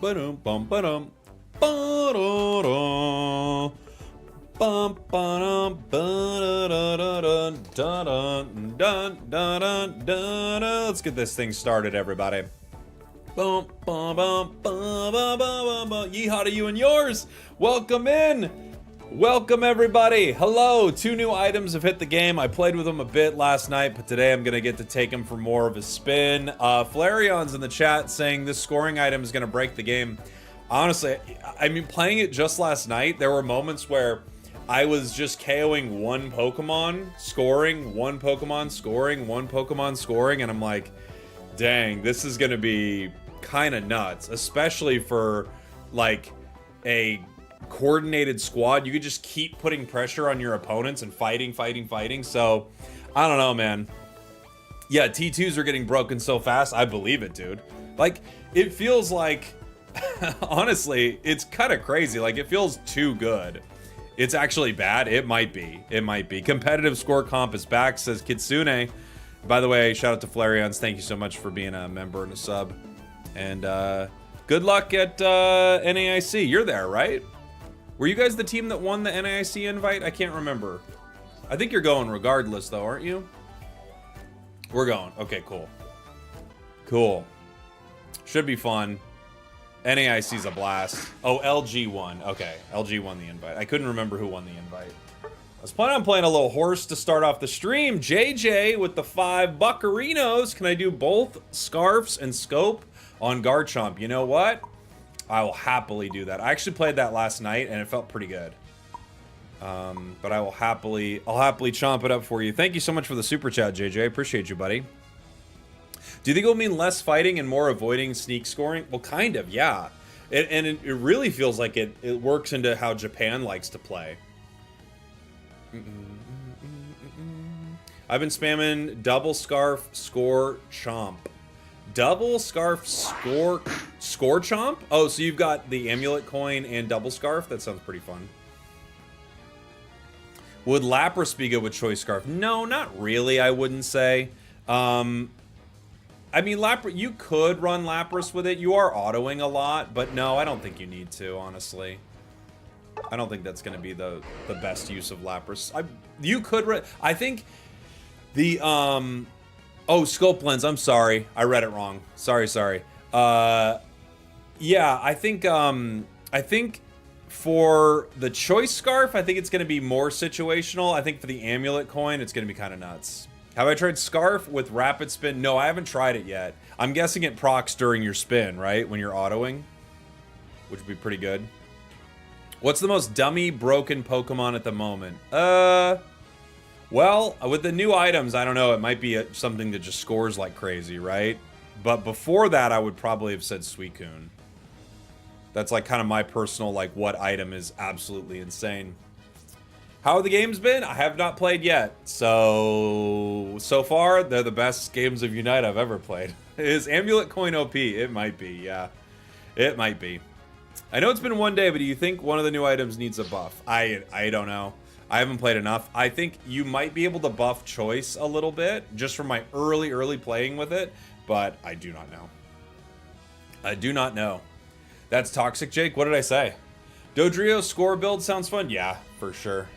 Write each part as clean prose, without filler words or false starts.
Ba-dum, bum, ba-dum. Ba-da-da. Bum, ba-dum, ba-da-da-da-dun, da-dun, dun, dun, dun, dun. Let's get this thing started, everybody. Bum, bum, bum, bum, bum, bum, bum. Yeehaw to you and yours. Welcome in. Welcome, everybody. Hello. 2 new items have hit the game. I played with them a bit last night, but today I'm going to get to take them for more of a spin. Flarion's in the chat saying this scoring item is going to break the game. Honestly, I mean, playing it just last night, there were moments where I was just KOing one Pokemon, scoring, one Pokemon, scoring, one Pokemon, scoring, and I'm like, dang, this is going to be kind of nuts, especially for, like, a coordinated squad. You could just keep putting pressure on your opponents and fighting. So, I don't know, man. Yeah, T2s are getting broken so fast. I believe it, dude. Like, it feels like, honestly, it's kind of crazy. Like, it feels too good. It's actually bad. It might be. It might be. Competitive score comp is back, says Kitsune. By the way, shout out to Flarion's. Thank you so much for being a member and a sub. And good luck at NAIC. You're there, right? Were you guys the team that won the NAIC invite? I can't remember. I think you're going regardless, though, aren't you? We're going. Okay, cool. Cool. Should be fun. NAIC's a blast. Oh, LG won. Okay, LG won the invite. I couldn't remember who won the invite. I was planning on playing a little horse to start off the stream. JJ with the 5 buccarinos. Can I do both scarfs and scope on Garchomp? You know what? I will happily do that. I actually played that last night and it felt pretty good. But I'll happily chomp it up for you. Thank you so much for the super chat, JJ. I appreciate you, buddy. Do you think it will mean less fighting and more avoiding sneak scoring? Well, kind of, yeah. It really feels like it works into how Japan likes to play. I've been spamming double scarf, score, chomp. Double scarf, score chomp? Oh, so you've got the amulet coin and double scarf? That sounds pretty fun. Would Lapras be good with choice scarf? No, not really, I wouldn't say. I mean, you could run Lapras with it. You are autoing a lot, but no, I don't think you need to, honestly. I don't think that's going to be the best use of Lapras. You could... I think the... Oh, scope lens. I'm sorry. I read it wrong. Sorry. Yeah, I think for the choice scarf, I think it's going to be more situational. I think for the amulet coin, it's going to be kind of nuts. Have I tried Scarf with Rapid Spin? No, I haven't tried it yet. I'm guessing it procs during your spin, right? When you're autoing, which would be pretty good. What's the most dummy broken Pokemon at the moment? Well, with the new items, I don't know. It might be something that just scores like crazy, right? But before that, I would probably have said Suicune. That's like kind of my personal, like, what item is absolutely insane. How have the games been? I have not played yet. So far, they're the best games of Unite I've ever played. Is Amulet Coin OP? It might be, yeah. It might be. I know it's been one day, but do you think one of the new items needs a buff? I don't know. I haven't played enough. I think you might be able to buff Choice a little bit, just from my early playing with it, but I do not know. I do not know. That's Toxic Jake. What did I say? Dodrio score build sounds fun? Yeah, for sure.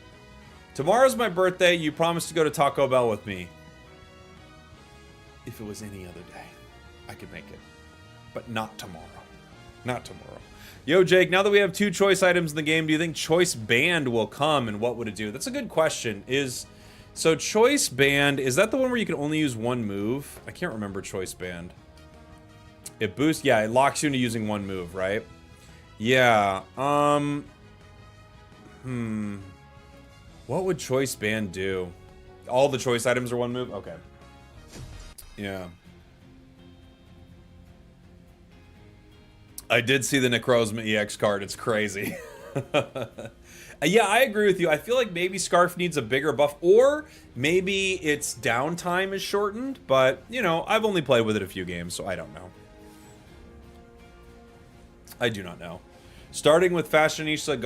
Tomorrow's my birthday. You promised to go to Taco Bell with me. If it was any other day, I could make it. But not tomorrow. Not tomorrow. Yo, Jake, now that we have 2 choice items in the game, do you think Choice Band will come and what would it do? That's a good question. So Choice Band, is that the one where you can only use one move? I can't remember Choice Band. It boosts, yeah, it locks you into using one move, right? Yeah, what would Choice Band do? All the choice items are one move? Okay. Yeah. I did see the Necrozma EX card. It's crazy. Yeah, I agree with you. I feel like maybe Scarf needs a bigger buff, or maybe its downtime is shortened, but, you know, I've only played with it a few games, so I don't know. I do not know. Starting with Fashionista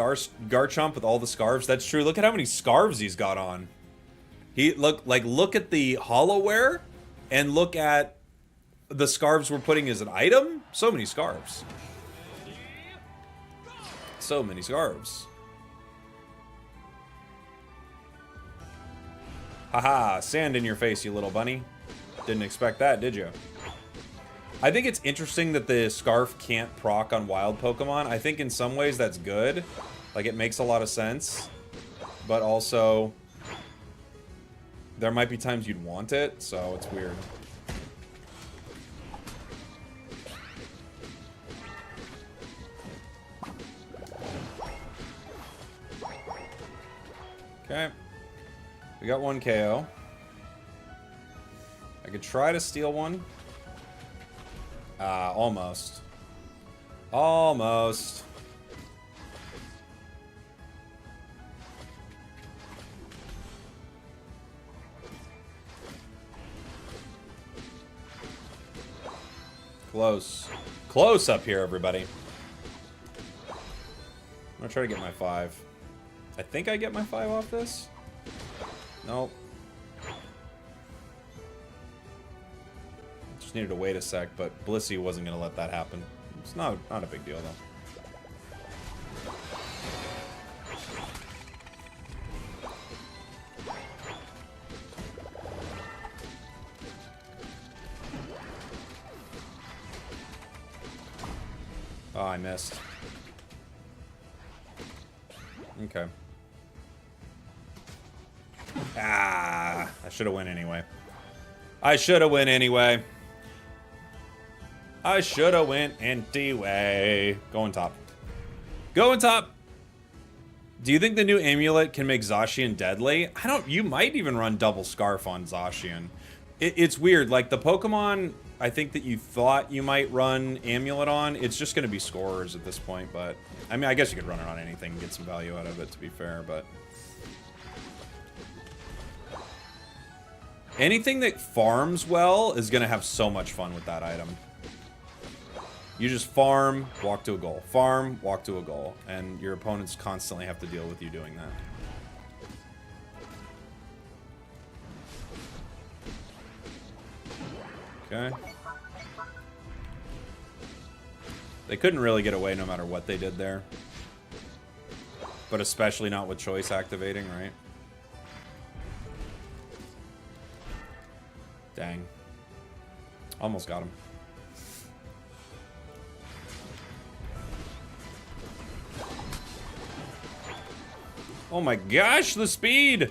Garchomp with all the scarves. That's true. Look at how many scarves he's got on. Look at the hollowware and look at the scarves we're putting as an item. So many scarves. So many scarves. Haha, sand in your face, you little bunny. Didn't expect that, did you? I think it's interesting that the scarf can't proc on wild Pokemon. I think in some ways that's good. Like, it makes a lot of sense. But also, there might be times you'd want it, so it's weird. Okay. We got one KO. I could try to steal one. Almost. Almost. Close. Close up here, everybody. I'm gonna try to get my 5. I think I get my 5 off this? Nope. Just needed to wait a sec, but Blissey wasn't gonna let that happen. It's not a big deal, though. Oh, I missed. Okay. Ah, I should have went anyway. I should have went anyway. I should have went anyway. Going top. Going top. Do you think the new amulet can make Zacian deadly? I don't. You might even run double scarf on Zacian. It's weird. Like the Pokemon, I think that you thought you might run amulet on. It's just going to be scorers at this point. But I mean, I guess you could run it on anything and get some value out of it. To be fair, but. Anything that farms well is going to have so much fun with that item. You just farm, walk to a goal. Farm, walk to a goal. And your opponents constantly have to deal with you doing that. Okay. They couldn't really get away no matter what they did there. But especially not with choice activating, right? Dang. Almost got him. Oh my gosh, the speed!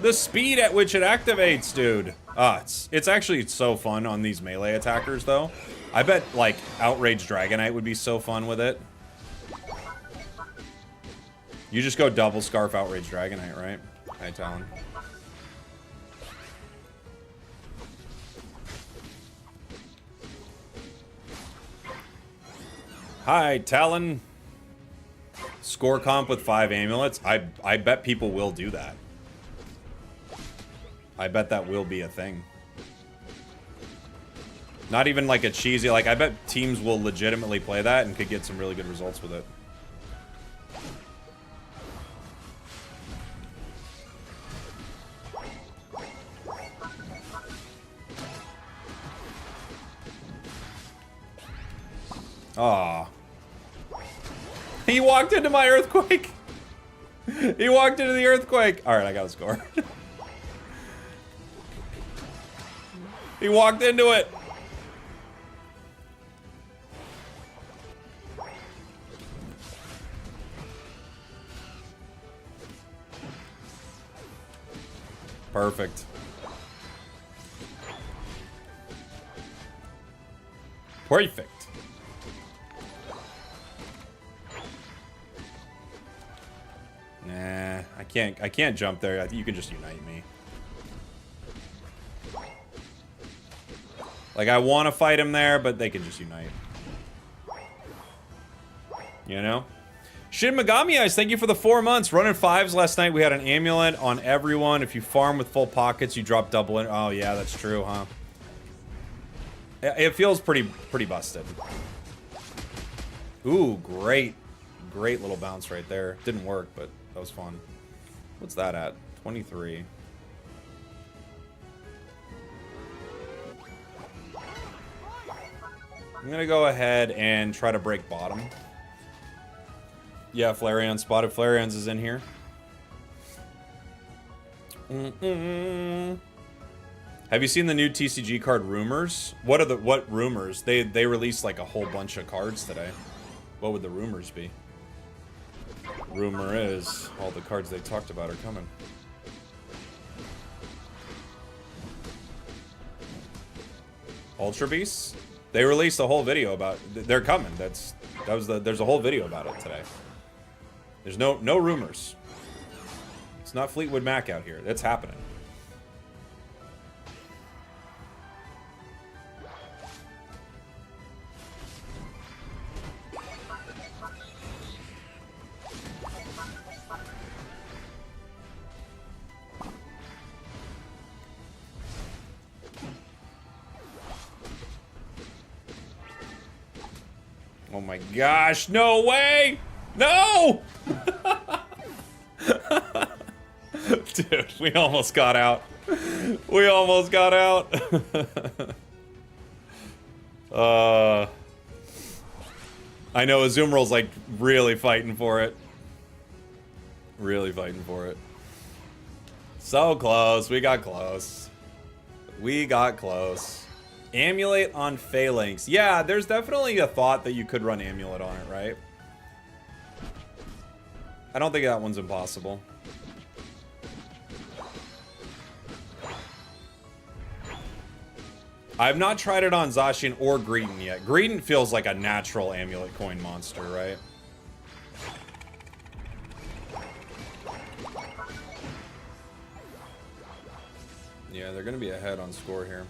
The speed at which it activates, dude. It's actually so fun on these melee attackers, though. I bet, like, Outrage Dragonite would be so fun with it. You just go double scarf Outrage Dragonite, right? Hi, Talon. Hi, Talon. Score comp with 5 amulets. I bet people will do that. I bet that will be a thing. Not even like a cheesy, like I bet teams will legitimately play that and could get some really good results with it. Aw. He walked into my earthquake. He walked into the earthquake. Alright, I gotta score. He walked into it. Perfect. Perfect. Nah, I can't jump there. I think you can just unite me. Like, I want to fight him there, but they can just unite. You know? Shin Megami Eyes, thank you for the 4 months. Running 5s last night. We had an amulet on everyone. If you farm with full pockets, you drop double in. Oh, yeah, that's true, huh? It feels pretty busted. Ooh, great. Great little bounce right there. Didn't work, but that was fun. What's that at? 23. I'm gonna go ahead and try to break bottom. Yeah, Flareon spotted. Flareon's is in here. Have you seen the new TCG card rumors? What rumors? They released like a whole bunch of cards today. What would the rumors be? Rumor is all the cards they talked about are coming. Ultra Beasts? They released a whole video about they're coming. There's a whole video about it today. There's no rumors. It's not Fleetwood Mac out here. That's happening. Oh my gosh, no way! No! Dude, we almost got out. We almost got out. I know Azumral's like really fighting for it. Really fighting for it. So close, we got close. We got close. Amulet on Phalanx. Yeah, there's definitely a thought that you could run Amulet on it, right? I don't think that one's impossible. I've not tried it on Zacian or Greedent yet. Greedent feels like a natural Amulet coin monster, right? Yeah, they're gonna be ahead on score here.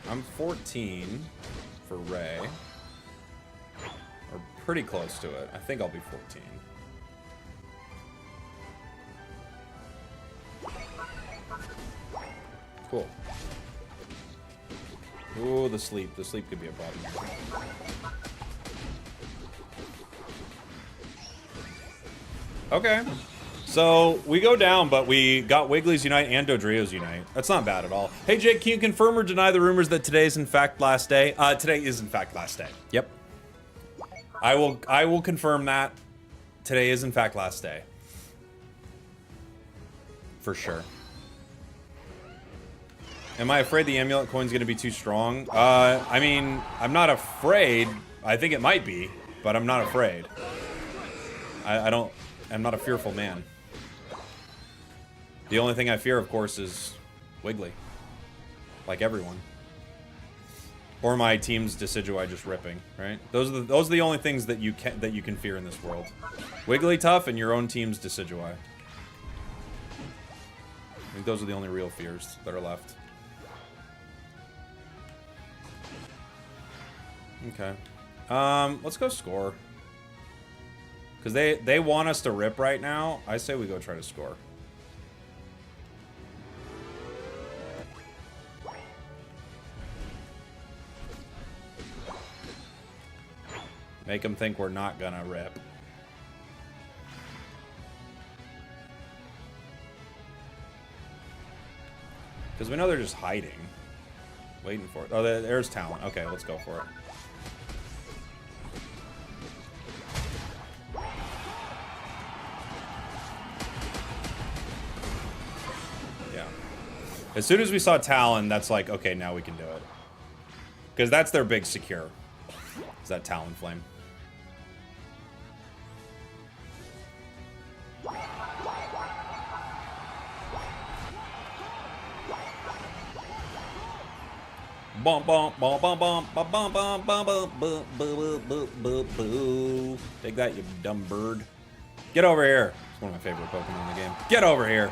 I'm 14 for Ray. Or pretty close to it. I think I'll be 14. Cool. Ooh, the sleep. The sleep could be a problem. Okay. So, we go down, but we got Wiggly's Unite and Dodrio's Unite. That's not bad at all. Hey, Jake, can you confirm or deny the rumors that today is in fact last day? Today is in fact last day. Yep. I will confirm that. Today is in fact last day. For sure. Am I afraid the Amulet coin's gonna be too strong? I mean, I'm not afraid. I think it might be, but I'm not afraid. I'm not a fearful man. The only thing I fear, of course, is Wiggly. Like everyone. Or my team's Decidueye just ripping, right? Those are the only things that you can fear in this world. Wiggly tough and your own team's Decidueye. I think those are the only real fears that are left. Okay. Let's go score. Because they want us to rip right now. I say we go try to score. Make them think we're not gonna rip. Because we know they're just hiding. Waiting for it. Oh, there's Talon. Okay, let's go for it. Yeah. As soon as we saw Talon, that's like, okay, now we can do it. Because that's their big secure. Is that Talon Flame. Bum bum bum bum bum bum bum bum bum bum bum bum bum bum. Take that, you dumb bird. Get over here. It's one of my favorite Pokemon in the game. Get over here.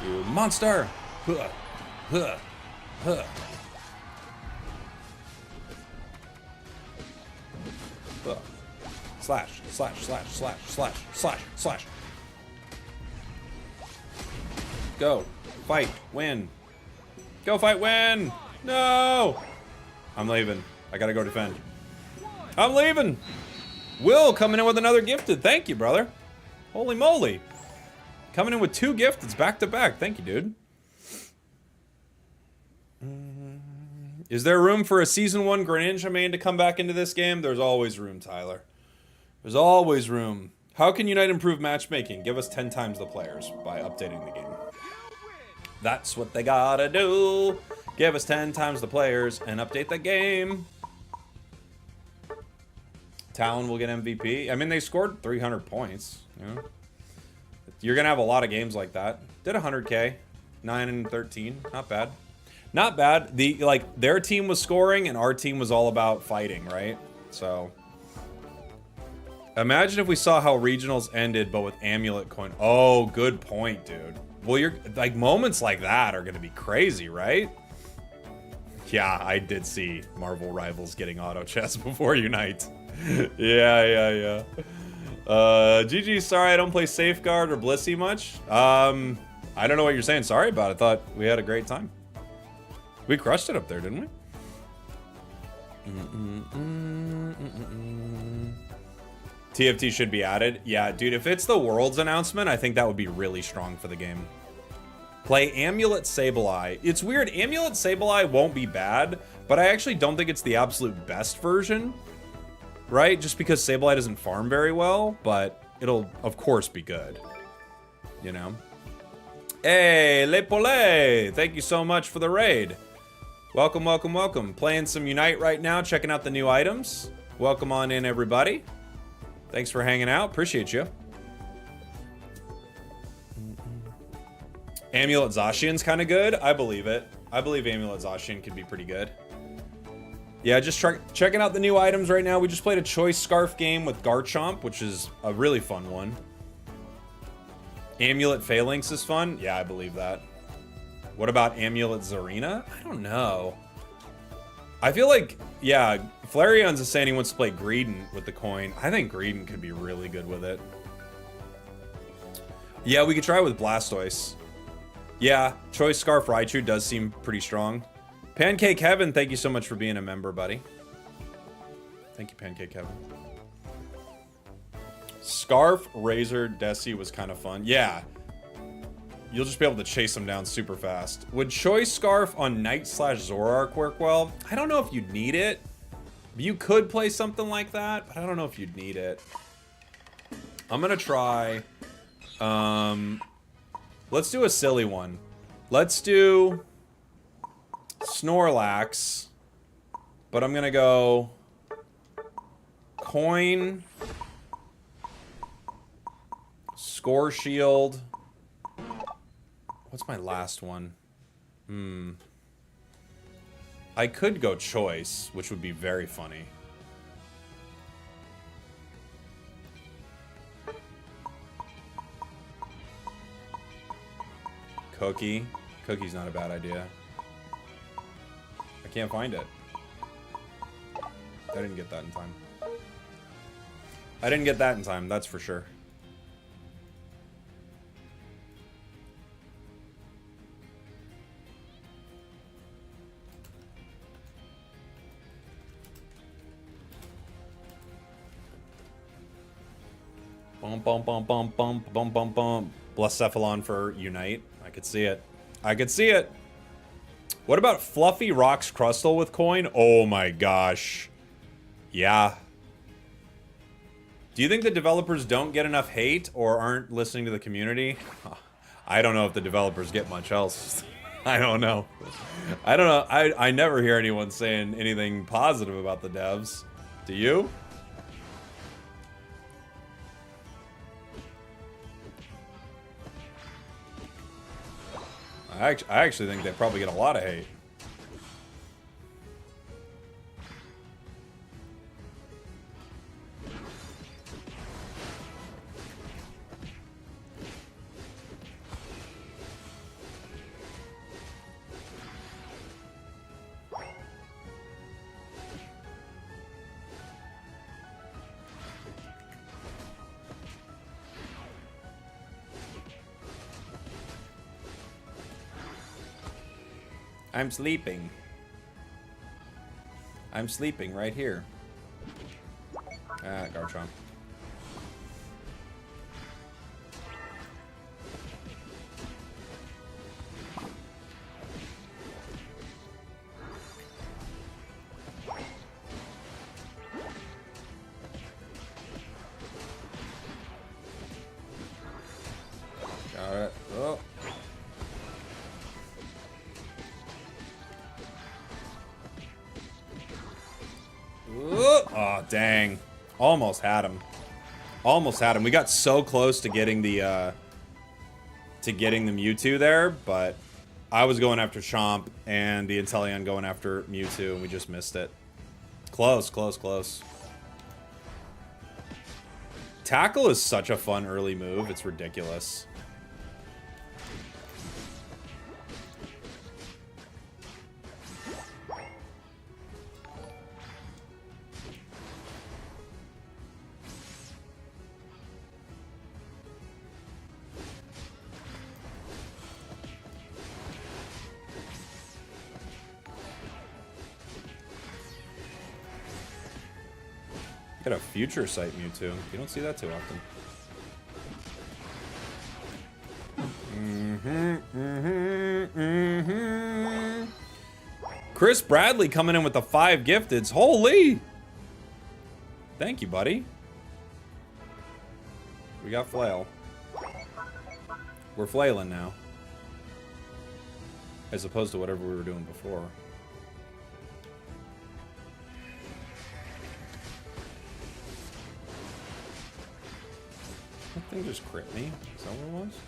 You monster. Huh. Huh. Huh. Huh. Slash, slash, slash, slash, slash, slash, slash. Go. Fight. Win. Go fight, win! No! I'm leaving. I gotta go defend. I'm leaving! Will coming in with another gifted. Thank you, brother. Holy moly. Coming in with 2 gifteds back to back. Thank you, dude. Is there room for a Season 1 Greninja main to come back into this game? There's always room, Tyler. There's always room. How can Unite improve matchmaking? Give us 10 times the players by updating the game. That's what they gotta do. Give us 10 times the players and update the game. Talon will get MVP. I mean, they scored 300 points. You know? You're gonna have a lot of games like that. Did 100K. 9 and 13. Not bad. Not bad. Their team was scoring and our team was all about fighting, right? So imagine if we saw how regionals ended, but with Amulet coin. Oh, good point, dude. Well, you're like, moments like that are gonna be crazy, right? Yeah, I did see Marvel Rivals getting auto chess before Unite. Yeah. GG, sorry I don't play Safeguard or Blissey much. I don't know what you're saying. Sorry about it. Thought we had a great time. We crushed it up there, didn't we? TFT should be added. Yeah, dude, if it's the Worlds announcement, I think that would be really strong for the game. Play Amulet Sableye. It's weird, Amulet Sableye won't be bad, but I actually don't think it's the absolute best version, right? Just because Sableye doesn't farm very well, but it'll, of course, be good, you know? Hey, Le Poulet! Thank you so much for the raid. Welcome, welcome, welcome. Playing some Unite right now, checking out the new items. Welcome on in, everybody. Thanks for hanging out. Appreciate you. Amulet Zacian's kind of good. I believe it. I believe Amulet Zacian could be pretty good. Yeah, just checking out the new items right now. We just played a Choice Scarf game with Garchomp, which is a really fun one. Amulet Phalanx is fun. Yeah, I believe that. What about Amulet Zarina? I don't know. I feel like, yeah, Flareon's is saying he wants to play Greedent with the coin. I think Greedent could be really good with it. Yeah, we could try with Blastoise. Yeah, Choice Scarf Raichu does seem pretty strong. Pancake Heaven, thank you so much for being a member, buddy. Thank you, Pancake Heaven. Scarf Razor Desi was kind of fun. Yeah. You'll just be able to chase them down super fast. Would Choice Scarf on Knight/Zoroark work well? I don't know if you'd need it. You could play something like that, but I don't know if you'd need it. I'm gonna try... let's do a silly one. Let's do... Snorlax. But I'm gonna go... Coin... Score Shield... What's my last one? I could go Choice, which would be very funny. Cookie. Cookie's not a bad idea. I can't find it. I didn't get that in time. I didn't get that in time, that's for sure. Bum, bum, bum, bum, bum, bum, bum. Blacephalon for Unite. I could see it. I could see it. What about Fluffy Rocks Crustle with coin? Oh my gosh. Yeah. Do you think the developers don't get enough hate or aren't listening to the community? I don't know if the developers get much else. I don't know. I don't know. I never hear anyone saying anything positive about the devs. Do you? I actually think they probably get a lot of hate. I'm sleeping. I'm sleeping right here. Ah, Garchomp. Got it. Oh. Oh, dang. Almost had him. Almost had him. We got so close to getting the Mewtwo there, but I was going after Chomp and the Inteleon going after Mewtwo, and we just missed it. Close, close, close. Tackle is such a fun early move. It's ridiculous. Got a Future Sight Mewtwo. You don't see that too often. Chris Bradley coming in with the 5 gifteds. Holy! Thank you, buddy. We got Flail. We're flailing now. As opposed to whatever we were doing before. That thing just crit me? Is that what it was?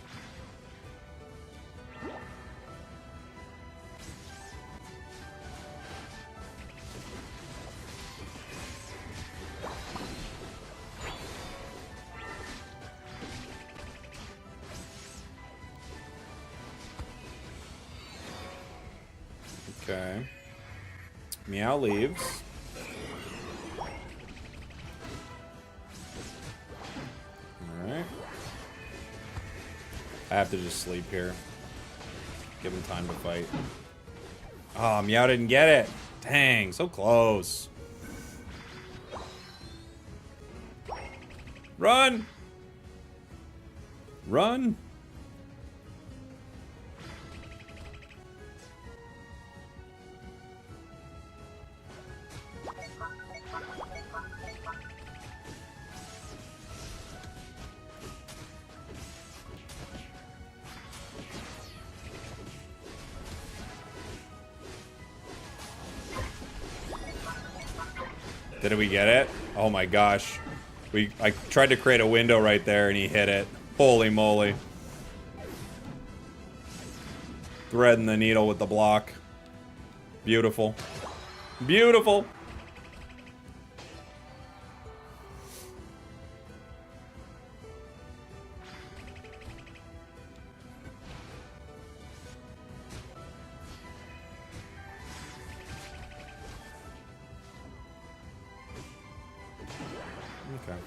Okay. Meow leaves. Alright. I have to just sleep here. Give him time to fight. Oh, Meow didn't get it. Dang, so close. Run! Run! Did we get it? Oh my gosh. I tried to create a window right there and he hit it. Holy moly. Threading the needle with the block. Beautiful. Beautiful. Okay.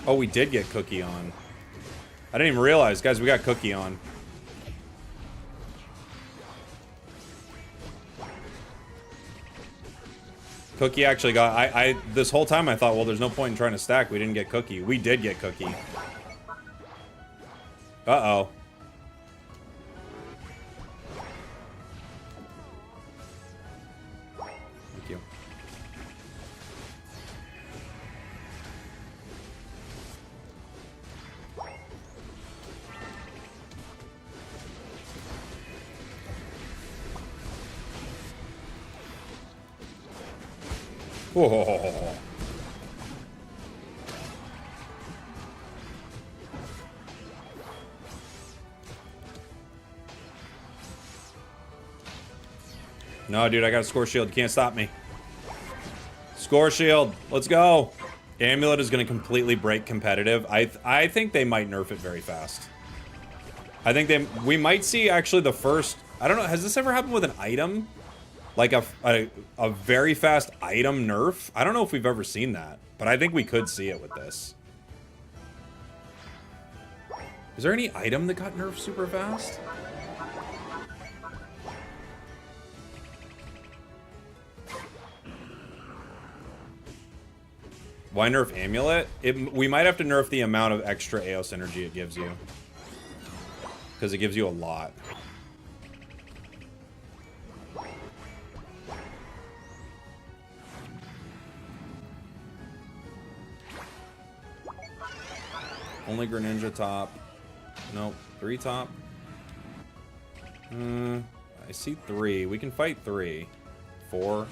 Oh, we did get Cookie on. I didn't even realize. Guys, we got Cookie on. Cookie actually got... this whole time I thought, well, there's no point in trying to stack. We didn't get Cookie. We did get Cookie. Uh-oh. Thank you. Whoa. No, dude, I got a score shield. You can't stop me. Score shield. Let's go. Amulet is going to completely break competitive. I think they might nerf it very fast. I think we might see actually the first... I don't know, has this ever happened with an item? Like a very fast item nerf? I don't know if we've ever seen that, but I think we could see it with this. Is there any item that got nerfed super fast? Why nerf Amulet? We might have to nerf the amount of extra Eos energy it gives you. Because it gives you a lot. Only Greninja top. Nope. 3 top. I see 3. We can fight 3. 4. Alright.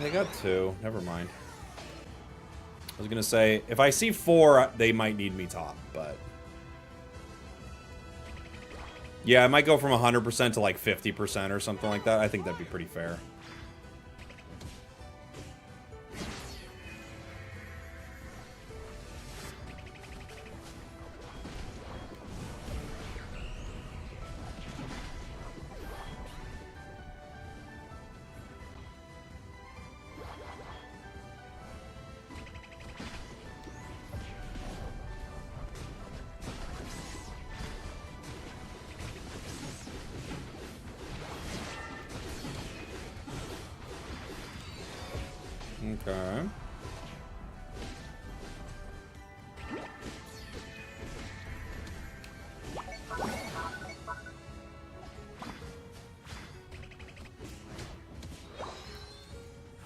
They got 2. Never mind. I was gonna say, if I see 4, they might need me top, but... Yeah, I might go from 100% to like 50% or something like that. I think that'd be pretty fair. Okay.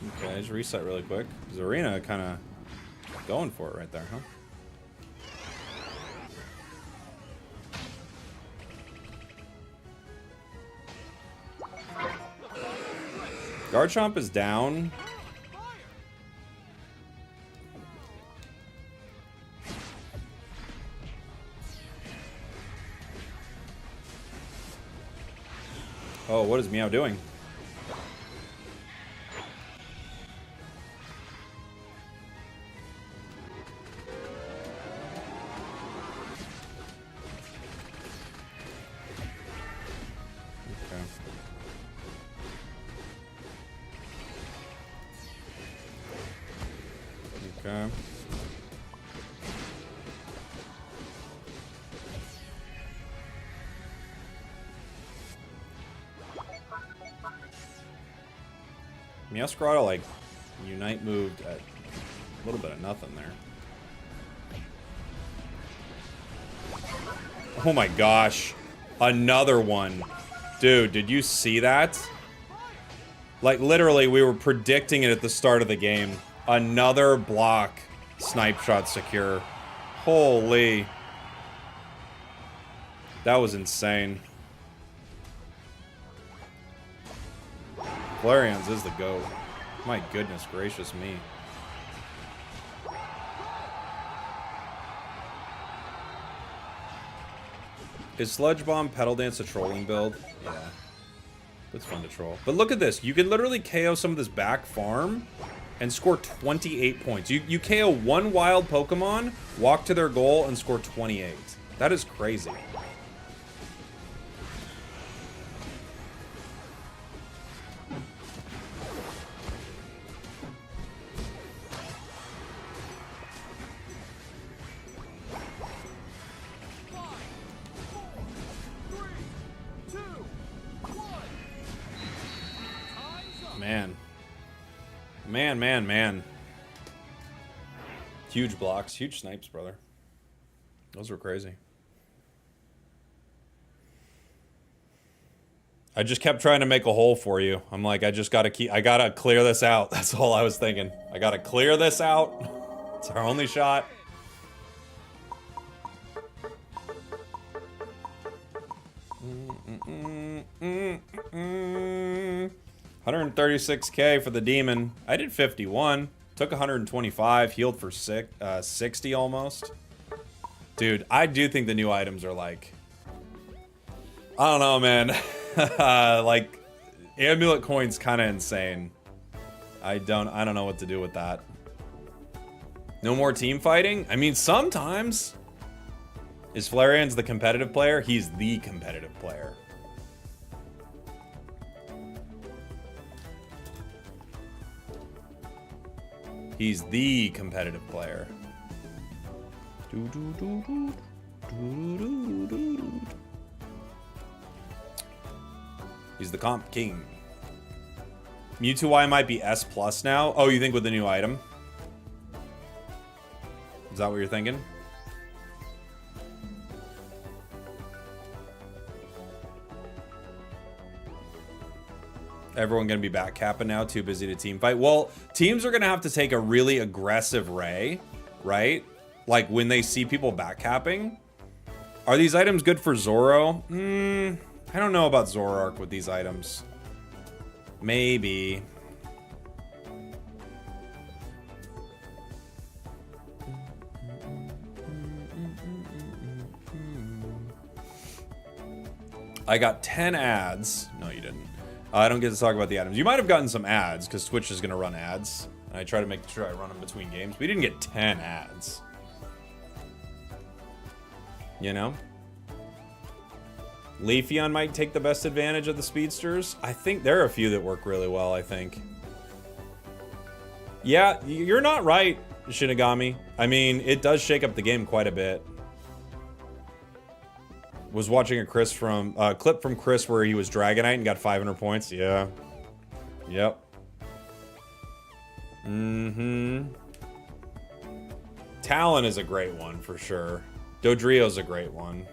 Okay, just reset really quick. Zarina kind of going for it right there, huh? Garchomp is down. Oh, what is Meow doing? Okay. Meowscarada, like, Unite moved at a little bit of nothing there. Oh my gosh. Another one. Dude, did you see that? Like, literally, we were predicting it at the start of the game. Another block. Snipe shot secure. Holy. That was insane. Flareon's is the GOAT. My goodness gracious me. Is Sludge Bomb Pedal Dance a trolling build? Yeah. It's fun to troll. But look at this. You can literally KO some of this back farm and score 28 points. You KO one wild Pokemon, walk to their goal, and score 28. That is crazy. Man. Huge blocks, huge snipes, brother. Those were crazy. I just kept trying to make a hole for you. I'm like, I gotta clear this out. That's all I was thinking. I gotta clear this out. It's our only shot. $136K for the demon. I did 51. Took 125. Healed for 60 almost. Dude, I do think the new items are like... I don't know, man. Like, Amulet Coin's kind of insane. I don't know what to do with that. No more team fighting? I mean, sometimes. Is Flareon's the competitive player? He's the competitive player. He's the competitive player. He's the comp king. Mewtwo Y might be S plus now. Oh, you think with the new item? Is that what you're thinking? Everyone gonna be back capping now, too busy to team fight. Well, teams are gonna have to take a really aggressive Ray, right? Like when they see people back capping. Are these items good for Zoro? I don't know about Zoroark with these items. Maybe. I got 10 ads. No, you didn't. I don't get to talk about the items. You might have gotten some ads because Twitch is going to run ads. And I try to make sure I run them between games. We didn't get 10 ads. You know? Leafeon might take the best advantage of the speedsters. I think there are a few that work really well, I think. Yeah, you're not right, Shinigami. I mean, it does shake up the game quite a bit. Was watching a clip from Chris where he was Dragonite and got 500 points. Yeah. Yep. Talon is a great one for sure. Dodrio's a great one.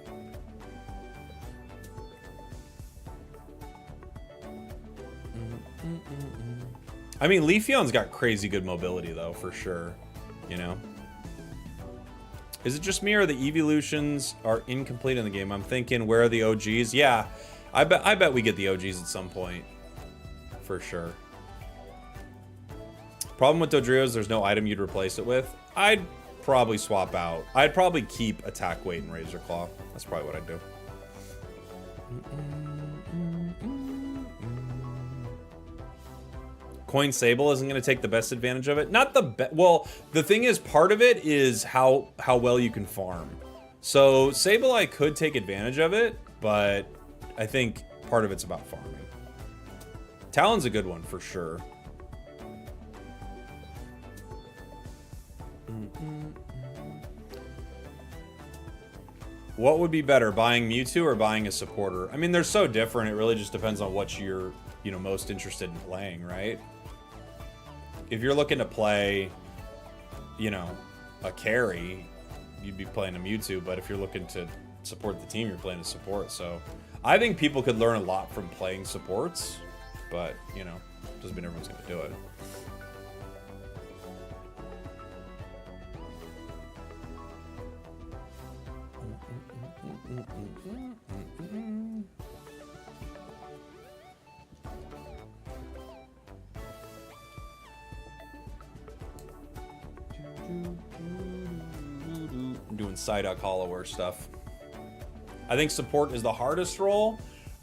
I mean, Leafeon's got crazy good mobility though, for sure. You know? Is it just me or the evolutions are incomplete in the game? I'm thinking, where are the OGs? Yeah, I bet we get the OGs at some point, for sure. Problem with Dodrio is there's no item you'd replace it with. I'd probably swap out. I'd probably keep Attack Weight and Razor Claw. That's probably what I'd do. Coin Sable isn't going to take the best advantage of it. Not the best. Well, the thing is, part of it is how well you can farm. So Sableye could take advantage of it, but I think part of it's about farming. Talon's a good one for sure. What would be better, buying Mewtwo or buying a supporter? I mean, they're so different. It really just depends on what you're, most interested in playing, right? If you're looking to play, a carry, you'd be playing a Mewtwo. But if you're looking to support the team, you're playing a support. So I think people could learn a lot from playing supports, but, doesn't mean everyone's going to do it. I'm doing Psyduck Hollower stuff. I think support is the hardest role.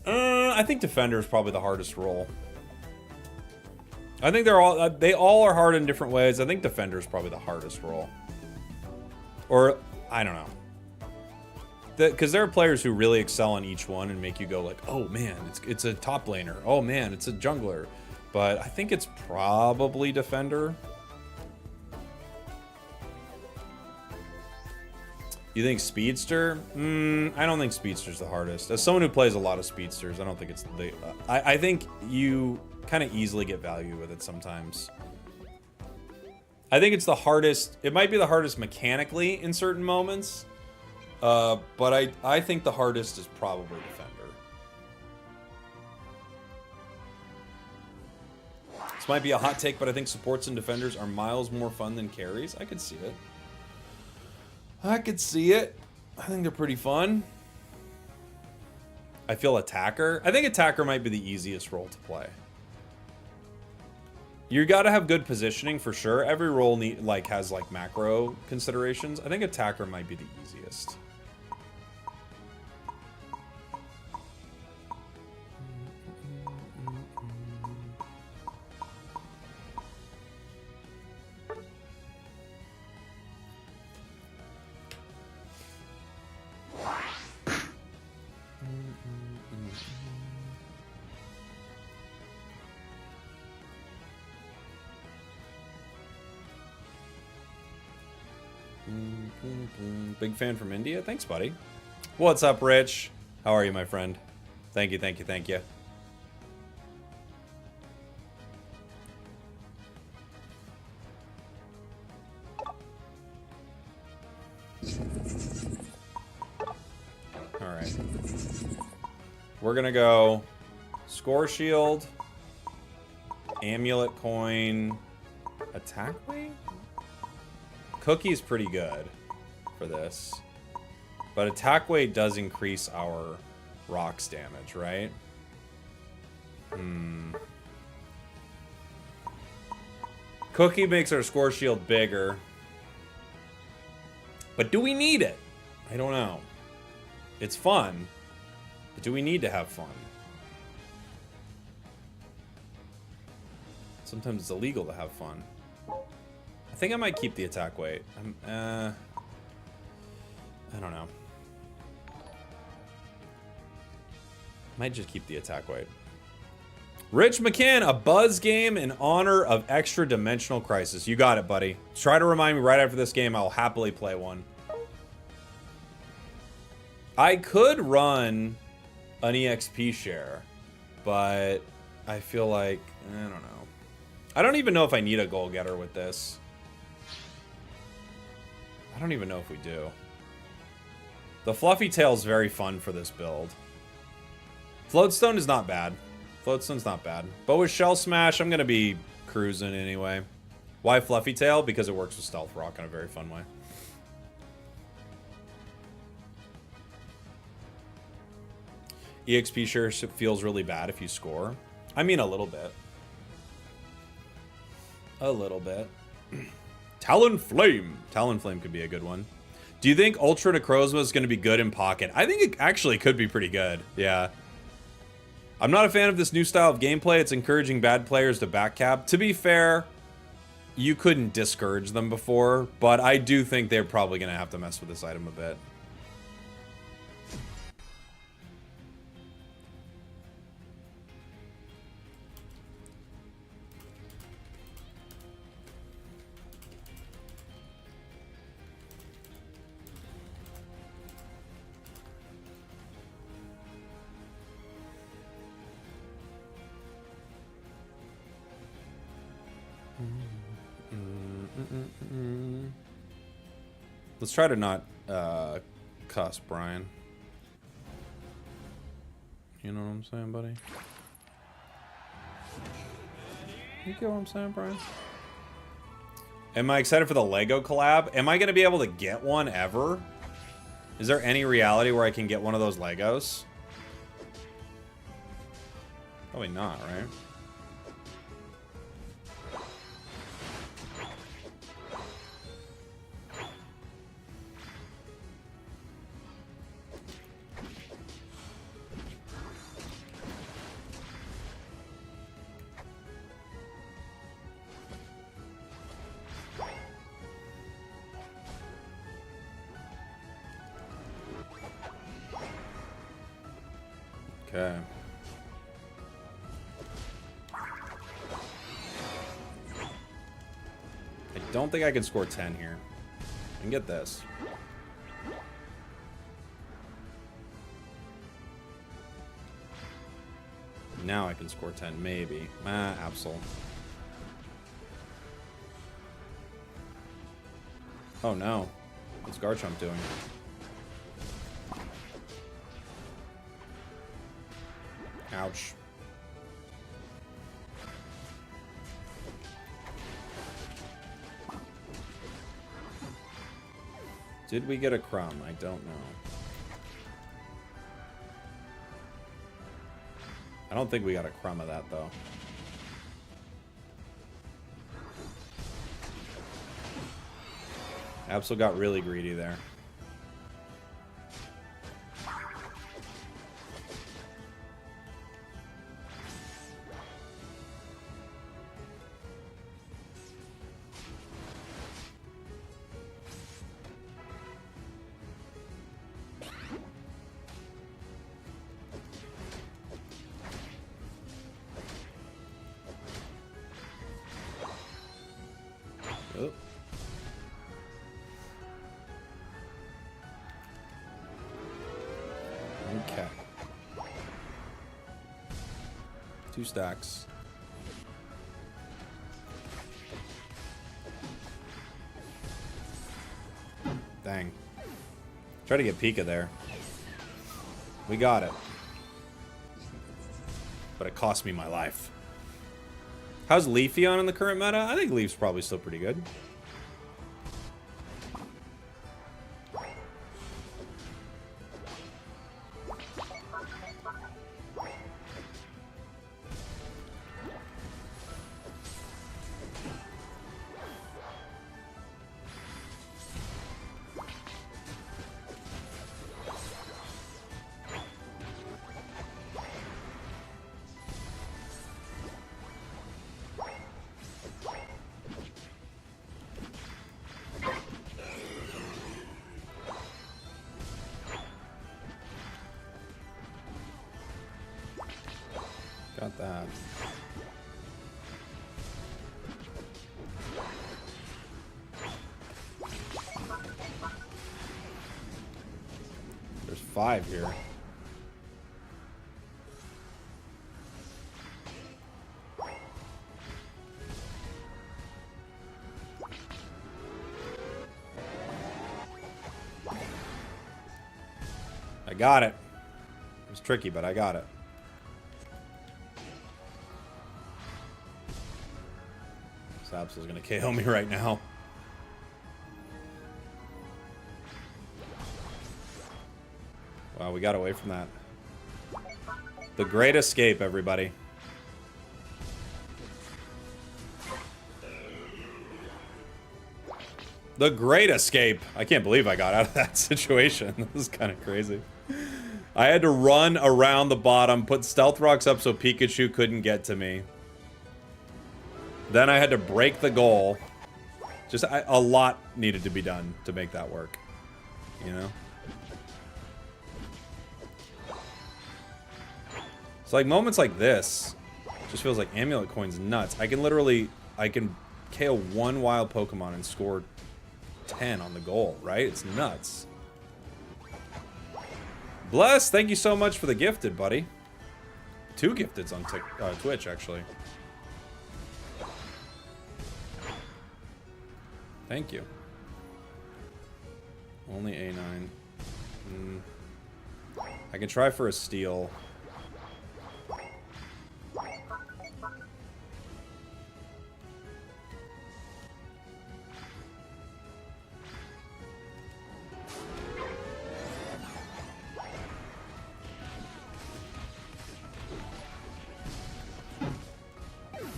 I think defender is probably the hardest role. I think they all are hard in different ways. I think defender is probably the hardest role. Or I don't know. Because there are players who really excel in each one and make you go like, oh man, it's a top laner. Oh man, it's a jungler. But I think it's probably defender. You think speedster? I don't think speedster's the hardest. As someone who plays a lot of speedsters, I don't think it's the. I think you kind of easily get value with it sometimes. I think it's the hardest. It might be the hardest mechanically in certain moments. But I think the hardest is probably defender. This might be a hot take, but I think supports and defenders are miles more fun than carries. I could see it. I could see it. I think they're pretty fun. I feel attacker. I think attacker might be the easiest role to play. You gotta have good positioning for sure. Every role has macro considerations. I think attacker might be the easiest. Big fan from India. Thanks, buddy. What's up, Rich? How are you, my friend? Thank you, thank you, thank you. All right. We're gonna go score shield, amulet coin, attack weight. Cookie's pretty good for this, but attack weight does increase our rocks damage, right? Cookie makes our score shield bigger, but do we need it? I don't know. It's fun, but do we need to have fun? Sometimes it's illegal to have fun. I think I might keep the attack weight. I don't know. Might just keep the attack weight. Rich McCann, a buzz game in honor of Extra Dimensional Crisis. You got it, buddy. Try to remind me right after this game. I'll happily play one. I could run an EXP share, but I feel like, I don't know. I don't even know if I need a goal getter with this. I don't even know if we do. The Fluffy Tail's very fun for this build. Floatstone is not bad. Floatstone's not bad. But with Shell Smash, I'm going to be cruising anyway. Why Fluffy Tail? Because it works with Stealth Rock in a very fun way. EXP sure feels really bad if you score. I mean, a little bit. A little bit. Talonflame. Talonflame could be a good one. Do you think Ultra Necrozma is going to be good in Pocket? I think it actually could be pretty good. Yeah. I'm not a fan of this new style of gameplay. It's encouraging bad players to backcap. To be fair, you couldn't discourage them before, but I do think they're probably going to have to mess with this item a bit. Let's try to not cuss, Brian. You know what I'm saying, buddy? You get what I'm saying, Brian? Am I excited for the Lego collab? Am I going to be able to get one ever? Is there any reality where I can get one of those Legos? Probably not, right? Okay. I don't think I can score 10 here. I can get this. Now I can score 10, maybe. Absol. Oh no. What's Garchomp doing? Ouch. Did we get a crumb? I don't know. I don't think we got a crumb of that, though. Absol got really greedy there. Oh. Okay. 2 stacks. Dang. Try to get Pika there. We got it. But it cost me my life. How's Leafeon in the current meta? I think Leaf's probably still pretty good. Got that. There's 5 here. I got it. It was tricky, but I got it. Saps is gonna KO me right now. Wow, we got away from that. The Great Escape, everybody. The Great Escape. I can't believe I got out of that situation. This is kind of crazy. I had to run around the bottom, put stealth rocks up so Pikachu couldn't get to me. Then I had to break the goal. Just a lot needed to be done to make that work. You know? It's like moments like this. Just feels like Amulet Coin's nuts. I can KO 1 wild Pokemon and score 10 on the goal, right? It's nuts. Bless, thank you so much for the gifted, buddy. 2 gifteds on Twitch, actually. Thank you. Only A9. I can try for a steal.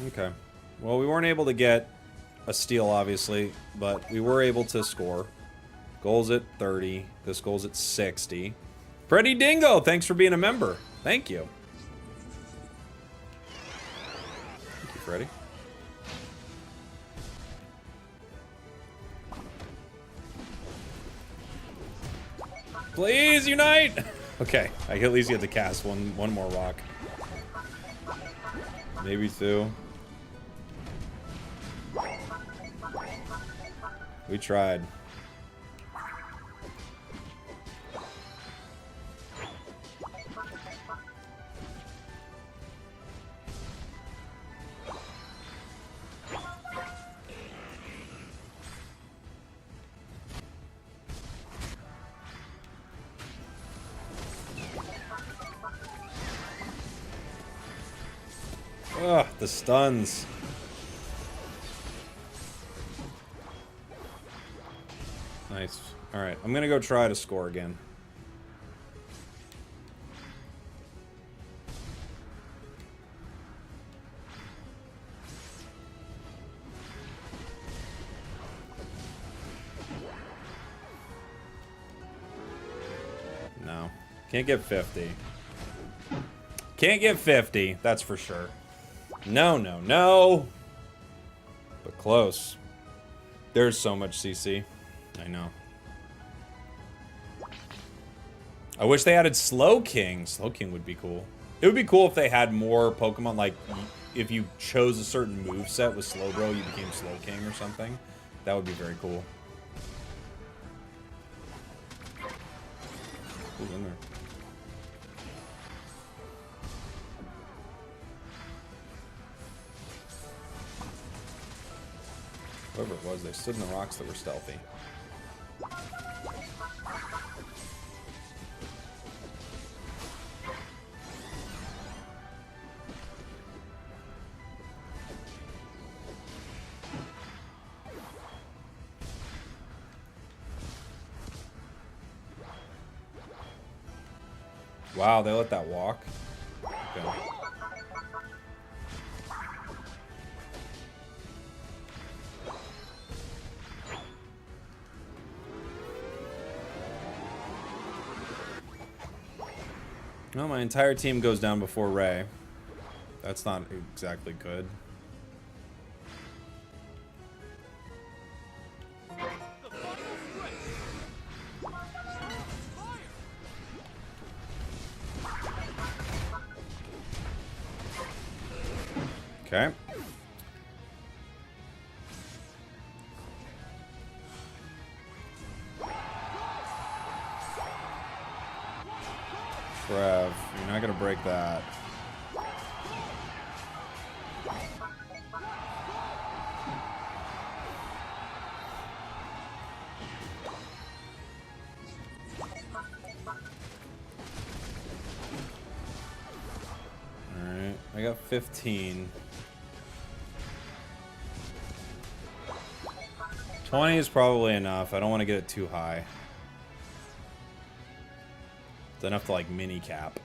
Okay. Well, we weren't able to get a steal, obviously, but we were able to score. Goal's at 30. This goal's at 60. Freddy Dingo, thanks for being a member. Thank you. Thank you, Freddy. Please unite! Okay, I at least get to cast one more rock. Maybe 2. We tried. Ugh, the stuns. Nice. Alright, I'm gonna go try to score again. No. Can't get 50. Can't get 50, that's for sure. No, no, no. But close. There's so much CC. I know. I wish they added Slow King. Slow King would be cool. It would be cool if they had more Pokemon, like, if you chose a certain move set with Slowbro, you became Slow King or something. That would be very cool. Who's in there? Whoever it was, they stood in the rocks that were stealthy. Wow, they let that walk? Okay. Well, my entire team goes down before Ray. That's not exactly good. Okay. Trev, you're not gonna break that. Alright, I got 15. 20 is probably enough. I don't want to get it too high. It's enough to like mini cap.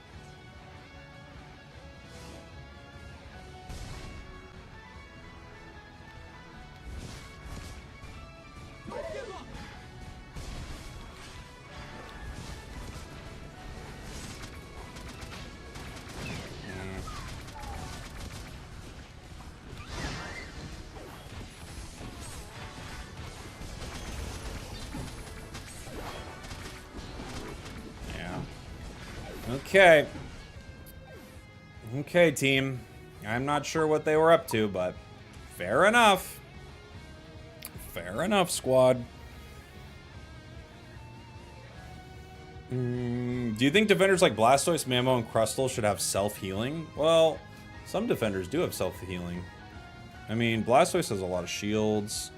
Okay. Okay, team. I'm not sure what they were up to, but fair enough. Fair enough, squad. Do you think defenders like Blastoise, Mamo, and Crustle should have self-healing? Well, some defenders do have self-healing. I mean, Blastoise has a lot of shields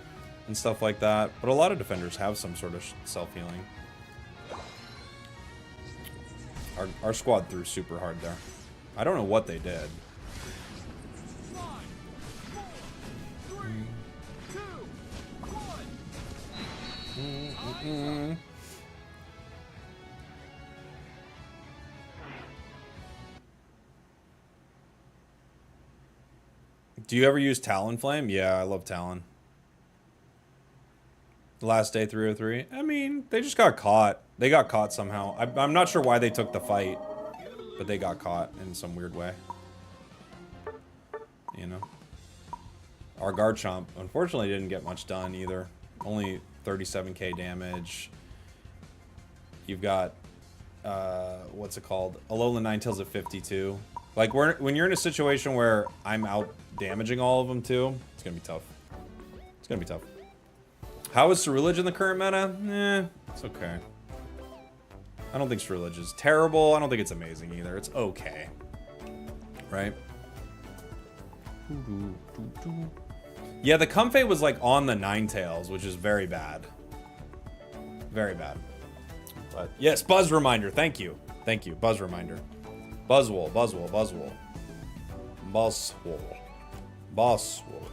and stuff like that, but a lot of defenders have some sort of self-healing. Our squad threw super hard there. I don't know what they did. 5, 4, 3, 2, 1. Do you ever use Talonflame? Yeah, I love Talon. Last day 303. I mean, they just got caught. They got caught somehow. I'm not sure why they took the fight, but they got caught in some weird way. You know? Our Garchomp, unfortunately, didn't get much done either. Only 37k damage. You've got, what's it called? Alolan Ninetales at 52. Like, when you're in a situation where I'm out damaging all of them too, it's gonna be tough. It's gonna be tough. How is Ceruledge in the current meta? It's okay. I don't think Ceruledge is terrible. I don't think it's amazing either. It's okay. Right? Yeah, the Comfey was like on the Ninetales, which is very bad. Very bad. But yes, Buzz Reminder. Thank you. Thank you. Buzz Reminder. Buzzwole, Buzzwole, Buzzwole. Buzzwole. Buzzwole.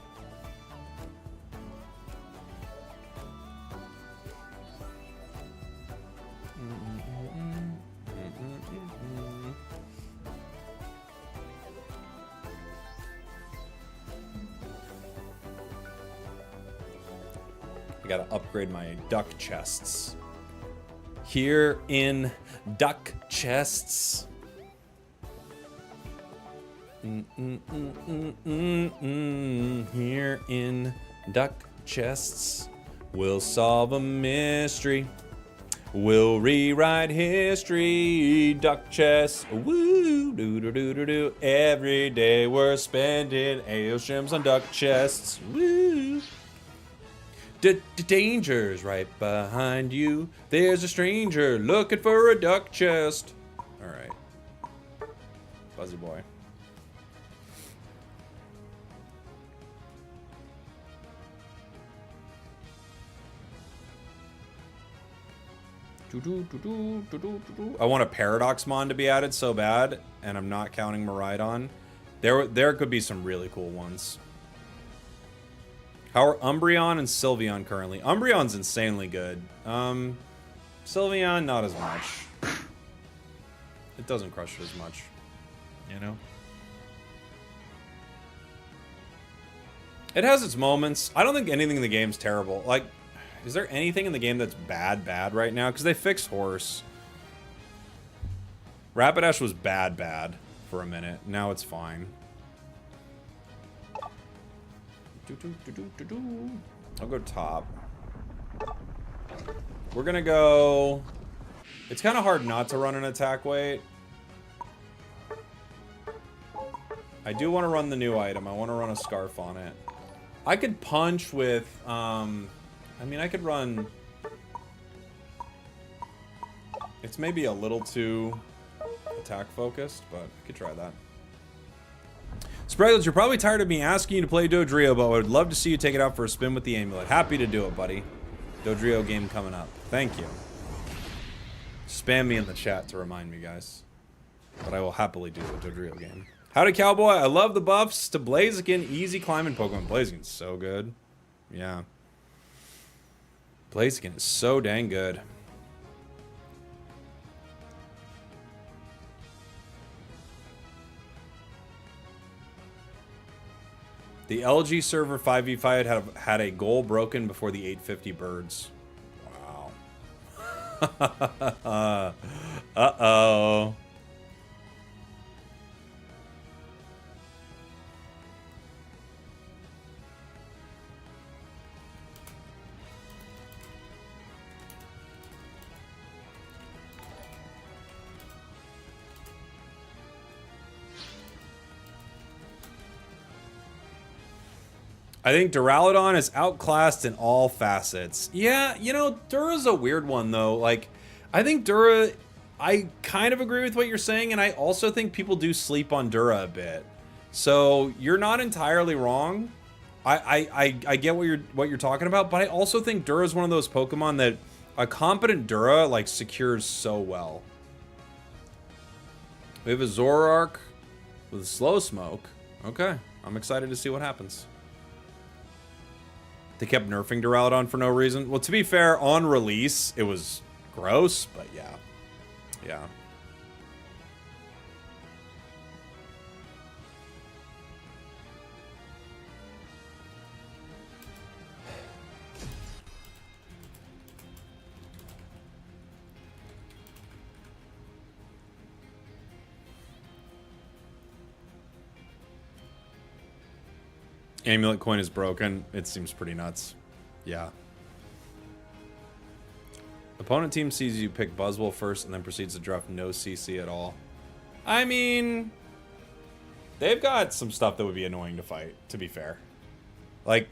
I gotta upgrade my duck chests. Here in duck chests. Here in duck chests. We'll solve a mystery. We'll rewrite history. Duck chests. Woo. Doo doo doo doo doo. Every day we're spending Aeoshims on duck chests. Woo. Danger's right behind you. There's a stranger looking for a duck chest. All right. Buzzy boy. I want a Paradoxmon to be added so bad, and I'm not counting Miraidon. There could be some really cool ones. How are Umbreon and Sylveon currently? Umbreon's insanely good. Sylveon, not as much. It doesn't crush it as much, you know? It has its moments. I don't think anything in the game's terrible. Like, is there anything in the game that's bad right now? Because they fixed Horse. Rapidash was bad for a minute. Now it's fine. I'll go top. We're gonna go... It's kind of hard not to run an attack weight. I do want to run the new item. I want to run a Scarf on it. I could punch with... I mean, I could run... It's maybe a little too attack focused, but I could try that. Spragels, you're probably tired of me asking you to play Dodrio, but I would love to see you take it out for a spin with the amulet. Happy to do it, buddy. Dodrio game coming up. Thank you. Spam me in the chat to remind me, guys. But I will happily do the Dodrio game. Howdy, Cowboy. I love the buffs to Blaziken. Easy climbing Pokemon. Blaziken's so good. Yeah. Blaziken is so dang good. The LG server 5v5 had a goal broken before the 850 birds. Wow. Uh-oh. I think Duraludon is outclassed in all facets. Yeah, you know, Dura's a weird one, though. Like, I think Dura... I kind of agree with what you're saying, and I also think people do sleep on Dura a bit. So, you're not entirely wrong. I get what you're talking about, but I also think Dura is one of those Pokemon that a competent Dura, like, secures so well. We have a Zoroark with a Slow Smoke. Okay, I'm excited to see what happens. They kept nerfing Duraludon for no reason. Well, to be fair, on release, it was gross, but yeah. Yeah. Amulet coin is broken. It seems pretty nuts. Yeah. Opponent team sees you pick Buzzwole first and then proceeds to drop no CC at all. I mean, they've got some stuff that would be annoying to fight, to be fair. Like,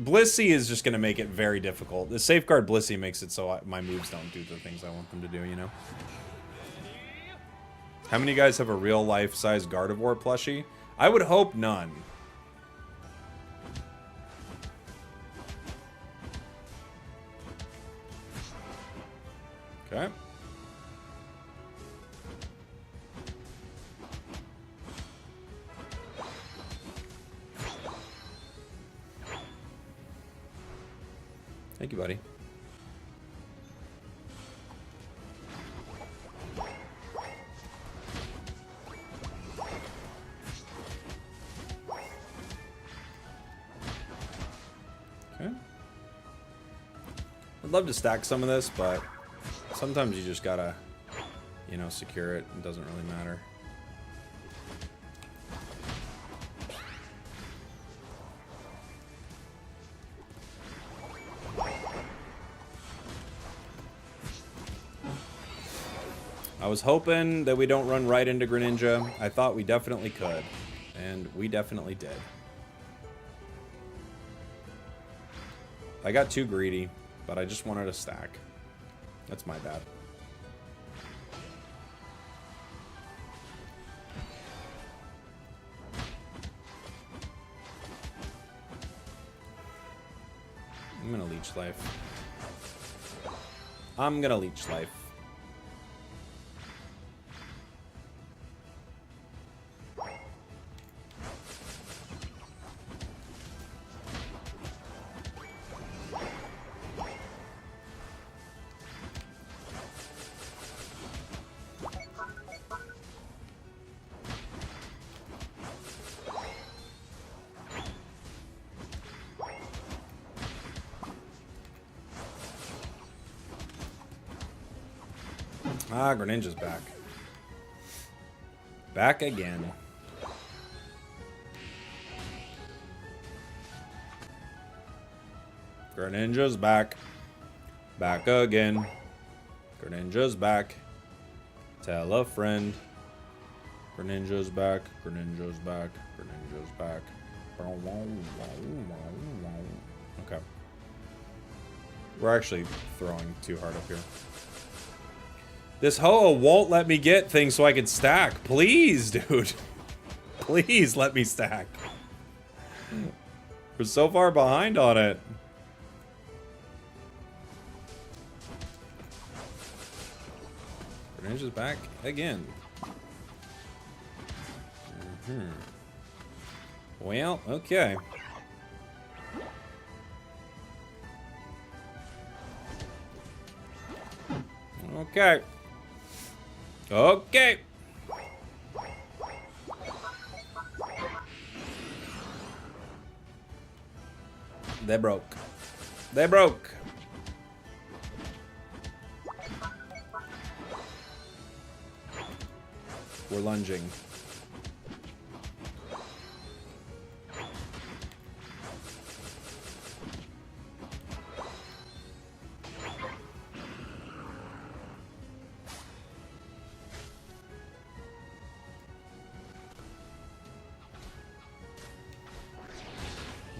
Blissey is just going to make it very difficult. The Safeguard Blissey makes it so my moves don't do the things I want them to do, you know? How many of you guys have a real life-size Gardevoir plushie? I would hope none. Okay. Thank you, buddy. Okay. I'd love to stack some of this, but sometimes you just gotta, you know, secure it. It doesn't really matter. I was hoping that we don't run right into Greninja. I thought we definitely could, and we definitely did. I got too greedy, but I just wanted a stack. That's my bad. I'm gonna leech life. I'm gonna leech life. Ah, Greninja's back. Back again. Greninja's back. Back again. Greninja's back. Tell a friend. Greninja's back. Greninja's back. Greninja's back. Okay. We're actually throwing too hard up here. This Ho-Oh won't let me get things so I can stack. Please, dude. Please let me stack. We're so far behind on it. Greninja's back again. Well, okay. Okay. Okay. They broke. They broke. We're lunging.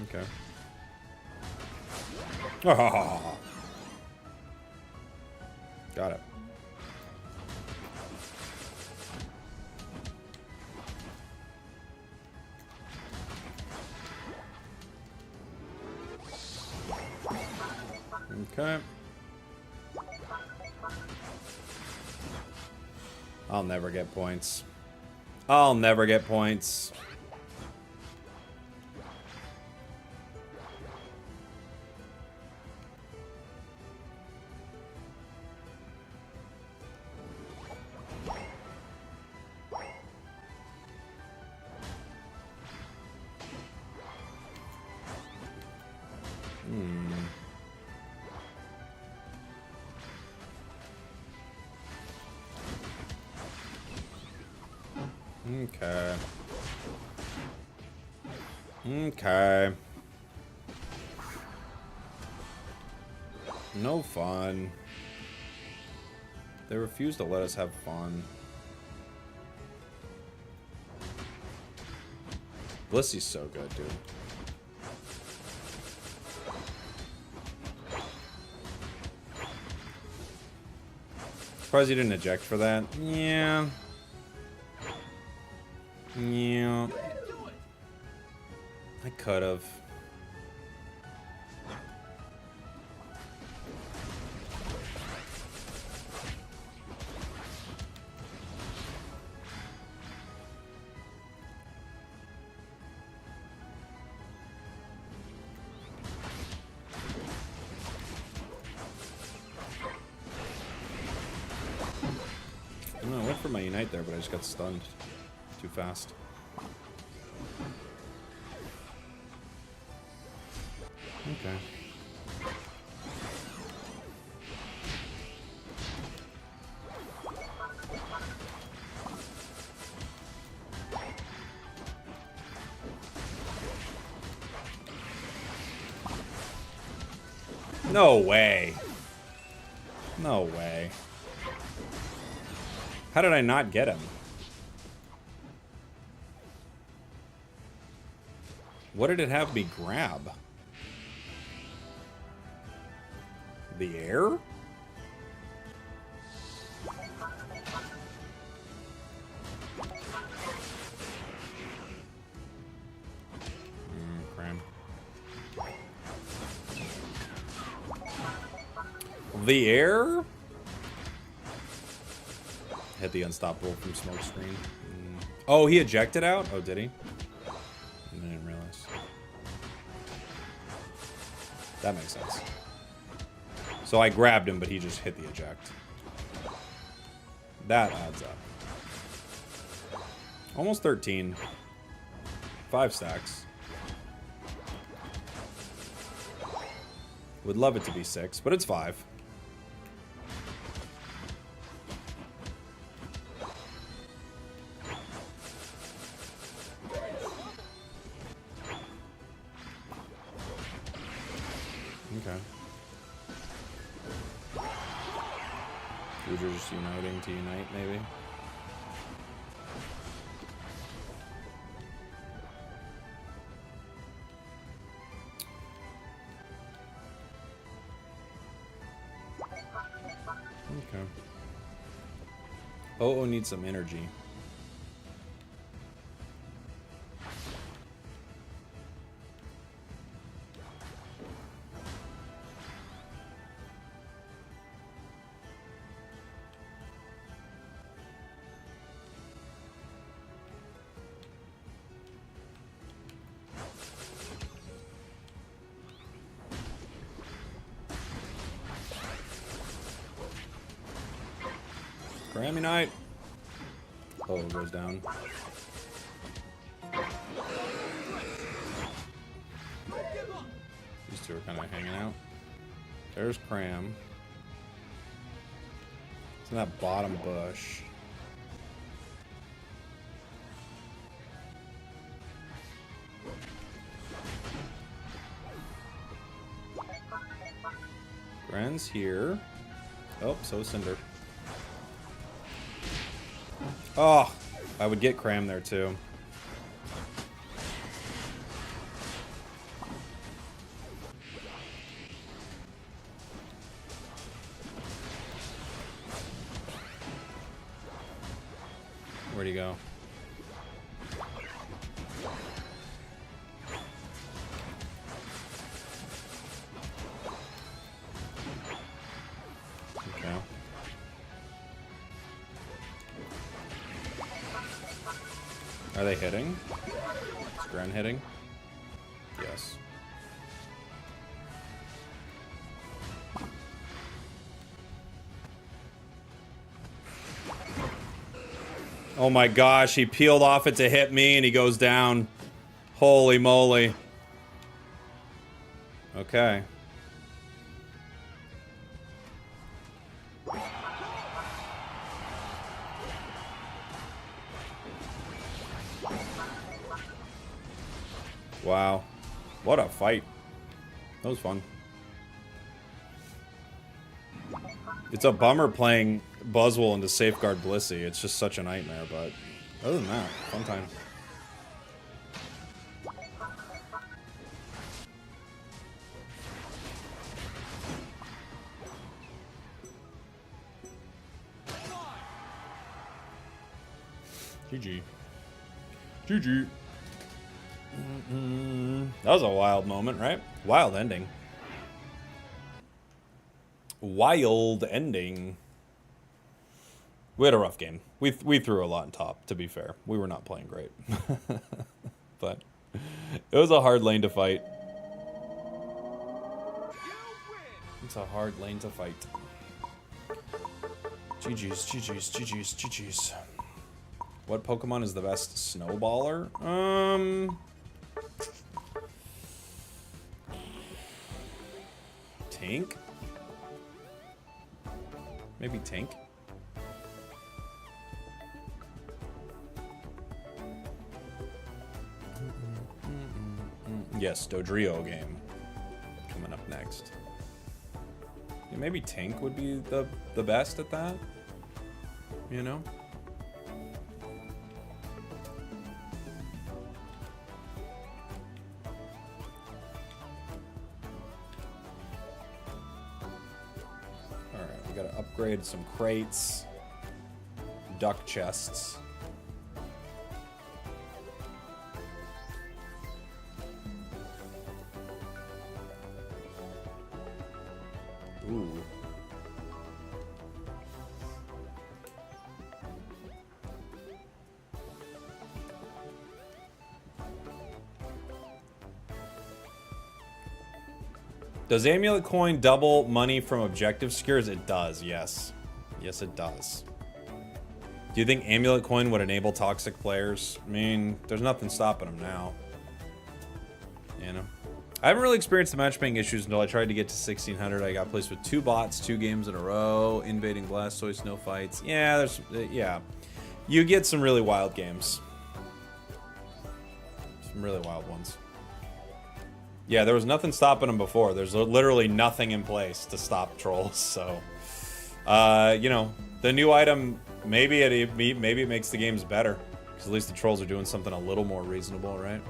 Okay. Oh. Got it. Okay. I'll never get points. I'll never get points. Okay. Okay. No fun. They refuse to let us have fun. Blissy's so good, dude. Surprised you didn't eject for that. Yeah. Yeah. I could have. I went for my Unite there, but I just got stunned too fast. Okay. No way. No way. How did I not get him? What did it have me grab? The air? Cram. The air? Hit the unstoppable from smoke screen. Oh, he ejected out? Oh, did he? I didn't realize. That makes sense. So I grabbed him, but he just hit the eject. That adds up. Almost 13. 5 stacks. Would love it to be 6, but it's 5. Okay. You're just uniting to unite, maybe? Okay. Oh, needs some energy. Grammy night. Oh, it goes down. These two are kind of hanging out. There's Cram. It's in that bottom bush. Gren's here. Oh, so is Cinder. Oh, I would get Cram there too. Where'd he go? Okay. Are they hitting? Is Gren hitting? Yes. Oh my gosh, he peeled off it to hit me and he goes down. Holy moly. Okay. Wow. What a fight. That was fun. It's a bummer playing Buzzwole into Safeguard Blissey. It's just such a nightmare, but other than that, fun time. GG. GG. That was a wild moment, right? Wild ending. Wild ending. We had a rough game. We threw a lot in top, to be fair. We were not playing great. But it was a hard lane to fight. It's a hard lane to fight. GG's, GG's, GG's, GG's. What Pokemon is the best snowballer? Tank? Maybe Tank? Yes, Dodrio game. Coming up next. Yeah, maybe Tank would be the best at that. You know? gotta upgrade some crates. Duck chests. Ooh. Does Amulet Coin double money from objective secures? It does, yes. Yes, it does. Do you think Amulet Coin would enable toxic players? I mean, there's nothing stopping them now. You know? I haven't really experienced the matchmaking issues until I tried to get to 1600. I got placed with 2 bots, 2 games in a row, invading Blastoise, no fights. Yeah, there's, yeah. You get some really wild games. Some really wild ones. Yeah, there was nothing stopping them before. There's literally nothing in place to stop trolls, so... you know, the new item, maybe it makes the games better. Because at least the trolls are doing something a little more reasonable, right?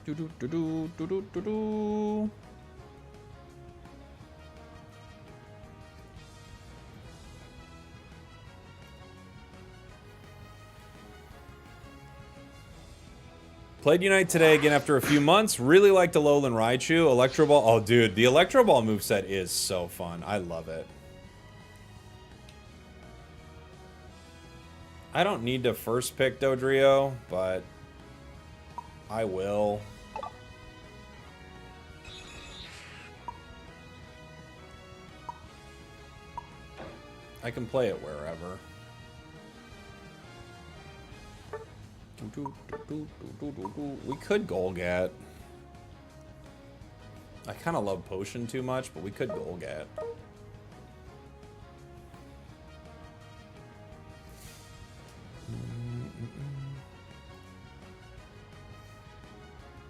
Do-do-do-do-do-do-do-do. Played Unite today again after a few months. Really liked Alolan Raichu. Electro Ball. Oh, dude, the Electro Ball moveset is so fun. I love it. I don't need to first pick Dodrio, but I will. I can play it wherever. We could Golgat. I kind of love Potion too much, but we could Golgat.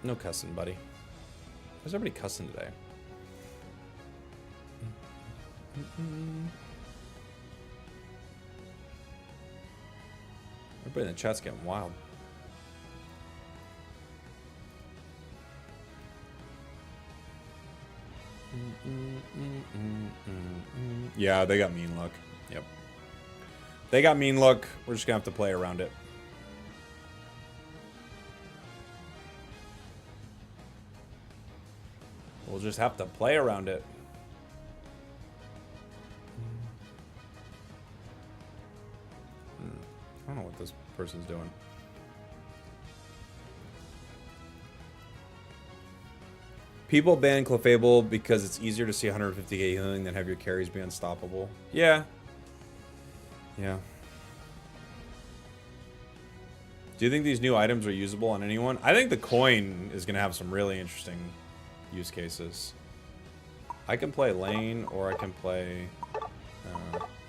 No cussing, buddy. Where's everybody cussing today? Everybody in the chat's getting wild. Yeah, they got mean look. Yep. They got mean look. We're just gonna have to play around it. We'll just have to play around it. I don't know what this person's doing. People ban Clefable because it's easier to see 150k healing than have your carries be unstoppable. Yeah. Yeah. Do you think these new items are usable on anyone? I think the coin is going to have some really interesting use cases. I can play lane or I can play...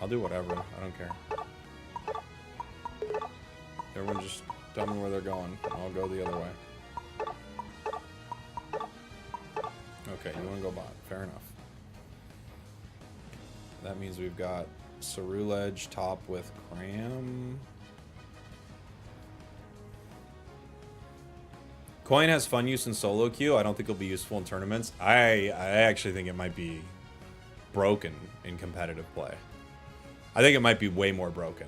I'll do whatever. I don't care. Everyone just tell me where they're going. I'll go the other way. Okay, you want to go bot. Fair enough. That means we've got Ceruledge top with Cram. Coin has fun use in solo queue. I don't think it'll be useful in tournaments. I actually think it might be broken in competitive play. I think it might be way more broken.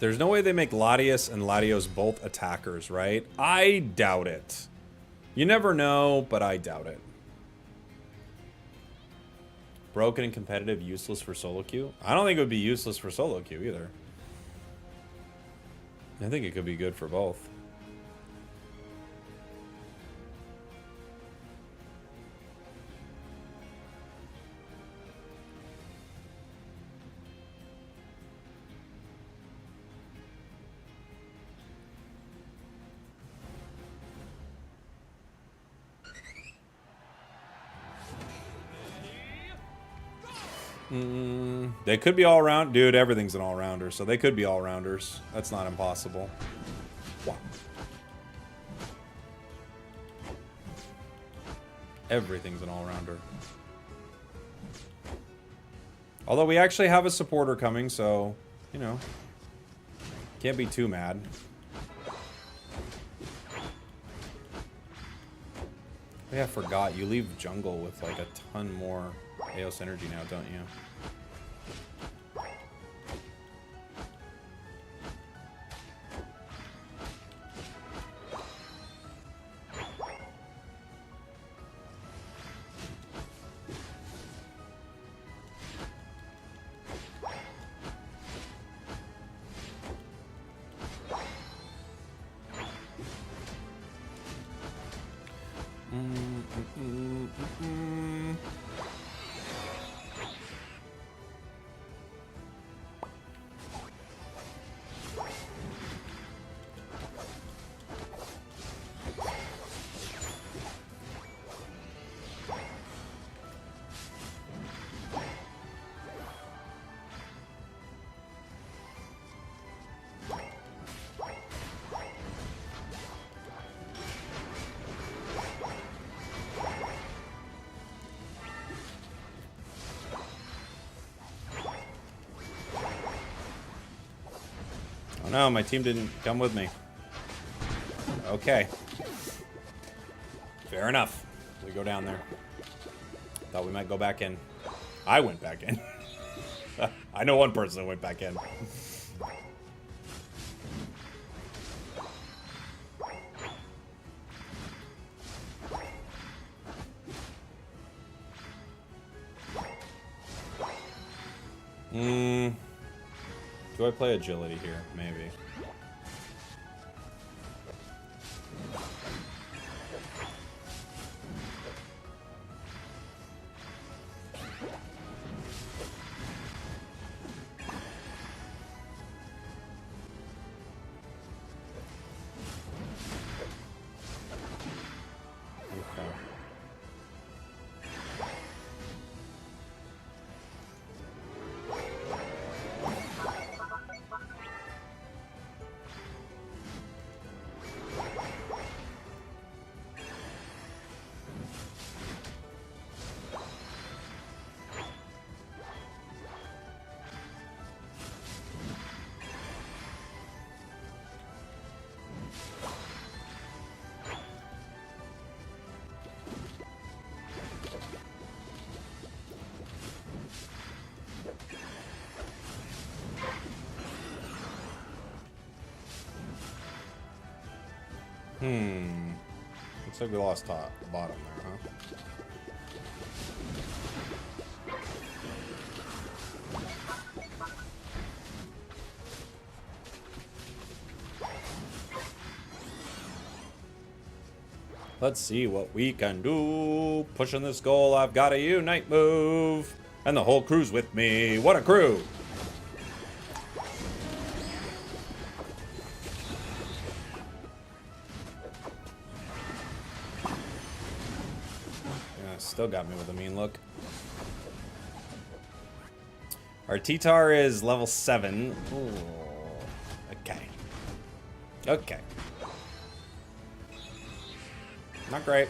There's no way they make Latios and Latios both attackers, right? I doubt it. You never know, but I doubt it. Broken and competitive, useless for solo queue? I don't think it would be useless for solo queue either. I think it could be good for both. They could be all round. Dude, everything's an all-rounder, so they could be all-rounders. That's not impossible. Wow. Everything's an all-rounder. Although we actually have a supporter coming, so, you know. Can't be too mad. Oh, yeah, I forgot. You leave jungle with like a ton more Eos energy now, don't you? Oh no, my team didn't come with me. Okay. Fair enough. We go down there. Thought we might go back in. I went back in. I know one person that went back in. Do I play agility here? Maybe. Looks like we lost top, bottom there, huh? Let's see what we can do. Pushing this goal, I've got a unite move. And the whole crew's with me. What a crew! Still got me with a mean look. Our T-Tar is level 7. Ooh. Okay. Okay. Not great.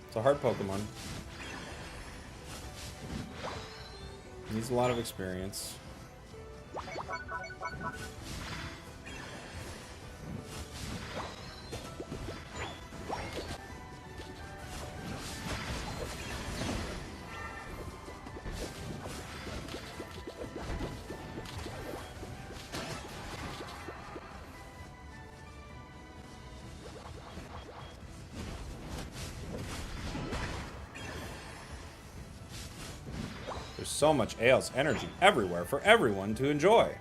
It's a hard Pokemon. Needs a lot of experience. There's so much Eos energy everywhere for everyone to enjoy.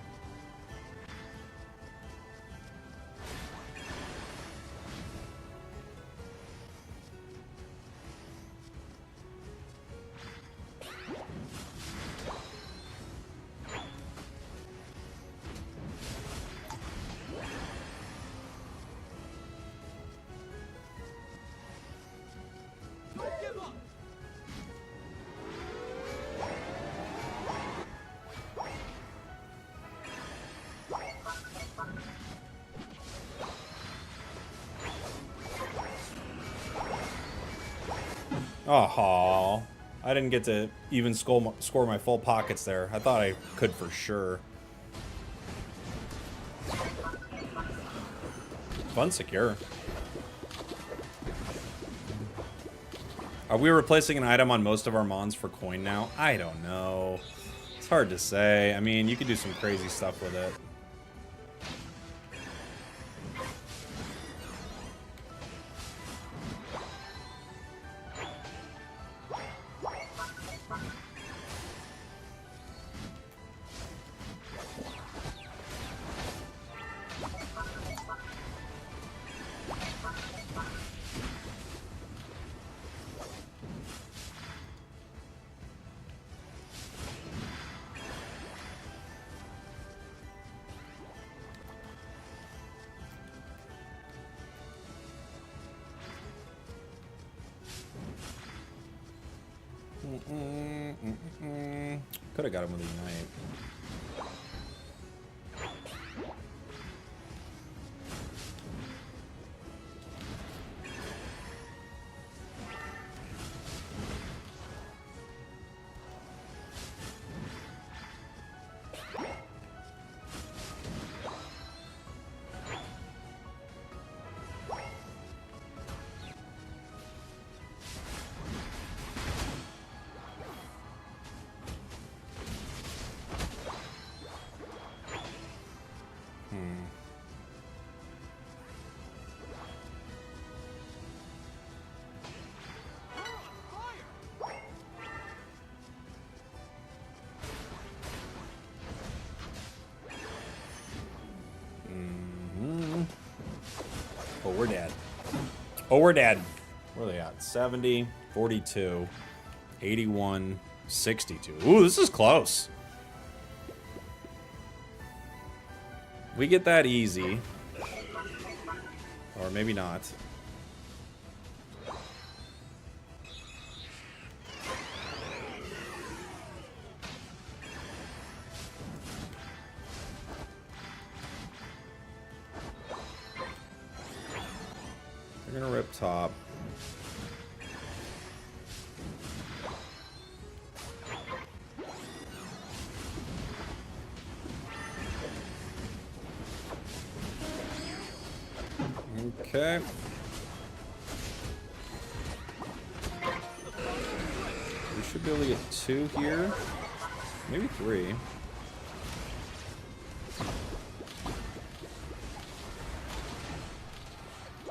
Give up. Oh, I didn't get to even score my full pockets there. I thought I could for sure. Fun secure. Are we replacing an item on most of our mons for coin now? I don't know. It's hard to say. I mean, you could do some crazy stuff with it. Could have got him with a Unite. Oh, we're dead. Oh, we're dead. Where are they at? 70, 42, 81, 62. Ooh, this is close. We get that easy. Or maybe not. They're gonna rip top. Okay. We should be able to get 2 here. Maybe 3.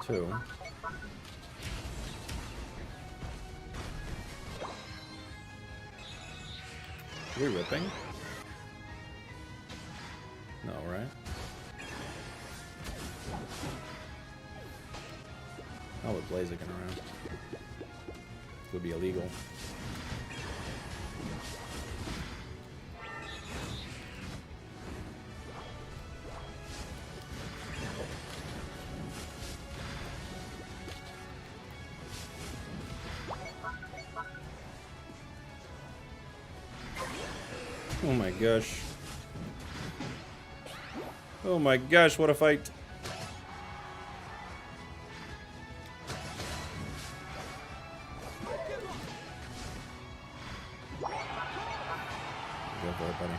Two. Are we ripping? No, right? Oh, with Blaziken around. Would be illegal. Oh my gosh. Oh my gosh, what a fight. Go for it, buddy.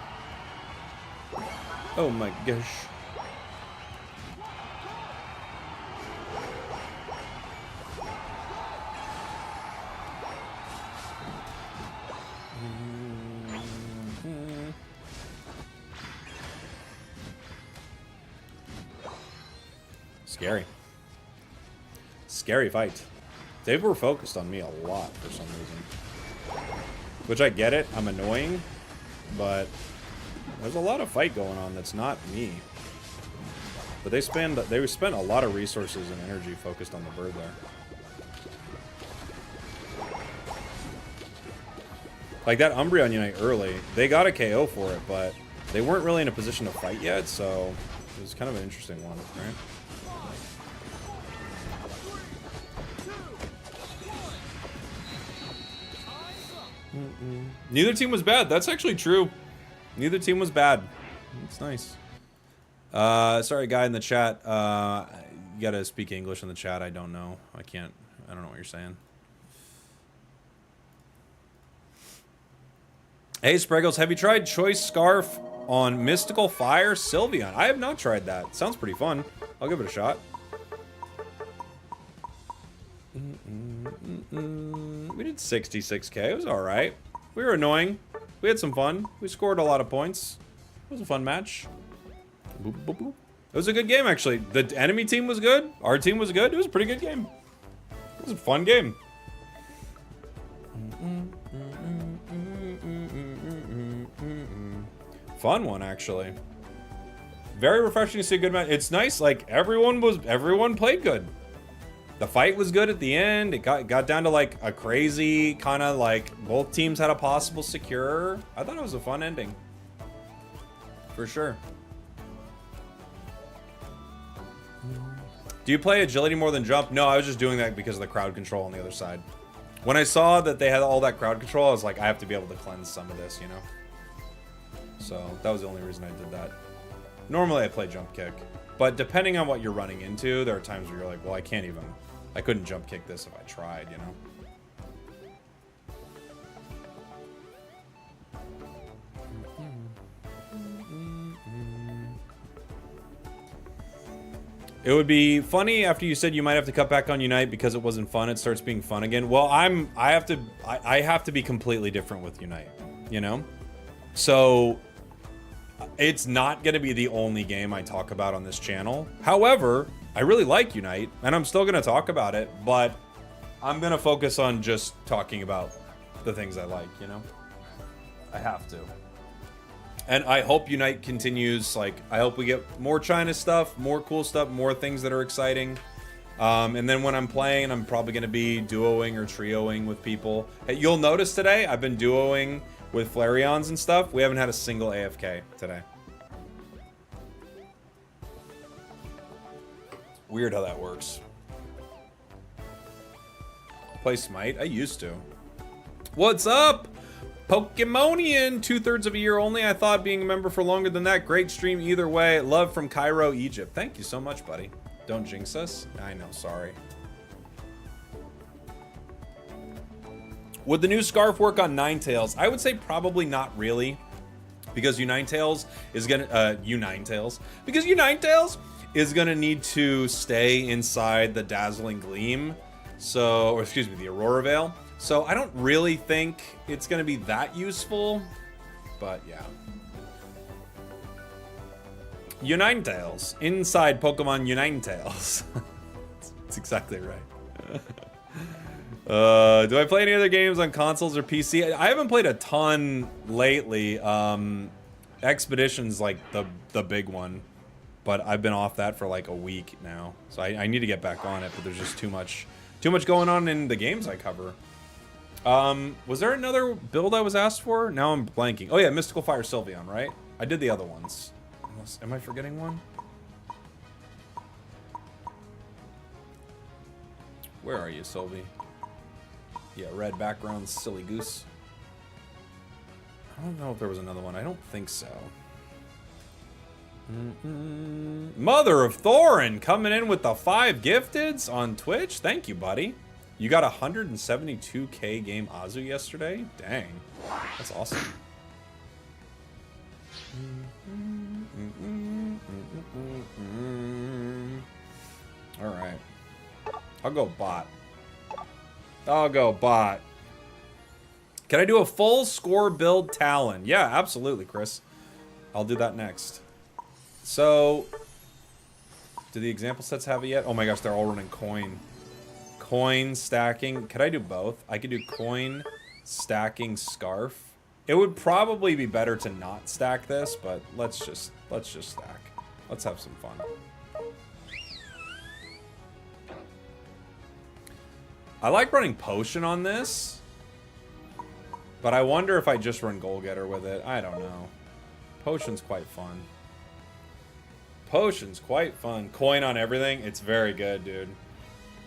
Oh my gosh. Scary. Scary fight. They were focused on me a lot for some reason. Which I get it, I'm annoying, but there's a lot of fight going on that's not me. But they spent a lot of resources and energy focused on the bird there. Like that Umbreon Unite early, they got a KO for it, but they weren't really in a position to fight yet, so it was kind of an interesting one, right? Neither team was bad. That's actually true. Neither team was bad. It's nice. Sorry, guy in the chat. You gotta speak English in the chat. I don't know. I don't know what you're saying. Hey, Spragels, have you tried Choice Scarf on Mystical Fire Sylveon? I have not tried that. Sounds pretty fun. I'll give it a shot. We did 66k. It was all right. We were annoying. We had some fun. We scored a lot of points. It was a fun match. Boop, boop, boop. It was a good game, actually. The enemy team was good. Our team was good. It was a pretty good game. It was a fun game. Fun one, actually. Very refreshing to see a good match. It's nice, like everyone played good. The fight was good at the end. It got down to like a crazy kind of like both teams had a possible secure. I thought it was a fun ending. For sure. Do you play agility more than jump? No, I was just doing that because of the crowd control on the other side. When I saw that they had all that crowd control, I was like, I have to be able to cleanse some of this, you know? So that was the only reason I did that. Normally I play jump kick, but depending on what you're running into, there are times where you're like, well, I couldn't jump kick this if I tried, you know? It would be funny after you said you might have to cut back on Unite because it wasn't fun. It starts being fun again. Well, I have to be completely different with Unite, you know? So it's not going to be the only game I talk about on this channel. However, I really like Unite, and I'm still going to talk about it, but I'm going to focus on just talking about the things I like, you know? I have to. And I hope Unite continues. Like, I hope we get more China stuff, more cool stuff, more things that are exciting. And then when I'm playing, I'm probably going to be duoing or trioing with people. Hey, you'll notice today, I've been duoing with Flareons and stuff. We haven't had a single AFK today. Weird how that works. Play Smite? I used to. What's up? Pokemonian, 2/3 of a year only. I thought being a member for longer than that. Great stream either way. Love from Cairo, Egypt. Thank you so much, buddy. Don't jinx us. I know, sorry. Would the new scarf work on Ninetales? I would say probably not really, because Ninetales is gonna Ninetales is gonna need to stay inside the Dazzling Gleam. So, or excuse me, the Aurora Veil. So I don't really think it's gonna be that useful, but yeah. Ninetales inside Pokemon Ninetales. That's exactly right. Do I play any other games on consoles or PC? I haven't played a ton lately. Expedition's like the big one, but I've been off that for like a week now. So I need to get back on it, but there's just too much going on in the games I cover. Was there another build I was asked for? Now I'm blanking. Oh yeah, Mystical Fire Sylveon, right? I did the other ones. Am I forgetting one? Where are you, Sylvie? Yeah, red background, silly goose. I don't know if there was another one. I don't think so. Mother of Thorin coming in with the 5 gifteds on Twitch. Thank you, buddy. You got 172k game Azu yesterday? Dang. That's awesome. Alright. I'll go bot. Can I do a full score build Talon? Yeah, absolutely, Chris. I'll do that next. So, do the example sets have it yet? Oh my gosh, they're all running coin. Coin stacking. Could I do both? I could do coin stacking scarf. It would probably be better to not stack this, but let's just stack. Let's have some fun. I like running potion on this, but I wonder if I just run goal getter with it. I don't know. Potion's quite fun. Potion's quite fun. Coin on everything. It's very good, dude.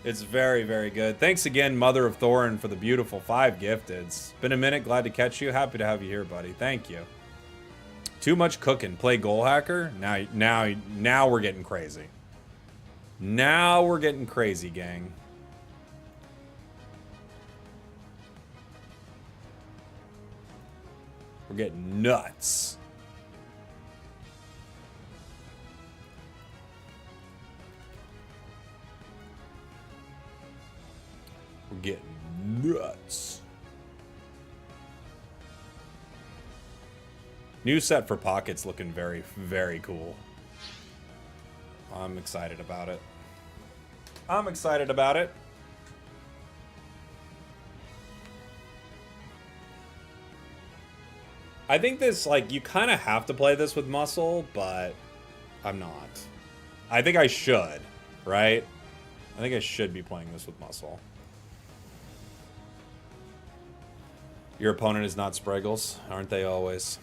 It's very, very good. Thanks again, Mother of Thorin, for the beautiful 5 gifteds. Been a minute. Glad to catch you. Happy to have you here, buddy. Thank you. Too much cooking. Play goal hacker. Now we're getting crazy. Now we're getting crazy, gang. We're getting nuts. We're getting nuts. New set for pockets looking very, very cool. I'm excited about it. I'm excited about it. I think this, like, you kind of have to play this with muscle, but I'm not. I think I should, right? I think I should be playing this with muscle. Your opponent is not spragels, aren't they always?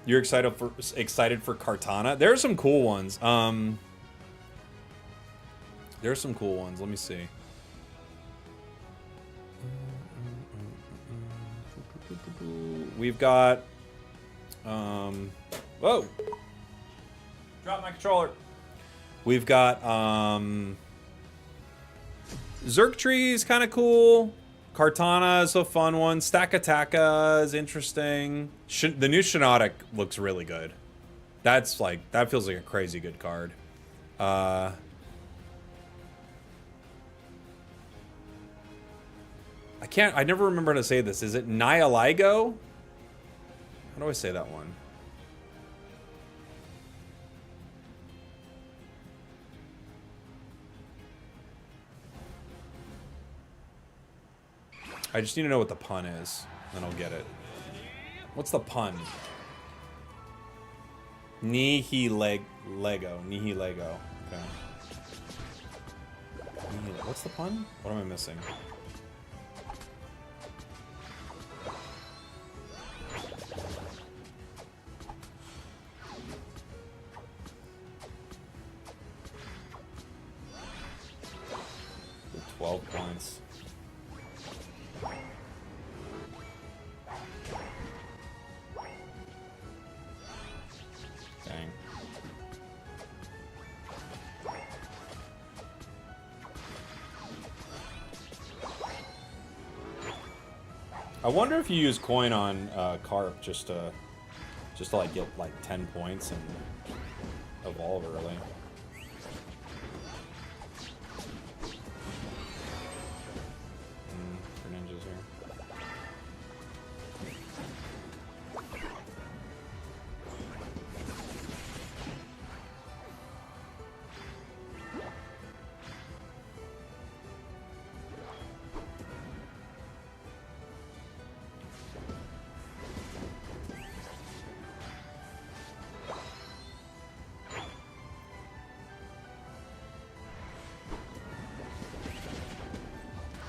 You're excited for Cartana? There are some cool ones. There's some cool ones. Let me see. We've got whoa. Drop my controller. We've got Zergtree is kind of cool. Cartana is a fun one. Stakataka is interesting. The new Shinotic looks really good. That's like, that feels like a crazy good card. I never remember how to say this. Is it Nihiligo? How do I say that one? I just need to know what the pun is, then I'll get it. What's the pun? Nihilego. Nihilego. Okay. What's the pun? What am I missing? With 12 points. Dang. I wonder if you use coin on Carp just to like get like 10 points and evolve early. For ninjas here.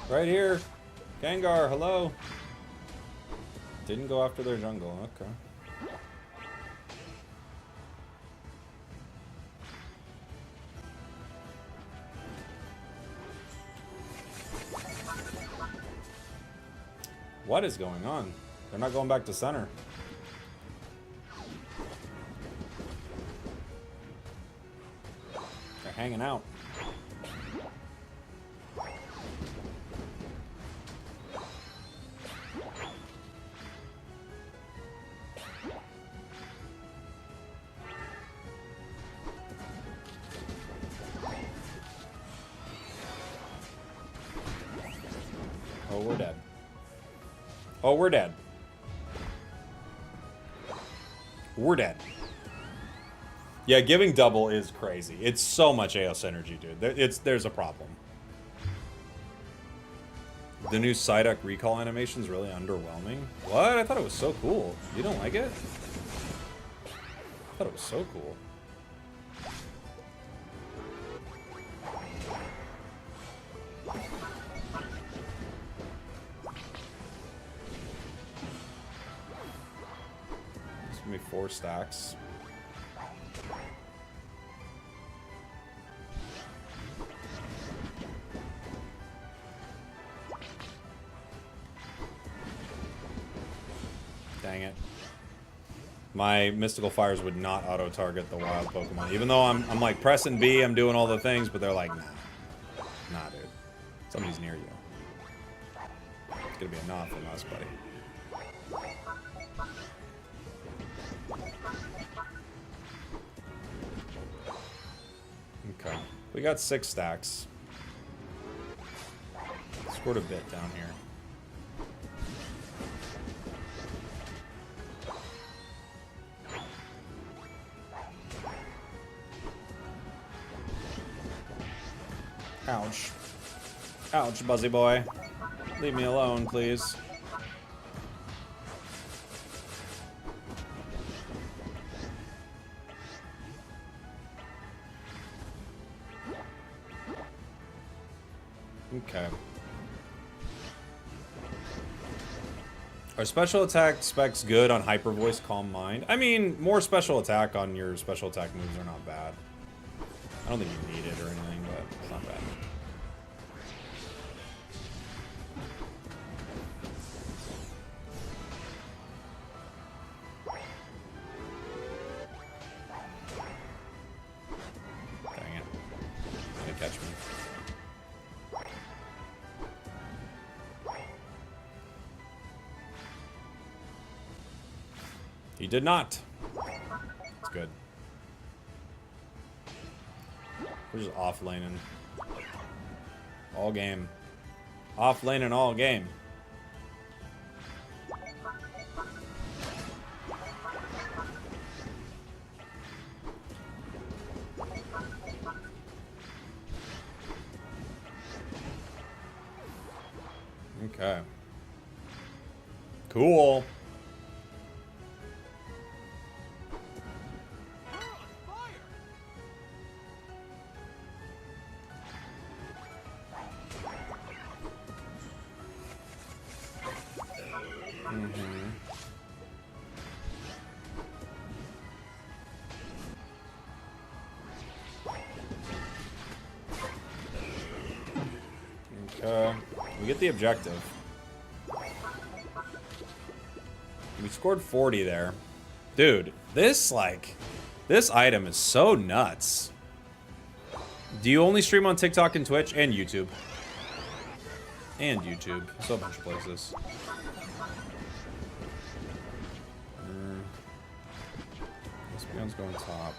Right here. Gengar, hello. Didn't go after their jungle, okay. What is going on? They're not going back to center. They're hanging out. Oh, we're dead. Oh, we're dead. We're dead. Yeah, giving double is crazy. It's so much AOS energy, dude. There's a problem. The new Psyduck recall animation is really underwhelming. What? I thought it was so cool. You don't like it? I thought it was so cool. Give me 4 stacks. Dang it. My Mystical Fires would not auto-target the wild Pokemon. Even though I'm like pressing B, I'm doing all the things, but they're like, nah. Nah, dude. Somebody's near you. It's gonna be a nod from us, buddy. Okay. We got 6 stacks. Scored a bit down here. Ouch. Ouch, Buzzy boy. Leave me alone, please. Okay. Are special attack specs good on Hyper Voice Calm Mind? I mean, more special attack on your special attack moves are not bad. I don't think you need it or anything, but it's not bad. Dang it. Gonna catch me. He did not. It's good. We're just off laning. All game. Off laning all game. Okay. Cool. We get the objective. We scored 40 there. Dude, this item is so nuts. Do you only stream on TikTok and Twitch and YouTube? And YouTube. So a bunch of places. Espeon's going top.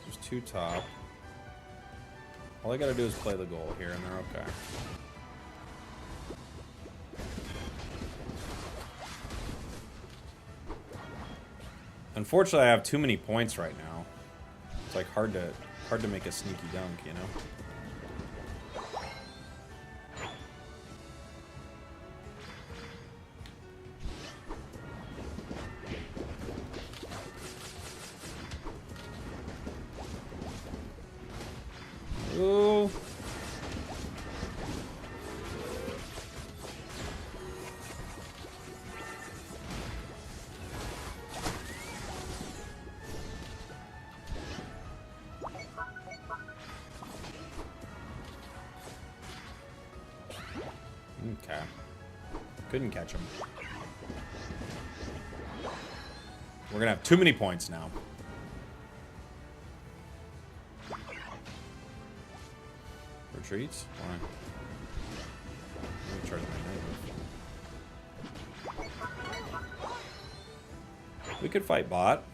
There's 2 top. All I gotta do is play the goal here and they're okay. Unfortunately, I have too many points right now. It's like hard to make a sneaky dunk, you know? Ooh. Okay. Couldn't catch him. We're gonna have too many points now. Retreats? Why? Let me charge my neighbor. We could fight bot.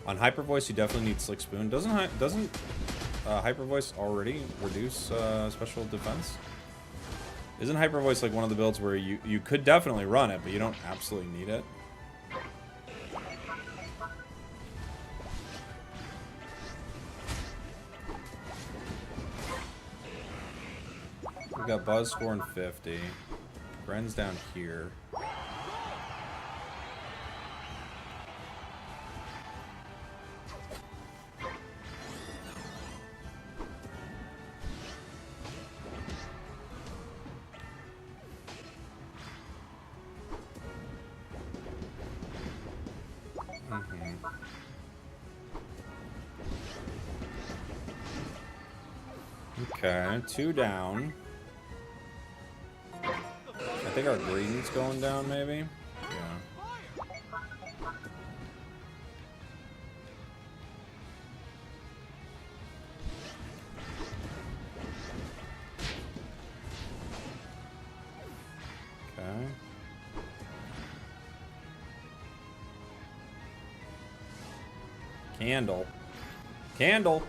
On Hyper Voice, you definitely need Slick Spoon. Doesn't Hyper Voice already reduce special defense? Isn't Hyper Voice like one of the builds where you could definitely run it, but you don't absolutely need it? We got Buzz scoring 50. Gren's down here. Okay, 2 down. I think our green's going down, maybe? Yeah. Candle. Candle.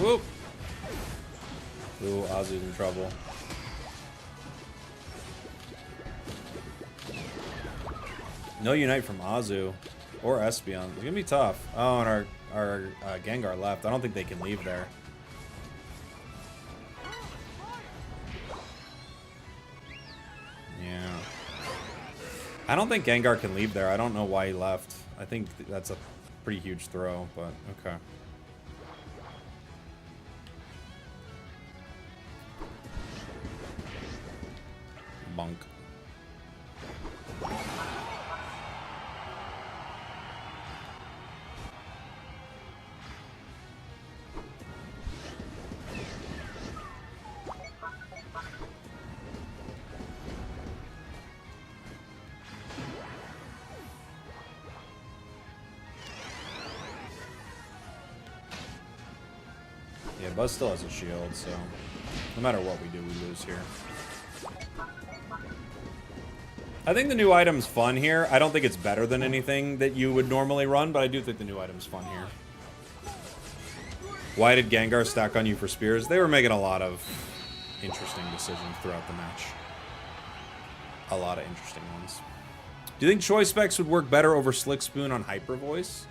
Whoop. Ooh, Azu's in trouble. No Unite from Azu or Espeon. It's gonna be tough. Oh, and our Gengar left. I don't think they can leave there. Yeah. I don't think Gengar can leave there. I don't know why he left. I think that's a pretty huge throw, but okay. Bunk. Yeah, Buzz still has a shield, so no matter what we do, we lose here. I think the new item's fun here. I don't think it's better than anything that you would normally run, but I do think the new item's fun here. Why did Gengar stack on you for spears? They were making a lot of interesting decisions throughout the match. A lot of interesting ones. Do you think Choice Specs would work better over Slick Spoon on Hyper Voice?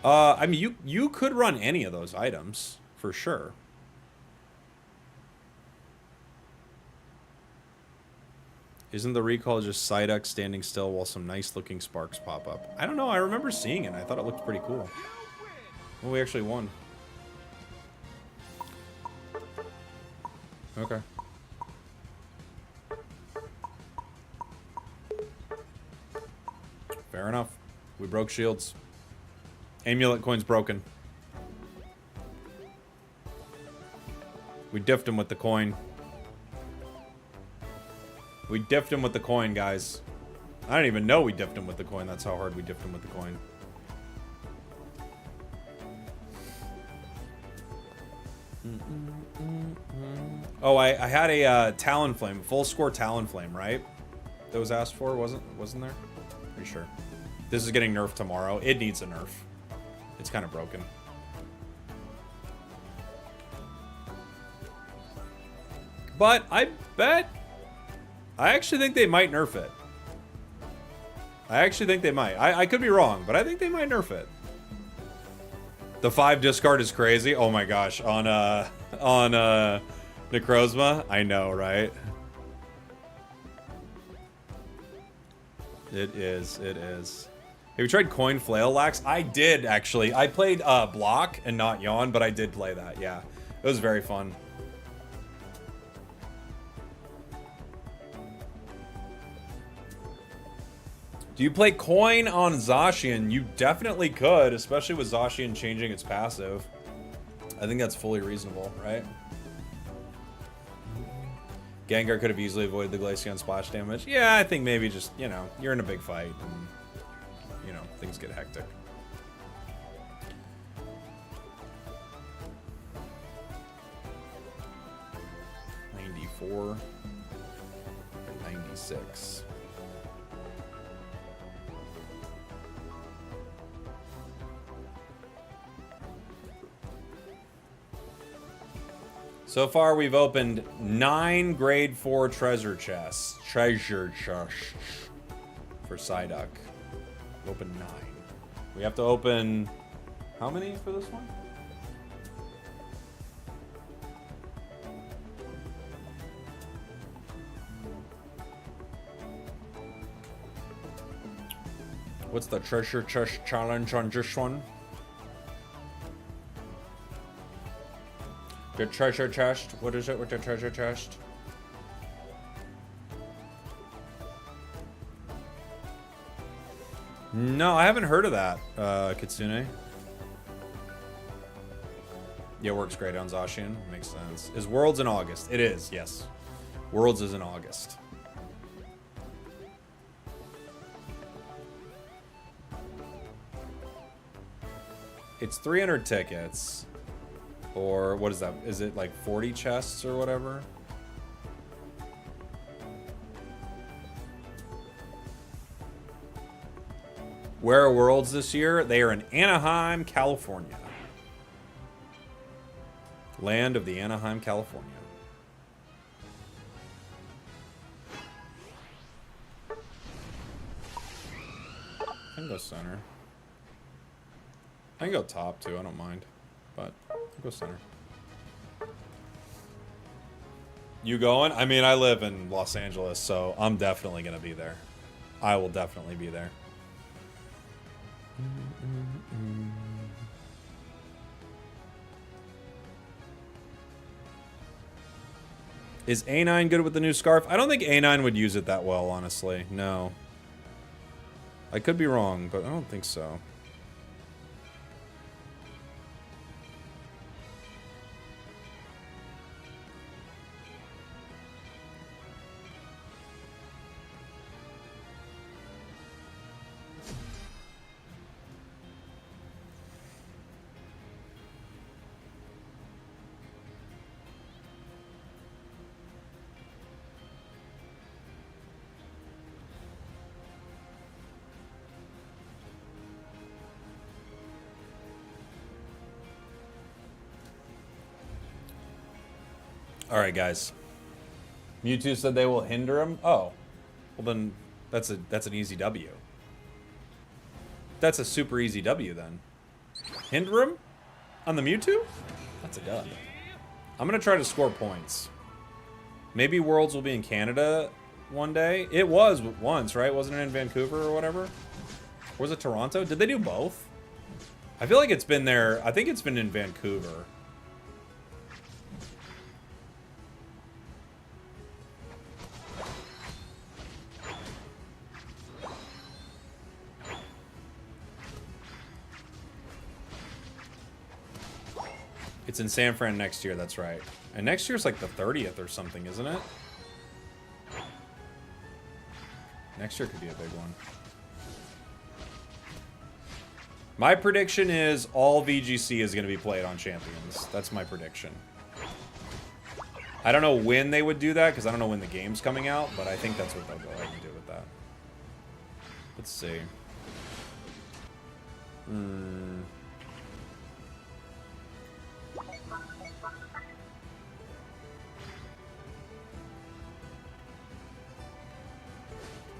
I mean, you could run any of those items, for sure. Isn't the recall just Psyduck standing still while some nice looking sparks pop up? I don't know. I remember seeing it. I thought it looked pretty cool. Well, we actually won. Okay. Fair enough. We broke shields. Amulet coin's broken. We diffed him with the coin. We diffed him with the coin, guys. I don't even know we diffed him with the coin. That's how hard we diffed him with the coin. Oh, I had a Talonflame, full score Talonflame, right? That was asked for, wasn't there? Pretty sure. This is getting nerfed tomorrow. It needs a nerf. It's kind of broken. But I actually think they might nerf it. I actually think they might. I could be wrong, but I think they might nerf it. The 5 discard is crazy. Oh my gosh, on Necrozma, I know, right? It is. It is. Have you tried Coin Flail Lax? I did actually. I played Block and not Yawn, but I did play that. Yeah, it was very fun. Do you play Coin on Zacian? You definitely could, especially with Zacian changing its passive. I think that's fully reasonable, right? Gengar could have easily avoided the Glaceon splash damage. Yeah, I think maybe just, you know, you're in a big fight and, you know, things get hectic. $94 and $96. So far, we've opened 9 grade 4 treasure chests. Treasure chests for Psyduck. Open 9. We have to open how many for this one? What's the treasure chest challenge on this one? The treasure chest. What is it with the treasure chest? No, I haven't heard of that, Kitsune. Yeah, works great on Zacian. Makes sense. Is Worlds in August? It is, yes. Worlds is in August. It's 300 tickets. Or what is that? Is it like 40 chests or whatever? Where are Worlds this year? They are in Anaheim, California. Land of the Anaheim, California. I can go center. I can go top too, I don't mind. But I'll go center. You going? I mean, I live in Los Angeles, so I'm definitely going to be there. I will definitely be there. Is A9 good with the new scarf? I don't think A9 would use it that well, honestly. No. I could be wrong, but I don't think so. All right, guys. Mewtwo said they will hinder him. Oh, well then that's an easy W. That's a super easy W then. Hinder him on the Mewtwo? That's a dub. I'm gonna try to score points. Maybe Worlds will be in Canada one day. It was once, right? Wasn't it in Vancouver or whatever? Or was it Toronto? Did they do both? I feel like it's been there. I think it's been in Vancouver. It's in San Fran next year, that's right. And next year's like the 30th or something, isn't it? Next year could be a big one. My prediction is all VGC is going to be played on Champions. That's my prediction. I don't know when they would do that, because I don't know when the game's coming out, but I think that's what they'll go ahead and do with that. Let's see.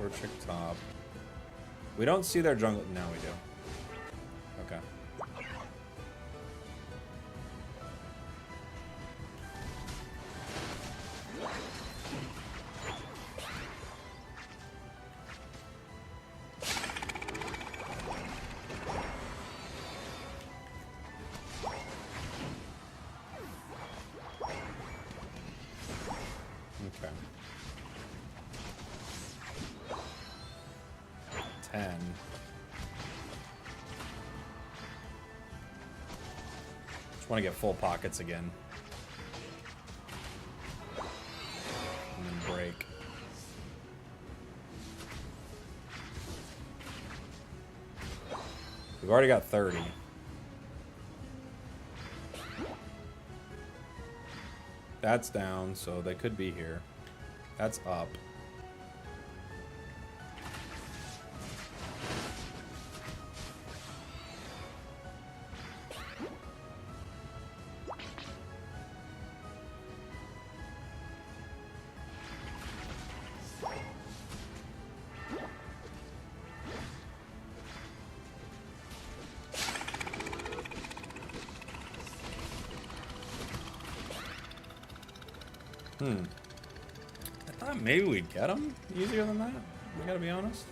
Torchic top. We don't see their jungle. Now we do. Okay. Okay. 10. Just want to get full pockets again. And then break. We've already got 30. That's down, so they could be here. That's up. I thought maybe we'd get them easier than that. I gotta be honest.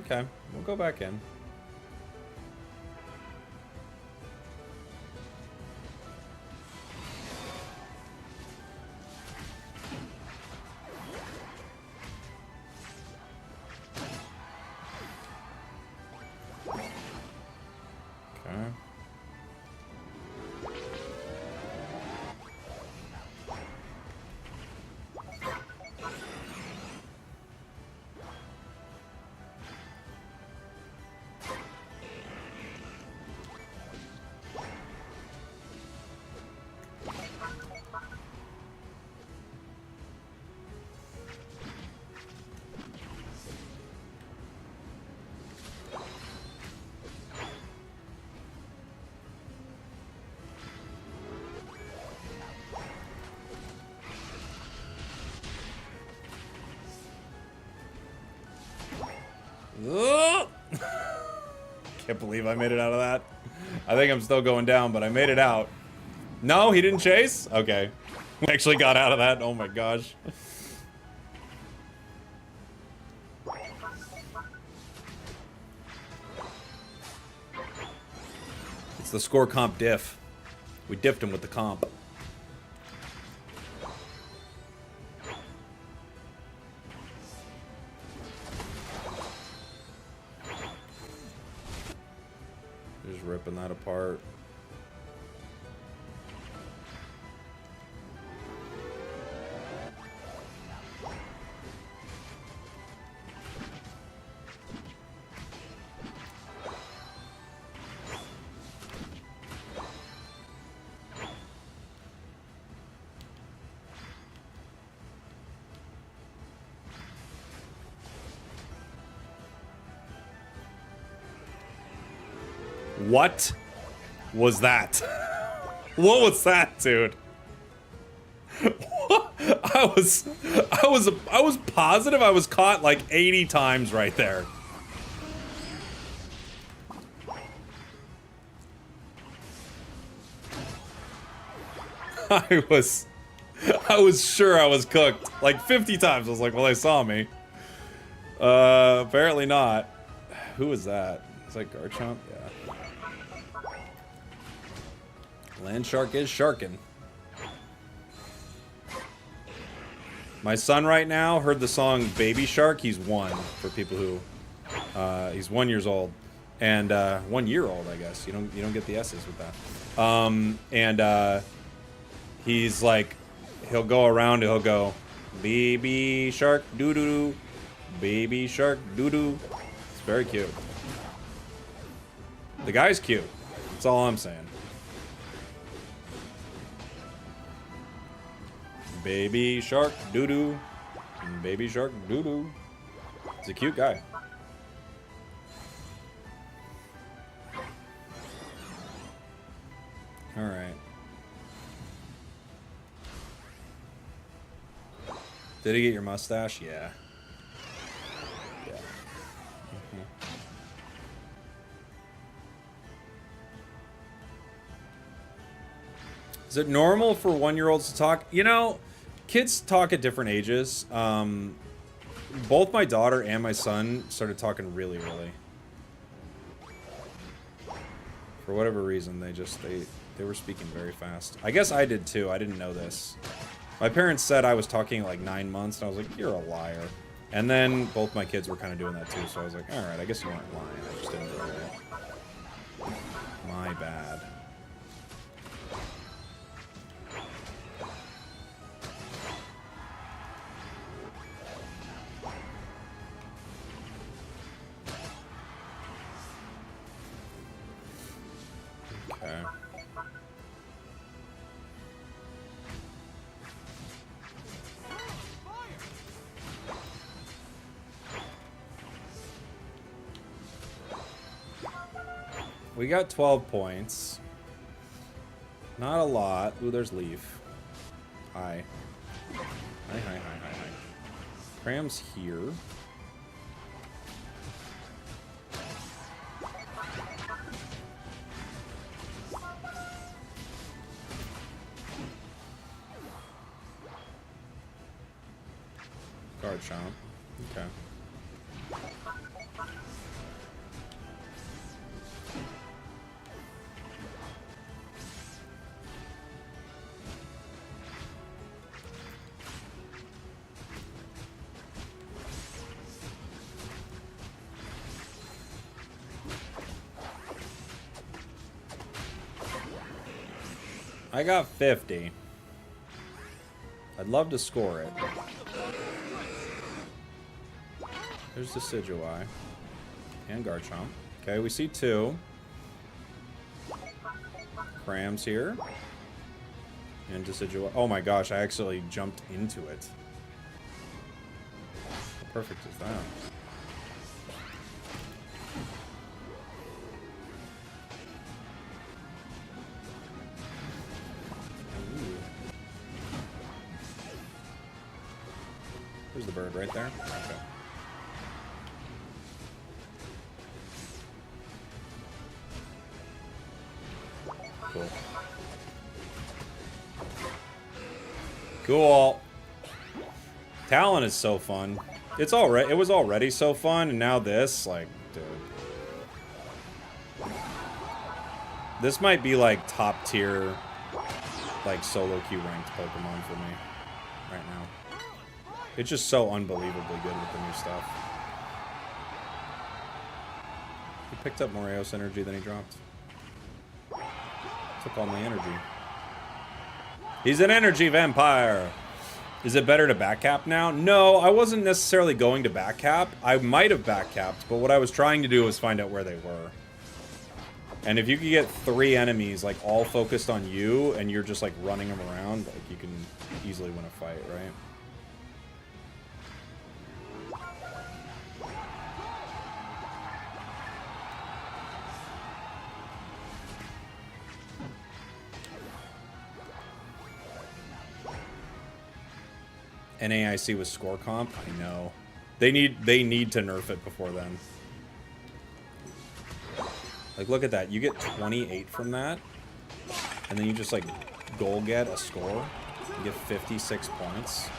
Okay, we'll go back in. Okay. Oh! Can't believe I made it out of that. I think I'm still going down, but I made it out. No, he didn't chase? Okay. We actually got out of that. Oh my gosh. It's the score comp diff. We diffed him with the comp. Just ripping that apart. What was that? What was that, dude? I was positive I was caught like 80 times right there. I was sure I was cooked like 50 times. I was like, well, they saw me. Apparently not. Who is that? Is that Garchomp? Yeah. Land Shark is sharking. My son right now heard the song Baby Shark. He's 1 for people who he's 1 years old. And 1 year old, I guess. You don't get the S's with that. He's like, he'll go around, he'll go, Baby Shark doo doo doo. Baby Shark doo doo. It's very cute. The guy's cute. That's all I'm saying. Baby Shark doo doo. Baby Shark doo doo. He's a cute guy. All right. Did he get your mustache? Yeah. Yeah. Is it normal for 1-year-olds to talk? You know, kids talk at different ages. Both my daughter and my son started talking really early. For whatever reason, they were speaking very fast. I guess I did too. I didn't know this. My parents said I was talking like 9 months, and I was like, you're a liar. And then both my kids were kind of doing that too, so I was like, all right, I guess you weren't lying. I just didn't know it. My bad. Okay. We got 12 points. Not a lot. Ooh, there's Leaf. Hi. Hi. Cram's here. Garchomp. Okay. I got 50. I'd love to score it. There's Decidueye. And Garchomp. Okay, we see 2. Cram's here. And Decidueye. Oh my gosh, I actually jumped into it. How perfect is that? There's the bird right there. Okay. Cool. Cool. Talon is so fun. It was already so fun, and now this, like, dude. This might be like top tier, like solo queue ranked Pokemon for me right now. It's just so unbelievably good with the new stuff. He picked up more Eos energy than he dropped. Took all my energy. He's an energy vampire. Is it better to backcap now? No, I wasn't necessarily going to backcap. I might have backcapped, but what I was trying to do was find out where they were. And if you could get 3 enemies, like, all focused on you, and you're just, like, running them around, like, you can easily win a fight, right? NAIC with score comp? I know. They need to nerf it before then. Like, look at that. You get 28 from that, and then you just, like, goal get a score. You get 56 points.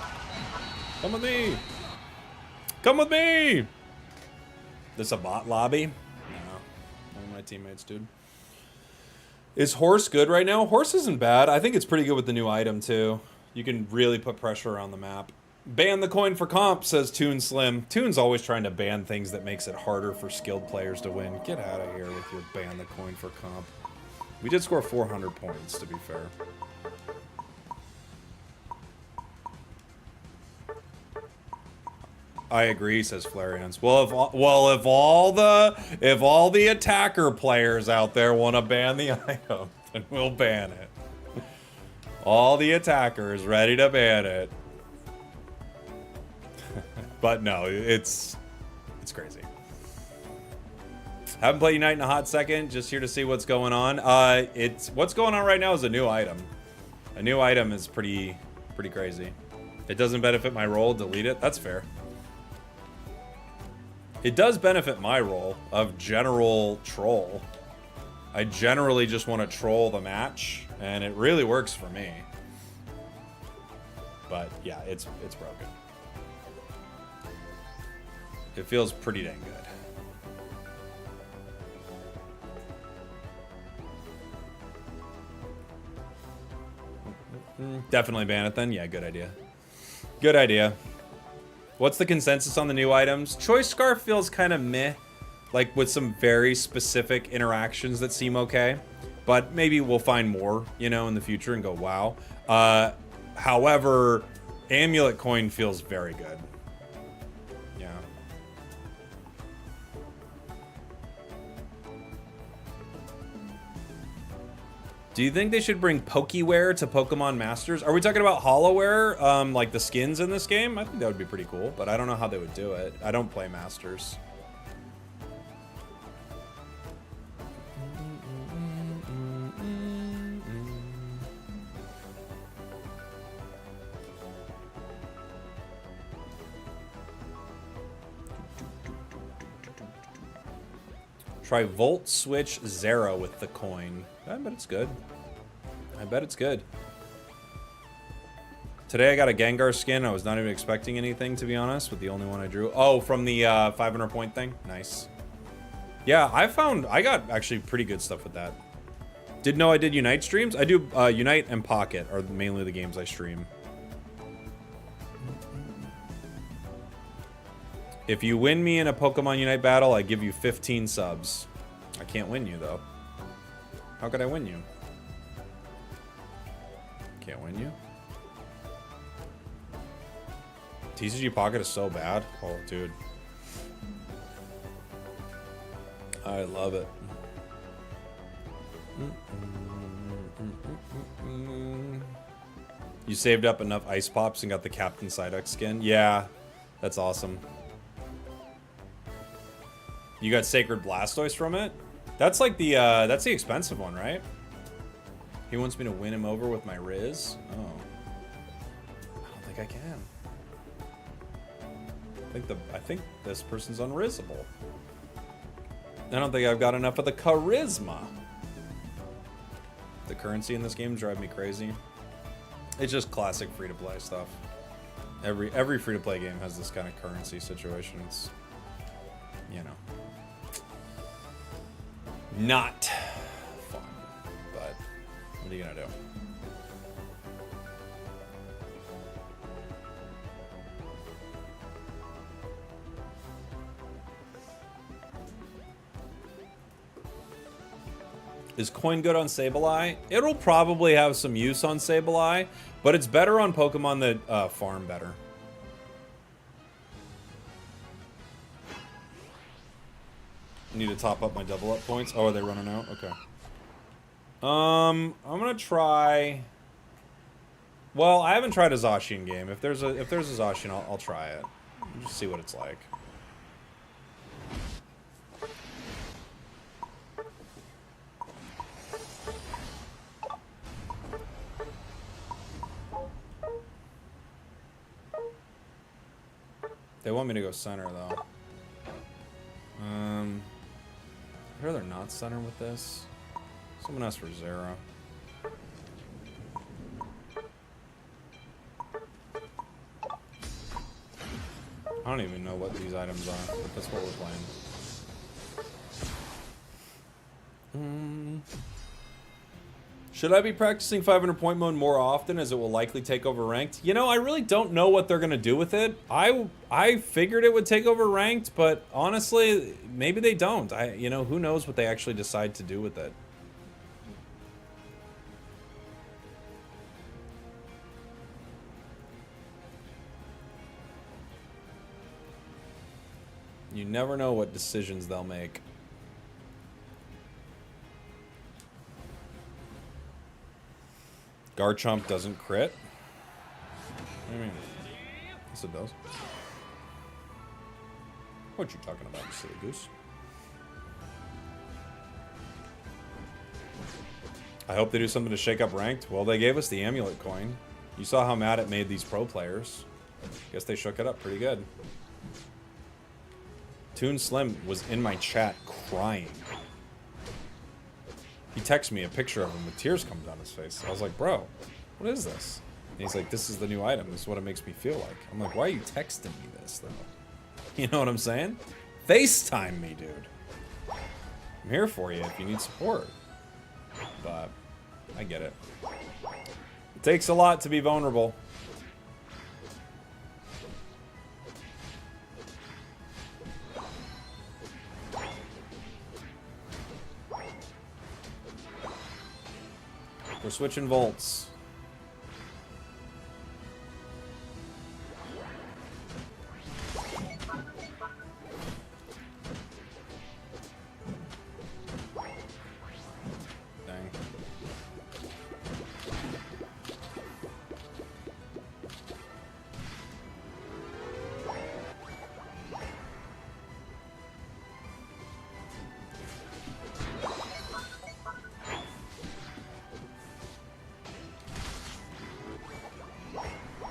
Come with me! Come with me! This a bot lobby? No. One of my teammates, dude. Is Horse good right now? Horse isn't bad. I think it's pretty good with the new item, too. You can really put pressure on the map. Ban the coin for comp, says Toon Slim. Toon's always trying to ban things that makes it harder for skilled players to win. Get out of here with your ban the coin for comp. We did score 400 points, to be fair. I agree, says Flareons. Well, if all the attacker players out there want to ban the item, then we'll ban it. All the attackers ready to ban it. But no, it's crazy. Haven't played Unite in a hot second. Just here to see what's going on. What's going on right now is a new item. A new item is pretty crazy. It doesn't benefit my role. Delete it. That's fair. It does benefit my role of general troll. I generally just want to troll the match, and it really works for me. But yeah, it's broken. It feels pretty dang good. Definitely ban it then. Yeah, good idea. Good idea. What's the consensus on the new items? Choice Scarf feels kind of meh. Like with some very specific interactions that seem okay. But maybe we'll find more, you know, in the future and go, wow. However, Amulet Coin feels very good. Yeah. Do you think they should bring Pokeware to Pokemon Masters? Are we talking about Hollowware, like the skins in this game? I think that would be pretty cool, but I don't know how they would do it. I don't play Masters. Try Volt Switch Zero with the coin. I bet it's good. I bet it's good. Today I got a Gengar skin. I was not even expecting anything, to be honest, with the only one I drew. Oh, from the 500 point thing? Nice. Yeah, I got actually pretty good stuff with that. Didn't know I did Unite streams? I do Unite and Pocket are mainly the games I stream. If you win me in a Pokemon Unite battle, I give you 15 subs. I can't win you, though. How could I win you? Can't win you? TCG Pocket is so bad. Oh, dude. I love it. You saved up enough Ice Pops and got the Captain Psyduck skin? Yeah, that's awesome. You got Sacred Blastoise from it? That's like that's the expensive one, right? He wants me to win him over with my Riz? Oh. I don't think I can. I think this person's unrizzable. I don't think I've got enough of the charisma. The currency in this game drive me crazy. It's just classic free-to-play stuff. Every free-to-play game has this kind of currency situation. It's, you know, not fun, but what are you gonna do? Is coin good on Sableye? It'll probably have some use on Sableye, but it's better on Pokemon that farm better. Need to top up my double up points. Oh, are they running out? Okay. I'm gonna try. Well, I haven't tried a Zacian game. If there's a Zacian, I'll try it. Just see what it's like. They want me to go center, though. I'd rather not center with this. Someone asked for 0. I don't even know what these items are, but that's what we're playing. Should I be practicing 500 point mode more often, as it will likely take over ranked? You know, I really don't know what they're gonna do with it. I figured it would take over ranked, but honestly, maybe they don't. You know, who knows what they actually decide to do with it. You never know what decisions they'll make. Garchomp doesn't crit? What do you mean? Yes, it does. What you talking about, you silly goose? I hope they do something to shake up ranked. Well, they gave us the amulet coin. You saw how mad it made these pro players. Guess they shook it up pretty good. Toon Slim was in my chat crying. He texted me a picture of him with tears coming down his face. I was like, bro, what is this? And he's like, this is the new item. This is what it makes me feel like. I'm like, why are you texting me this, though? You know what I'm saying? FaceTime me, dude. I'm here for you if you need support. But I get it. It takes a lot to be vulnerable. We're switching volts. Dang.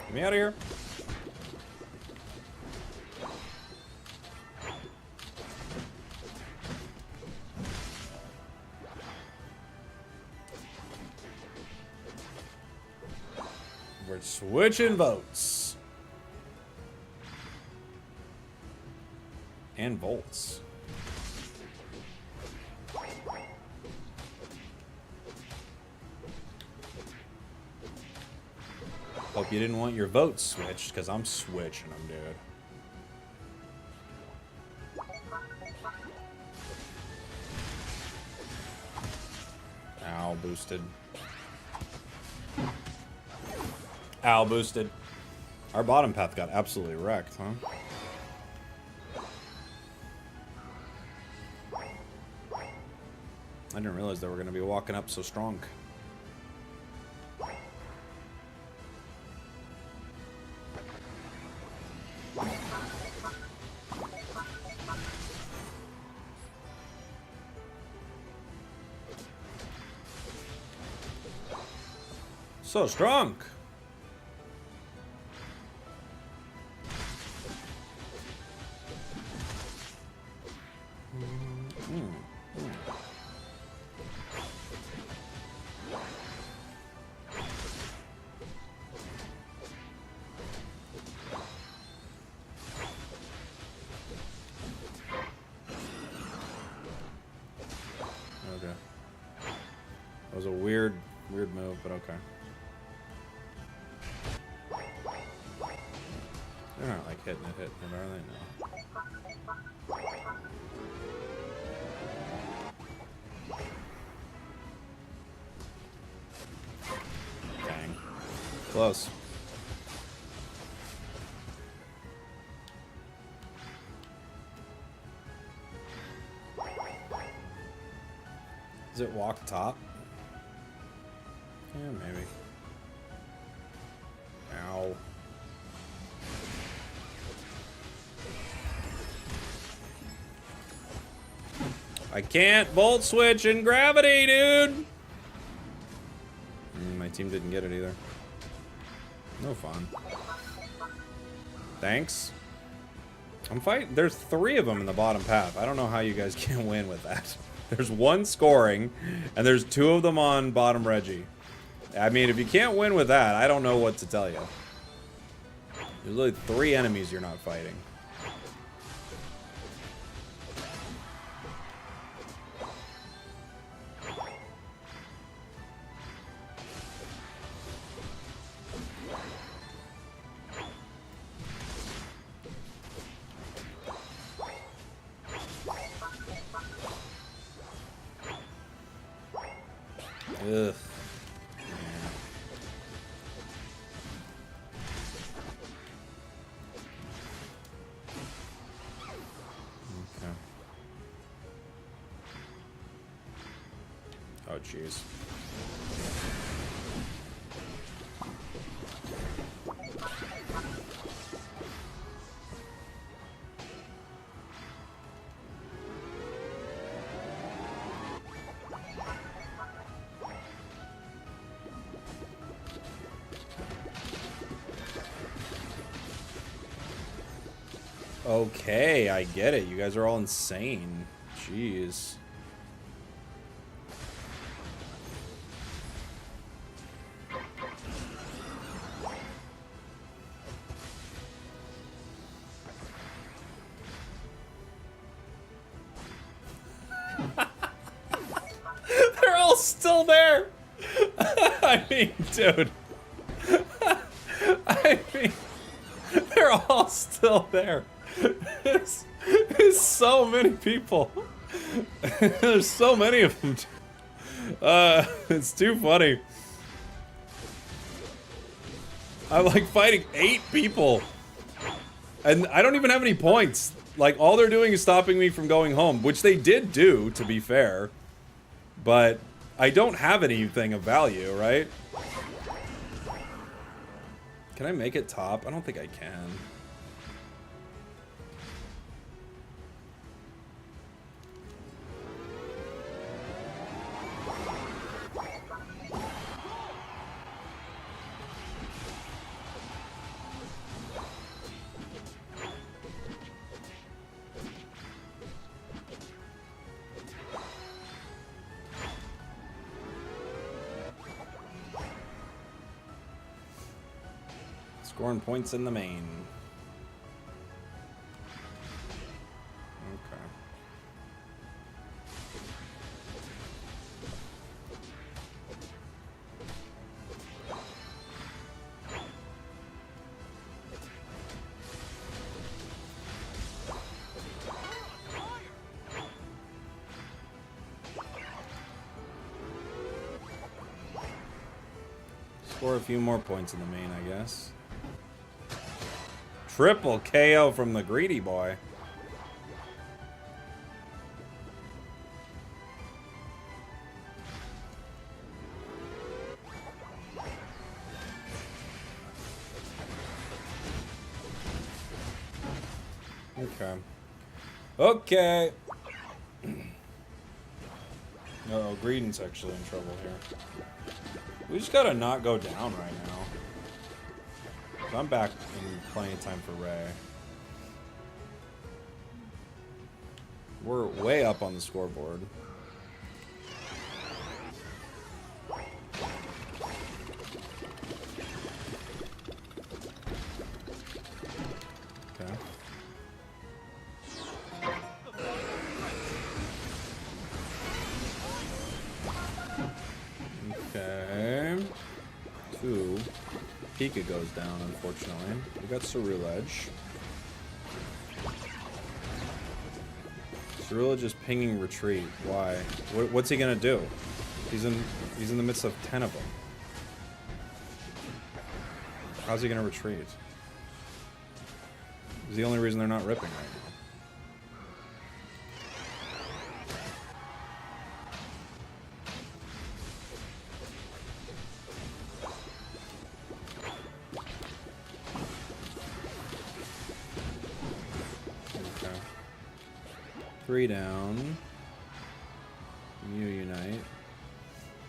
Get me out of here. We're switching votes. And volts. Hope you didn't want your votes switched, because I'm switching them, dude. Ow, boosted. Ow, boosted. Our bottom path got absolutely wrecked, huh? I didn't realize they were going to be walking up so strong. So strong. That was a weird move, but okay. They're not like hitting it, are they? No. Dang. Close. Does it walk top? Yeah, maybe. Ow. I can't volt switch in gravity, dude! My team didn't get it either. No fun. Thanks. I'm fighting. There's 3 of them in the bottom path. I don't know how you guys can win with that. There's 1 scoring, and there's 2 of them on bottom Reggie. I mean, if you can't win with that, I don't know what to tell you. There's literally 3 enemies you're not fighting. Ugh. Okay. Oh, jeez. Okay, I get it. You guys are all insane. Jeez. They're all still there. I mean, dude. I mean, they're all still there. There's so many people. There's so many of them. It's too funny. I'm like fighting 8 people. And I don't even have any points. Like, all they're doing is stopping me from going home, which they did do, to be fair. But I don't have anything of value, right? Can I make it top? I don't think I can. Scoring points in the main. Okay. Score a few more points in the main, I guess. Triple KO from the greedy boy. Okay. Okay. Uh-oh, Greedon's actually in trouble here. We just gotta not go down right now. I'm back in plenty of time for Ray. We're way up on the scoreboard. Okay. Pika goes down, unfortunately. We got Ceruledge. Ceruledge is pinging retreat. Why? What's he gonna do? He's in the midst of 10 of them. How's he gonna retreat? It's the only reason they're not ripping right now. Okay. 3 down. You unite.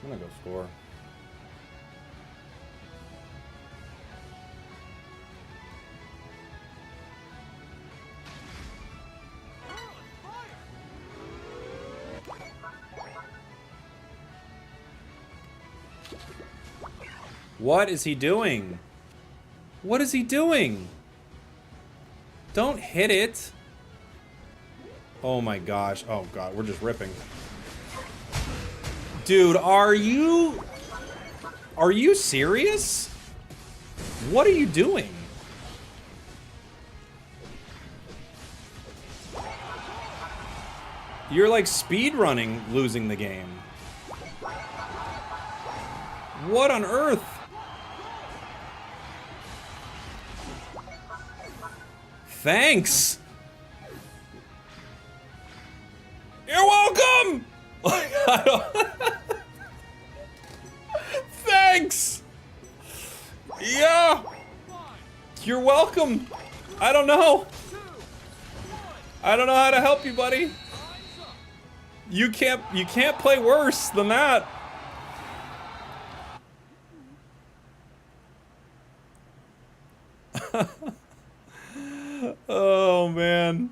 I'm gonna go score. What is he doing? What is he doing? Don't hit it. Oh my gosh. Oh god, we're just ripping. Dude, are you serious? What are you doing? You're like speed running, losing the game. What on earth? Thanks. You're welcome. Thanks. Yeah. You're welcome. I don't know. I don't know how to help you, buddy. You can't play worse than that. Oh man.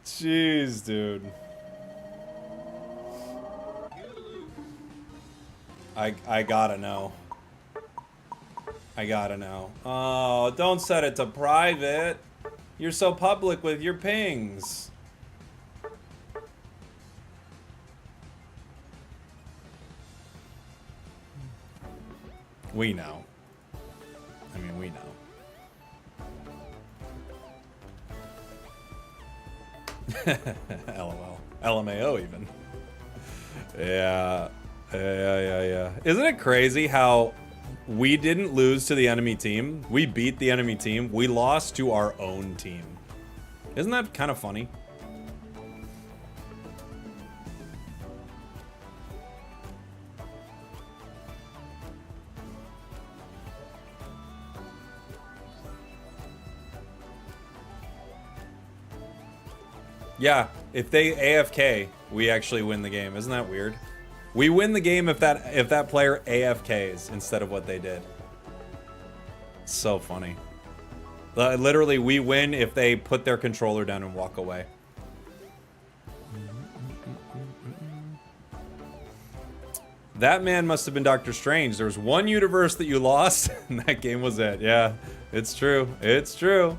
Jeez, dude. I gotta know. I gotta know. Oh, don't set it to private. You're so public with your pings. We know. I mean, we know. LOL. LMAO even. Yeah. Yeah. Isn't it crazy how we didn't lose to the enemy team? We beat the enemy team. We lost to our own team. Isn't that kind of funny? Yeah, if they AFK, we actually win the game. Isn't that weird? We win the game if that player AFKs instead of what they did. So funny. Literally, we win if they put their controller down and walk away. That man must have been Doctor Strange. There was one universe that you lost, and that game was it. Yeah, it's true. It's true.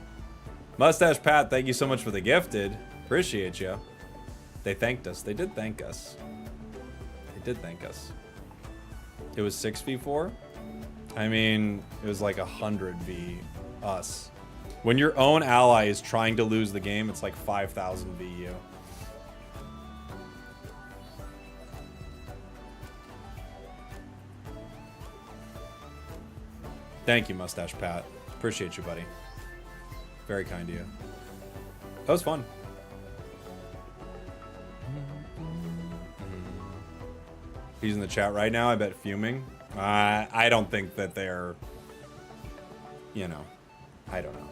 Mustache Pat, thank you so much for the gifted. Appreciate you. They thanked us. They did thank us. They did thank us. It was 6v4? I mean, it was like 100v us. When your own ally is trying to lose the game, it's like 5,000 VU. Thank you, Mustache Pat. Appreciate you, buddy. Very kind to you. That was fun. He's in the chat right now, I bet fuming. I don't think that they're, you know, I don't know.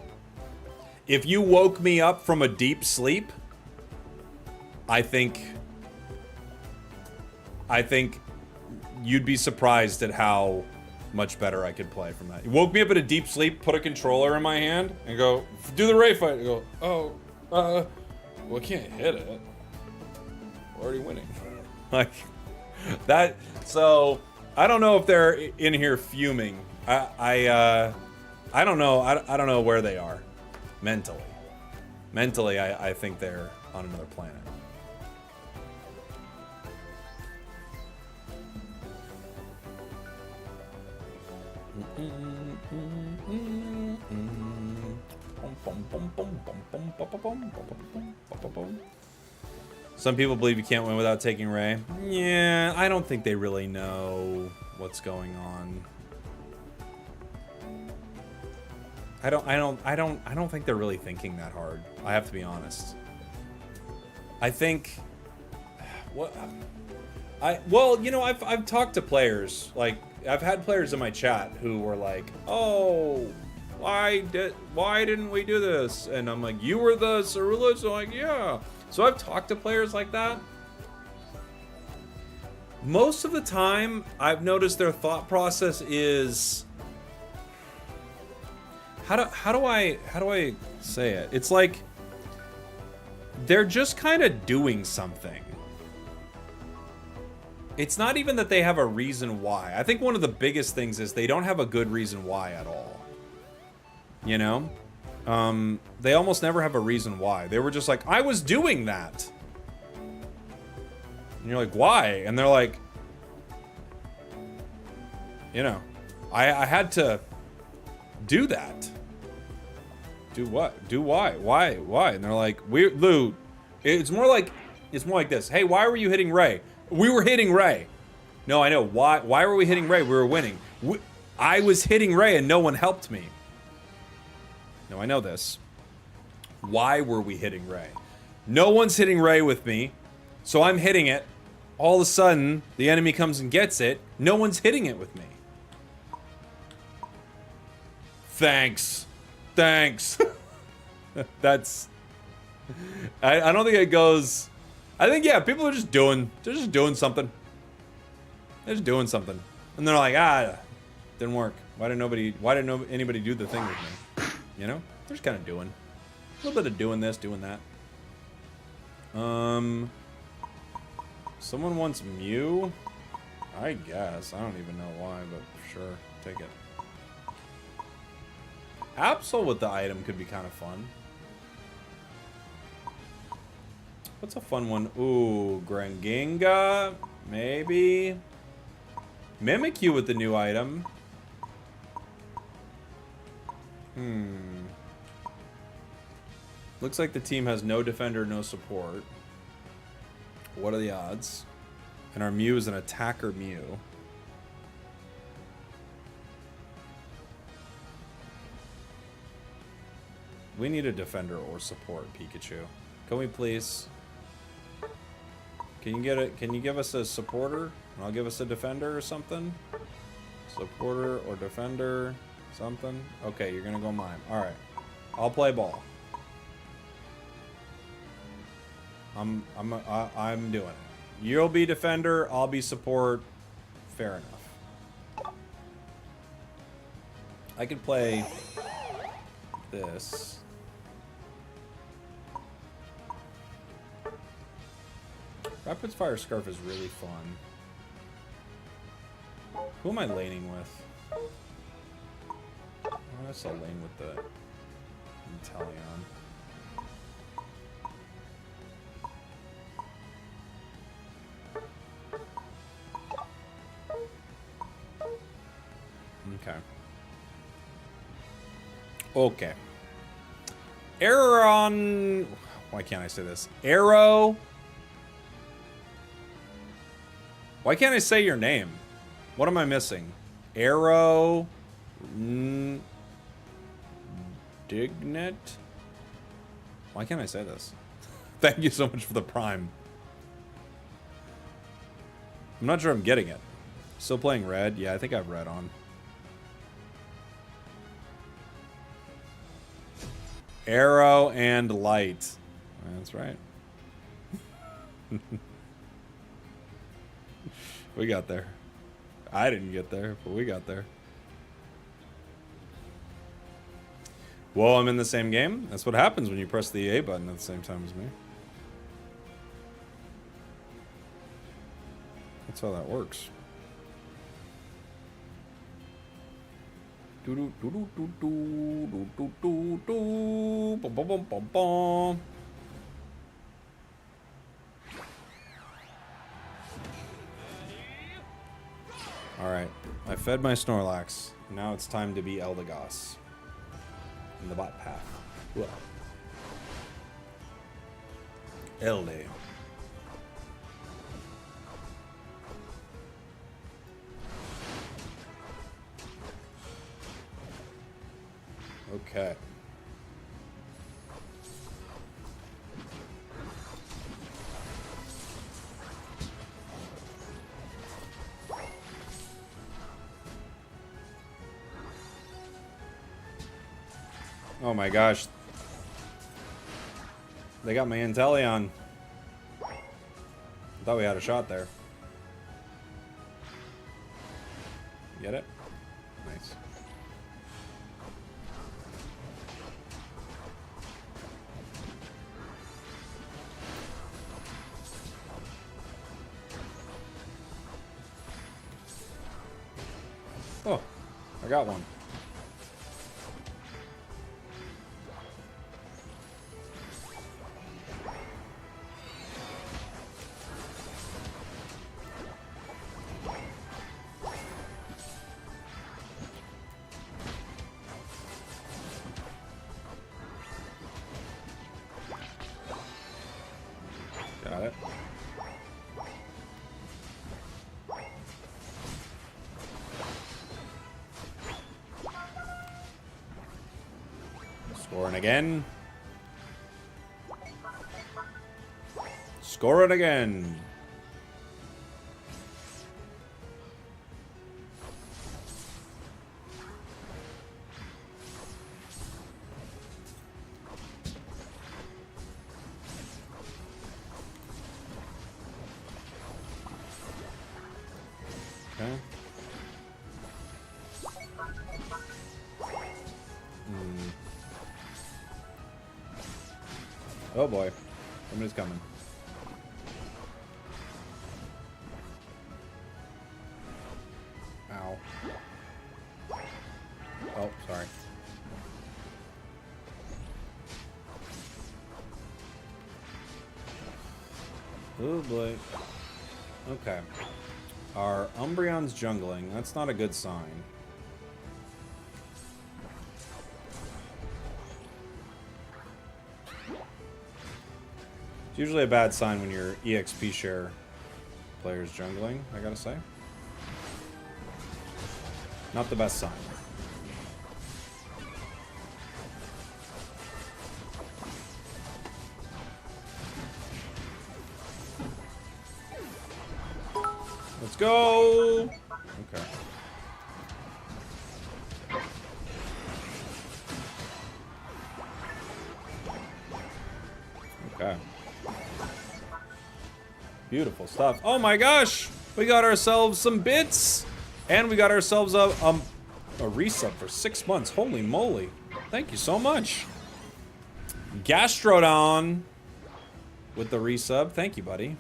If you woke me up from a deep sleep, I think you'd be surprised at how much better I could play from that. You woke me up in a deep sleep, put a controller in my hand, and go, do the Ray fight. And go, oh, well, I can't hit it. We're already winning. Like, that, so, I don't know if they're in here fuming. I don't know. I don't know where they are mentally. Mentally, I think they're on another planet. Some people believe you can't win without taking Ray. Yeah, I don't think they really know what's going on. I don't think they're really thinking that hard. I have to be honest. I think well, you know, I've talked to players, like I've had players in my chat who were like, "Oh, why didn't we do this?" And I'm like, "You were the Ceruleans?" I'm like, "Yeah." So I've talked to players like that. Most of the time, I've noticed their thought process is, how do I say it? It's like they're just kind of doing something. It's not even that they have a reason why. I think one of the biggest things is they don't have a good reason why at all. You know? They almost never have a reason why. They were just like, I was doing that. And you're like, why? And they're like, you know, I had to do that. Do what? Do why? Why? And they're like, Lou, it's more like this. Hey, why were you hitting Ray? We were hitting Ray. No, I know. Why were we hitting Ray? We were winning. I was hitting Ray and no one helped me. No, I know this. Why were we hitting Ray? No one's hitting Ray with me, so I'm hitting it. All of a sudden, the enemy comes and gets it. No one's hitting it with me. Thanks. That's... I don't think it goes... I think, yeah, people are just doing... They're just doing something. They're just doing something. And they're like, didn't work. Why didn't anybody do the thing with me? You know? They're just kind of doing. A little bit of doing this, doing that. Someone wants Mew? I guess. I don't even know why, but sure. Take it. Absol with the item could be kind of fun. What's a fun one? Ooh, Granginga? Maybe. Mimikyu with the new item. Looks like the team has no defender, no support. What are the odds? And our Mew is an attacker Mew. We need a defender or support Pikachu. Can we please? Can you get it? Can you give us a supporter? And I'll give us a defender or something? Supporter or defender, something. Okay, you're gonna go mime. All right, I'll play ball. I'm doing it. You'll be defender. I'll be support. Fair enough. I could play this. Rapid Fire Scarf is really fun. Who am I laning with? Oh, I guess I'll lane with the Inteleon. Okay. Aeron... Why can't I say this? Arrow... Why can't I say your name? What am I missing? Arrow... Dignet? Why can't I say this? Thank you so much for the prime. I'm not sure I'm getting it. Still playing red? Yeah, I think I have red on. Arrow and light. That's right. We got there. I didn't get there, but we got there. Whoa, I'm in the same game? That's what happens when you press the A button at the same time as me. That's how that works. Alright, I fed my Snorlax. Now it's time to be Eldegoss. In the bot path. Whoa. Elde. Okay. Oh my gosh. They got my Inteleon. I thought we had a shot there. Get it? Nice. Oh, I got one. Got it. Scoring again. Score it again. Okay. Oh boy. Somebody's coming. Ow. Oh, sorry. Oh boy. Okay. Our Umbreon's jungling. That's not a good sign. It's usually a bad sign when your EXP share player's jungling, I gotta say. Not the best sign. Let's go! Okay. Okay. Beautiful stuff. Oh my gosh! We got ourselves some bits! And we got ourselves a resub for 6 months. Holy moly. Thank you so much. Gastrodon with the resub. Thank you, buddy.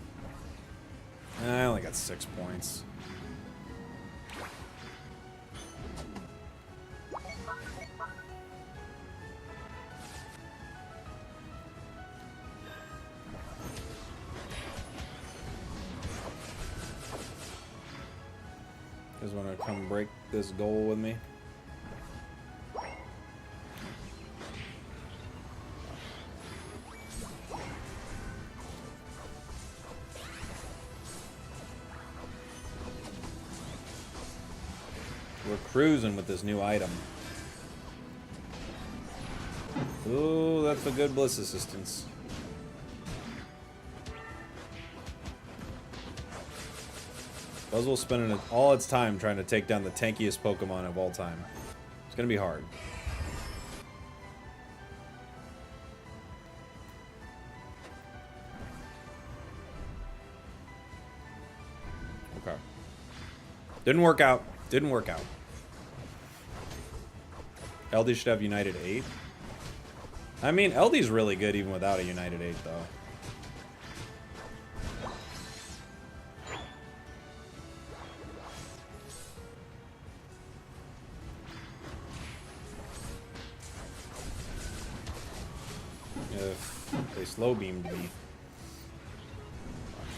I only got 6 points. You guys want to come break this goal with me? We're cruising with this new item. Ooh, that's a good Bliss Assistance. Buzzwell's spending all its time trying to take down the tankiest Pokemon of all time. It's gonna be hard. Okay. Didn't work out. Didn't work out. LD should have United 8. I mean, LD's really good even without a United 8, though. If they slow beamed me. I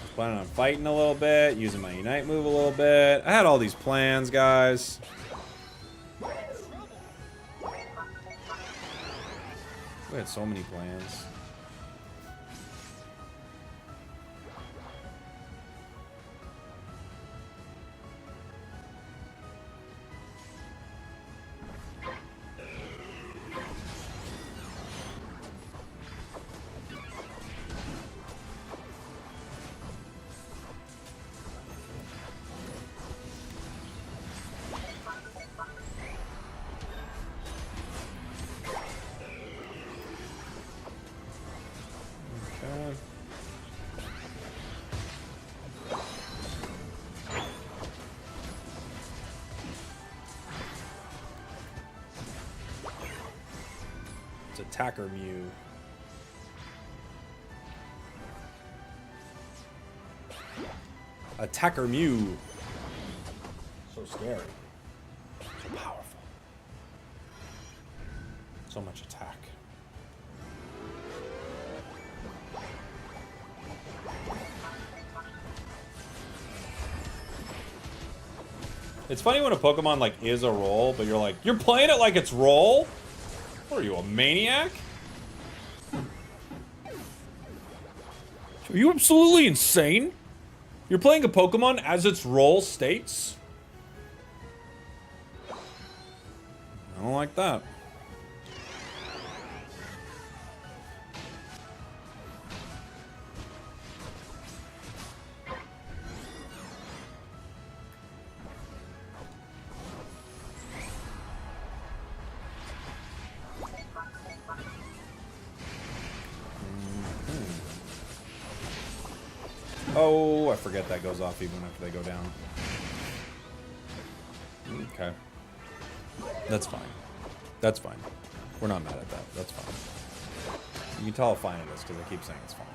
was planning on fighting a little bit, using my Unite move a little bit. I had all these plans, guys. We had so many plans. Attacker Mew. Attacker Mew. So scary. So powerful. So much attack. It's funny when a Pokemon like is a roll, but you're like, you're playing it like it's roll? What are you, a maniac? Are you absolutely insane? You're playing a Pokemon as its role states? I don't like that. Oh, I forget that goes off even after they go down. Okay. That's fine. That's fine. We're not mad at that. That's fine. You can tell how fine it is because I keep saying it's fine.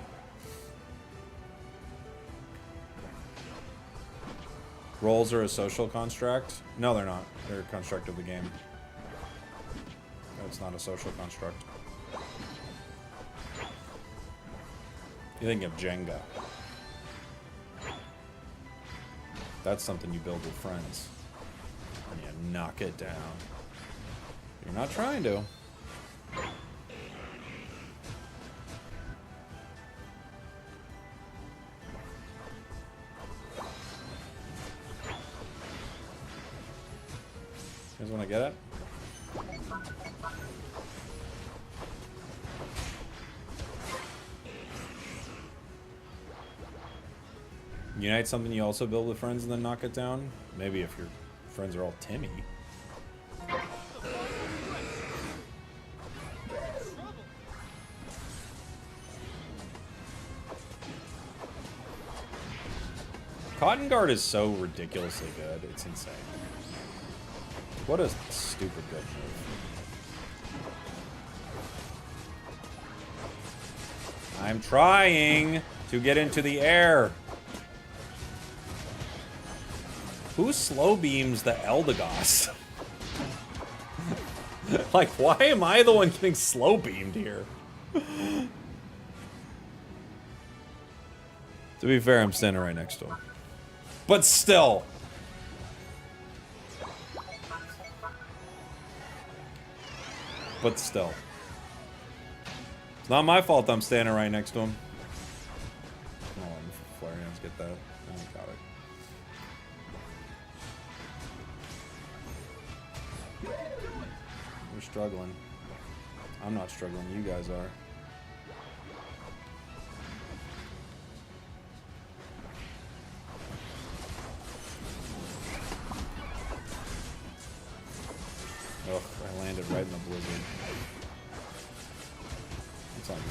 Rolls are a social construct? No, they're not. They're a construct of the game. No, it's not a social construct. You think of Jenga. That's something you build with friends. And you knock it down. You're not trying to. You guys want to get it? Unite something you also build with friends and then knock it down? Maybe if your friends are all Timmy. Cotton Guard is so ridiculously good. It's insane. What a stupid good move. I'm trying to get into the air. Who slow beams the Eldegoss? Like, why am I the one getting slow beamed here? To be fair, I'm standing right next to him. But still. But still. It's not my fault I'm standing right next to him. Come on, Flareons get that. Oh, got it. We're struggling. I'm not struggling, you guys are. Ugh, I landed right in the blizzard. It's on me.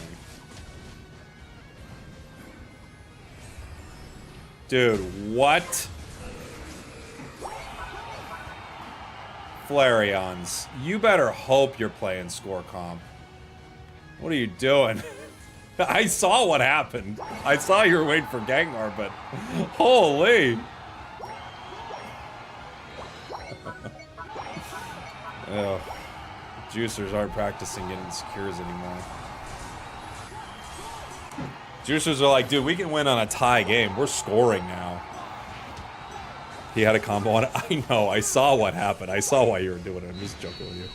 Dude, what? Flareons, you better hope you're playing score comp. What are you doing? I saw what happened. I saw you were waiting for Gengar, but holy. Ugh. Juicers aren't practicing getting secures anymore. Juicers are like, dude, we can win on a tie game. We're scoring now. He had a combo on it. I know. I saw what happened. I saw why you were doing it. I'm just joking with you.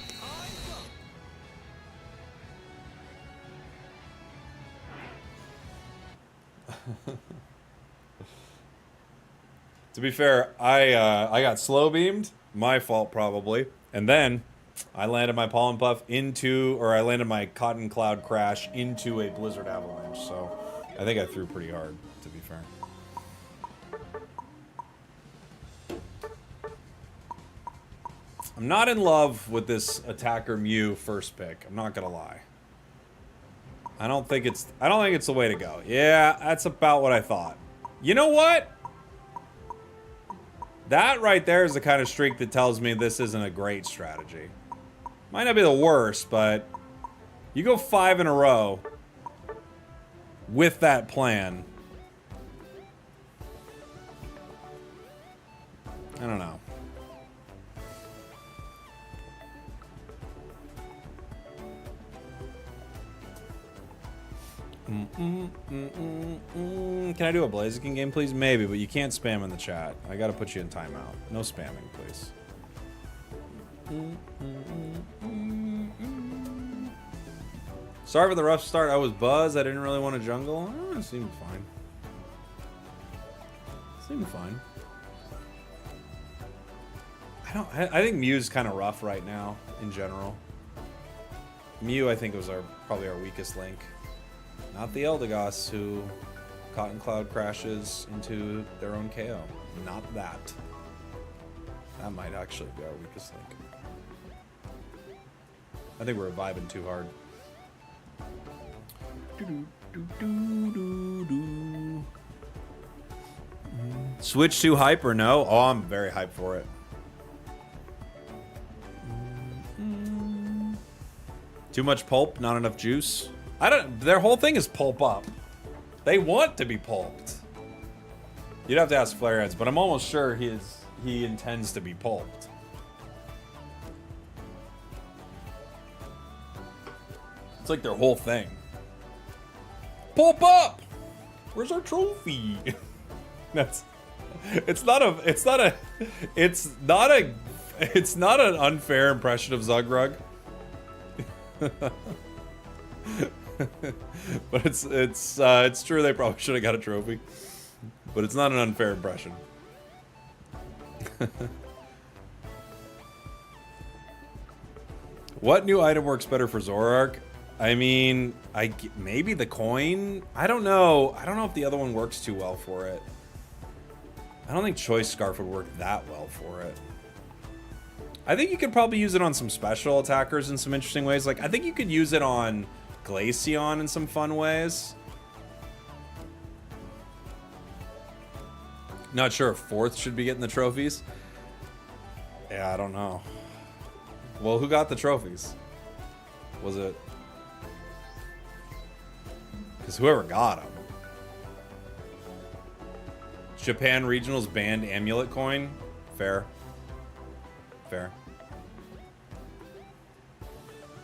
To be fair, I got slow beamed, my fault probably, and then I landed my pollen puff into, or I landed my cotton cloud crash into a blizzard avalanche. So I think I threw pretty hard, to be fair. I'm not in love with this attacker Mew first pick. I'm not gonna lie. I don't think it's the way to go. Yeah, that's about what I thought. You know what? That right there is the kind of streak that tells me this isn't a great strategy. Might not be the worst, but you go 5 in a row with that plan. I don't know. Can I do a Blaziken game, please? Maybe, but you can't spam in the chat. I gotta put you in timeout. No spamming, please. Sorry for the rough start. I was buzzed. I didn't really want to jungle. Oh, it seemed fine. Seemed fine. I think Mew's kind of rough right now, in general. Mew, I think, was probably our weakest link. Not the Eldegoss, who Cotton Cloud crashes into their own KO. Not that. That might actually be our weakest link. I think we're vibing too hard. Switch to hype or no? Oh, I'm very hyped for it. Too much pulp, not enough juice. Their whole thing is pulp up. They want to be pulped. You'd have to ask Flareheads, but I'm almost sure he intends to be pulped. It's like their whole thing. Pulp up! Where's our trophy? It's not an unfair impression of Zugrug. But it's true they probably should have got a trophy. But it's not an unfair impression. What new item works better for Zoroark? I mean, maybe the coin? I don't know. I don't know if the other one works too well for it. I don't think Choice Scarf would work that well for it. I think you could probably use it on some special attackers in some interesting ways. Like, I think you could use it on Glaceon in some fun ways. Not sure if fourth should be getting the trophies. Yeah, I don't know. Well, who got the trophies? Was it? Because whoever got them. Japan Regionals banned Amulet Coin. Fair. Fair.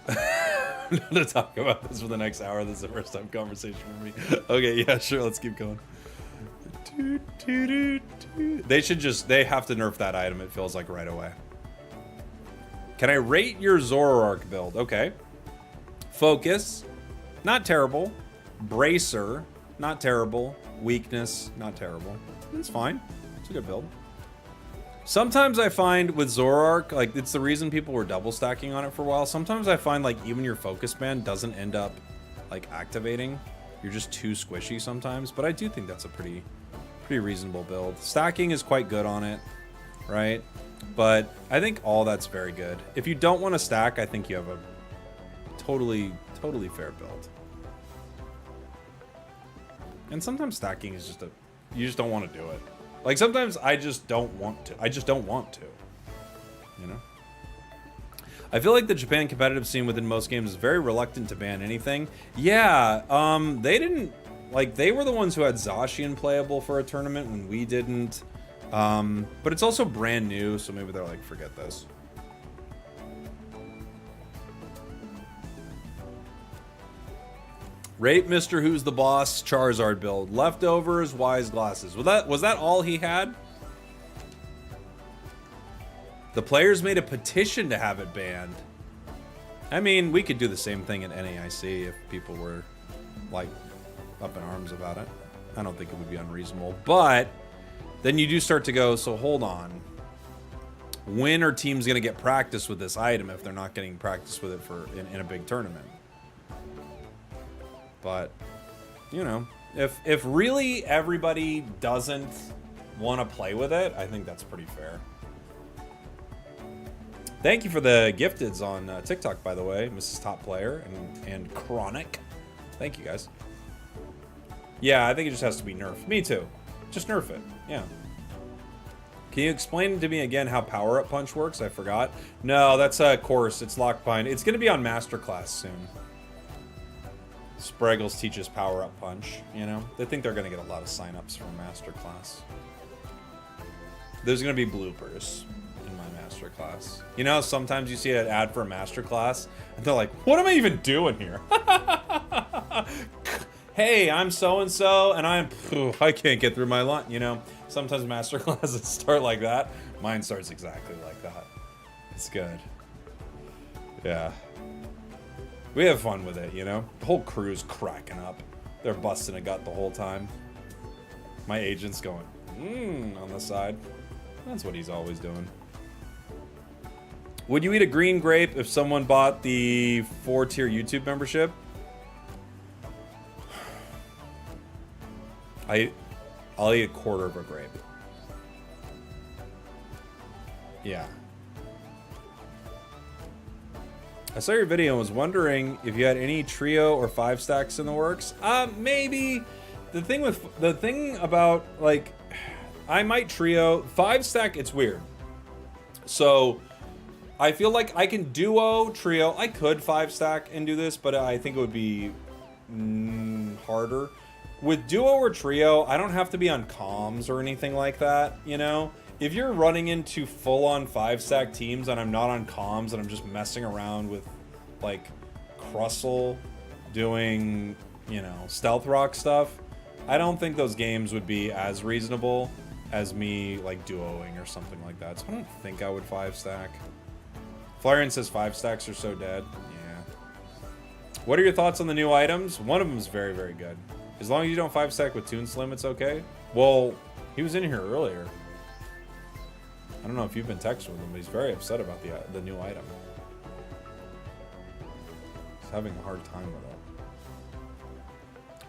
I'm gonna talk about this for the next hour. This is the first time conversation for me. Okay, yeah, sure. Let's keep going. They have to nerf that item, it feels like, right away. Can I rate your Zoroark build? Okay. Focus, not terrible. Bracer, not terrible. Weakness, not terrible. It's fine. It's a good build. Sometimes I find with Zoroark, like, it's the reason people were double stacking on it for a while. Sometimes I find, like, even your focus band doesn't end up, like, activating. You're just too squishy sometimes. But I do think that's a pretty reasonable build. Stacking is quite good on it, right? But I think all that's very good. If you don't want to stack, I think you have a totally fair build. And sometimes stacking is just you just don't want to do it. Like, sometimes I just don't want to. I just don't want to. You know? I feel like the Japan competitive scene within most games is very reluctant to ban anything. Yeah, they didn't... Like, they were the ones who had Zacian playable for a tournament when we didn't. But it's also brand new, so maybe they're like, forget this. Rate Mr. Who's the Boss Charizard build. Leftovers, wise glasses. Was that all he had? The players made a petition to have it banned. I mean, we could do the same thing at NAIC if people were, like, up in arms about it. I don't think it would be unreasonable. But then you do start to go, so hold on. When are teams going to get practice with this item if they're not getting practice with it in a big tournament? But, you know, if really everybody doesn't want to play with it, I think that's pretty fair. Thank you for the gifteds on TikTok, by the way, Mrs. Top Player and Chronic. Thank you, guys. Yeah, I think it just has to be nerfed. Me too. Just nerf it. Yeah. Can you explain to me again how Power-Up Punch works? I forgot. No, that's a course. It's locked behind. It's going to be on Masterclass soon. Spragels teaches Power-Up Punch, you know? They think they're going to get a lot of signups from Masterclass. There's going to be bloopers in my Masterclass. You know, sometimes you see an ad for a Masterclass, and they're like, what am I even doing here? Hey, I'm so-and-so, and I can't get through my lunch, you know? Sometimes Masterclasses start like that. Mine starts exactly like that. It's good. Yeah. We have fun with it, you know? The whole crew's cracking up. They're busting a gut the whole time. My agent's going, on the side. That's what he's always doing. Would you eat a green grape if someone bought the 4-tier YouTube membership? I'll eat a quarter of a grape. Yeah. I saw your video and was wondering if you had any trio or 5 stacks in the works. Maybe. The thing about, like, I might trio. 5 stack, it's weird. So, I feel like I can duo, trio. I could 5 stack and do this, but I think it would be harder. With duo or trio, I don't have to be on comms or anything like that, you know? If you're running into full-on 5-stack teams and I'm not on comms and I'm just messing around with, like, Crustle doing, you know, Stealth Rock stuff, I don't think those games would be as reasonable as me, like, duoing or something like that. So I don't think I would 5-stack. Flarian says 5 stacks are so dead. Yeah. What are your thoughts on the new items? One of them is very, very good. As long as you don't 5-stack with Toon Slim, it's okay. Well, he was in here earlier. I don't know if you've been texting with him, but he's very upset about the new item. He's having a hard time with it.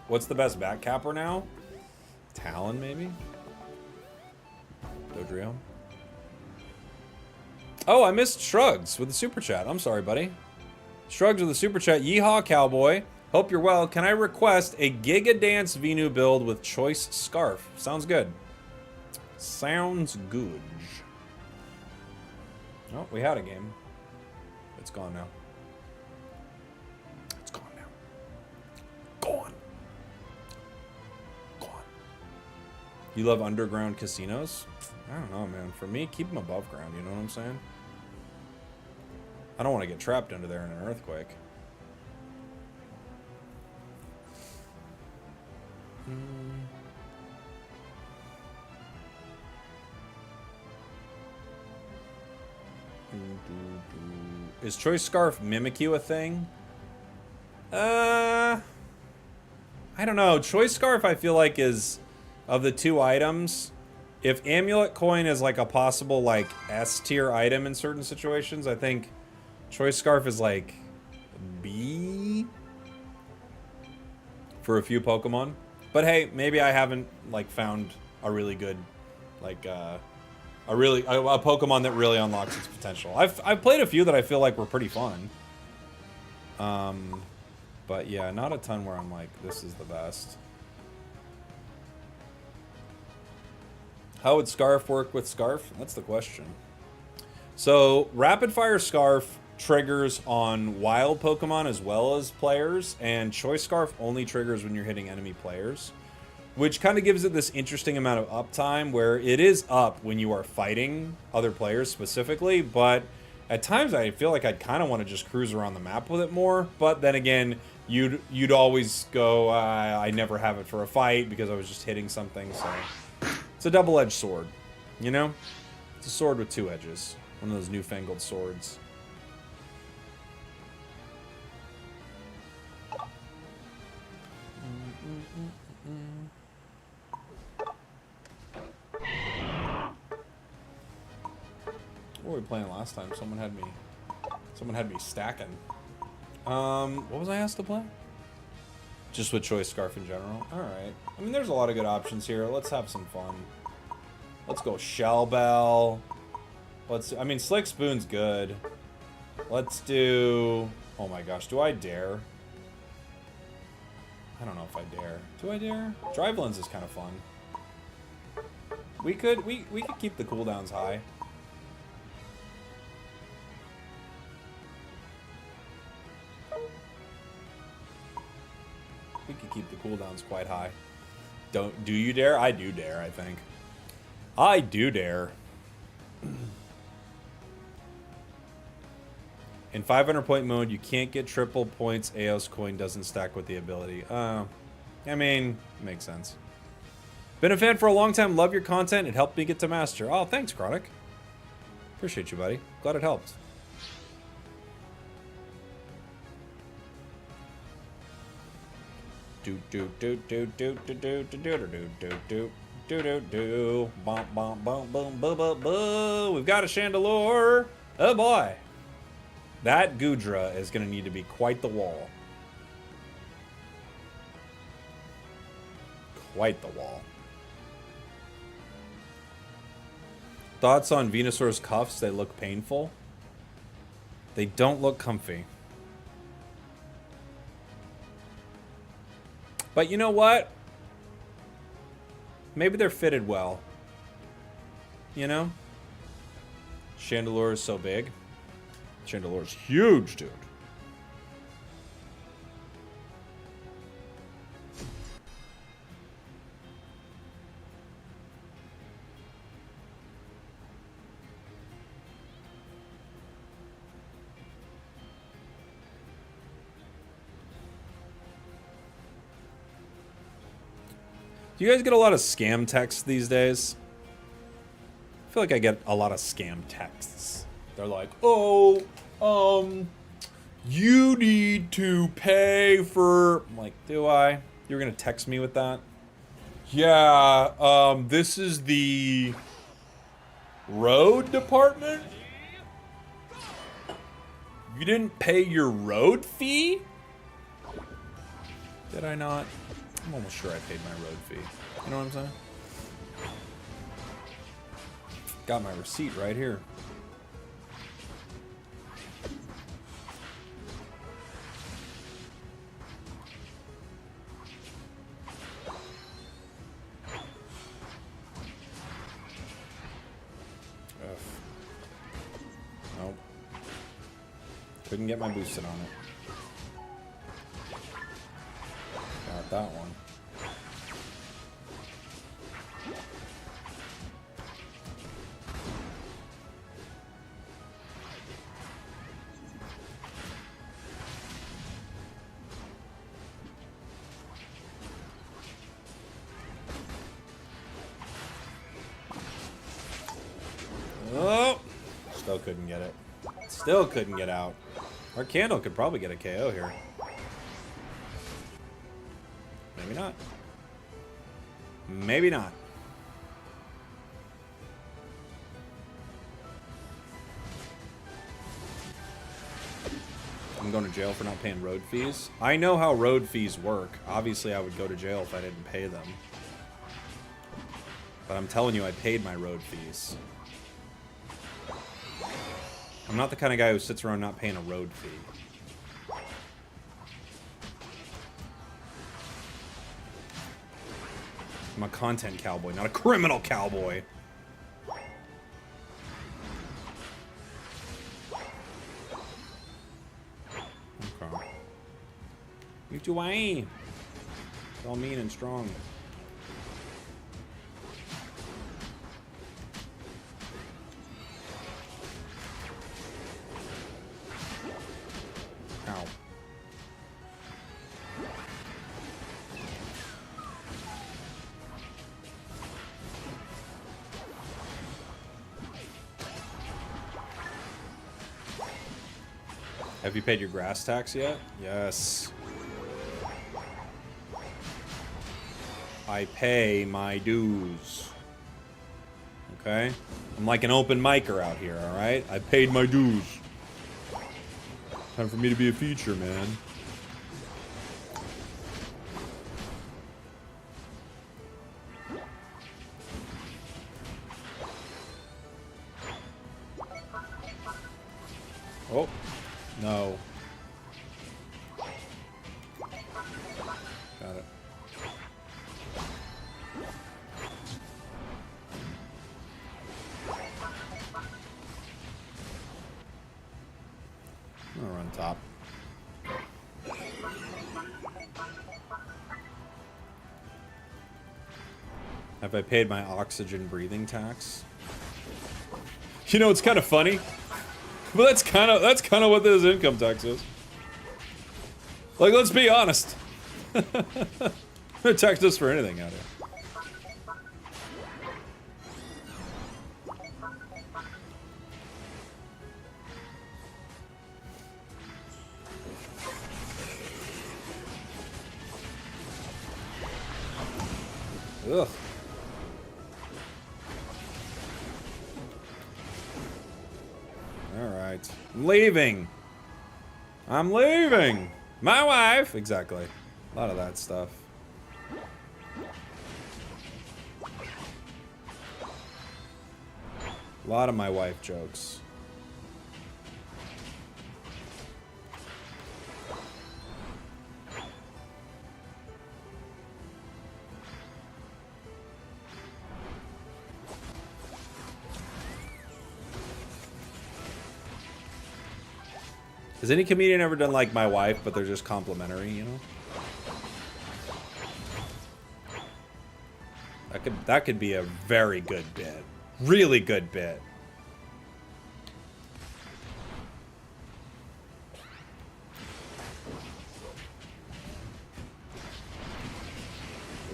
What's the best back capper now? Talon, maybe? Dodrio? Oh, I missed Shrugs with the super chat. I'm sorry, buddy. Shrugs with the super chat. Yeehaw, cowboy. Hope you're well. Can I request a Giga Dance Venu build with choice scarf? Sounds good. Sounds good. Oh, we had a game. It's gone now. It's gone now. Gone. Gone. You love underground casinos? I don't know, man. For me, keep them above ground. You know what I'm saying? I don't want to get trapped under there in an earthquake. Is Choice Scarf Mimic You a thing? I don't know. Choice Scarf I feel like is, of the 2 items, if Amulet Coin is like a possible like S tier item in certain situations, I think Choice Scarf is like B for a few Pokemon. But hey, maybe I haven't like found a really good, like a Pokemon that really unlocks its potential. I've played a few that I feel like were pretty fun. But yeah, not a ton where I'm like, this is the best. How would Scarf work with Scarf? That's the question. So Rapid Fire Scarf triggers on wild Pokemon as well as players, and Choice Scarf only triggers when you're hitting enemy players, which kind of gives it this interesting amount of uptime where it is up when you are fighting other players specifically, but at times I feel like I'd kind of want to just cruise around the map with it more. But then again, you'd always go, I never have it for a fight because I was just hitting something. So it's a double-edged sword, you know? It's a sword with 2 edges. One of those newfangled swords. were we playing last time? Someone had me stacking. What was I asked to play? Just with choice scarf in general. All right. I mean, there's a lot of good options here. Let's have some fun. Let's go Shell Bell. I mean, Slick Spoon's good. Let's do... Oh my gosh, do I dare? I don't know if I dare. Do I dare? Drive Lens is kind of fun. We could keep the cooldowns high. We could keep the cooldowns quite high. Do you dare? I do dare, I think. I do dare. In 500-point mode, you can't get triple points. Aos coin doesn't stack with the ability. I mean, makes sense. Been a fan for a long time. Love your content. It helped me get to master. Oh, thanks, Chronic. Appreciate you, buddy. Glad it helped. Do do do do do do do do do do do do do do. Bum bum bum bum bum bum bum. We've got a Chandelure. Oh boy. That Gudra is going to need to be quite the wall. Quite the wall. Thoughts on Venusaur's cuffs? They look painful. They don't look comfy. But you know what? Maybe they're fitted well. You know? Chandelure is so big. Chandelure's huge, dude. Do you guys get a lot of scam texts these days? I feel like I get a lot of scam texts. They're like, oh, you need to pay for... I'm like, do I? You're gonna text me with that? Yeah, this is the road department? You didn't pay your road fee? Did I not? I'm almost sure I paid my road fee. You know what I'm saying? Got my receipt right here. Nope. Couldn't get my boosted on it. Got that one. Oh! Still couldn't get it. Still couldn't get out. Our candle could probably get a KO here. Maybe not. Maybe not. I'm going to jail for not paying road fees. I know how road fees work. Obviously, I would go to jail if I didn't pay them. But I'm telling you, I paid my road fees. I'm not the kind of guy who sits around not paying a road fee. I'm a content cowboy, not a criminal cowboy. Okay. You too, it's all mean and strong. Ow. Have you paid your grass tax yet? Yes. I pay my dues. Okay? I'm like an open micer out here, alright? I paid my dues. Time for me to be a feature, man. Oh. No. Got it. I'm gonna run top. Have I paid my oxygen breathing tax? You know, it's kind of funny. But that's kind of what this income tax is. Like, let's be honest. They taxed us for anything out here. Ugh. Alright. I'm leaving. I'm leaving. My wife. Exactly. A lot of that stuff. A lot of my wife jokes. Has any comedian ever done like my wife, but they're just complimentary, you know? That could be a very good bit. Really good bit.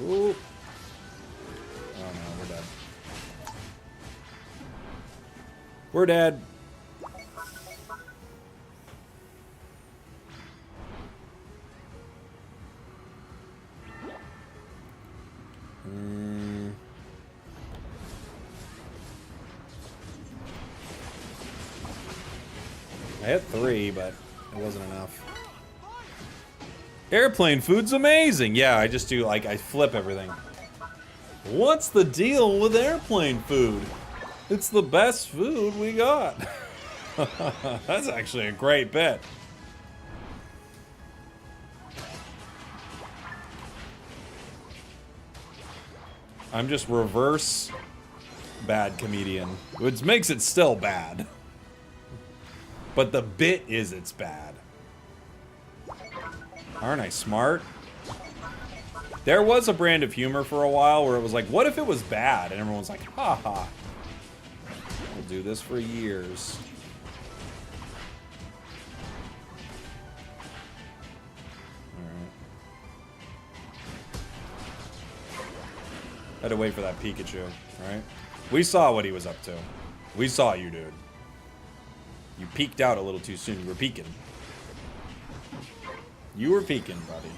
Ooh. Oh no, we're dead. We're dead. I hit 3, but it wasn't enough. Airplane food's amazing. Yeah, I just do, like, I flip everything. What's the deal with airplane food? It's the best food we got. That's actually a great bit. I'm just reverse bad comedian, which makes it still bad. But the bit is it's bad. Aren't I smart? There was a brand of humor for a while where it was like, what if it was bad? And everyone's like, haha. We'll do this for years. Alright. Had to wait for that Pikachu, right? We saw what he was up to. We saw you, dude. You peeked out a little too soon. You were peeking. You were peeking, buddy.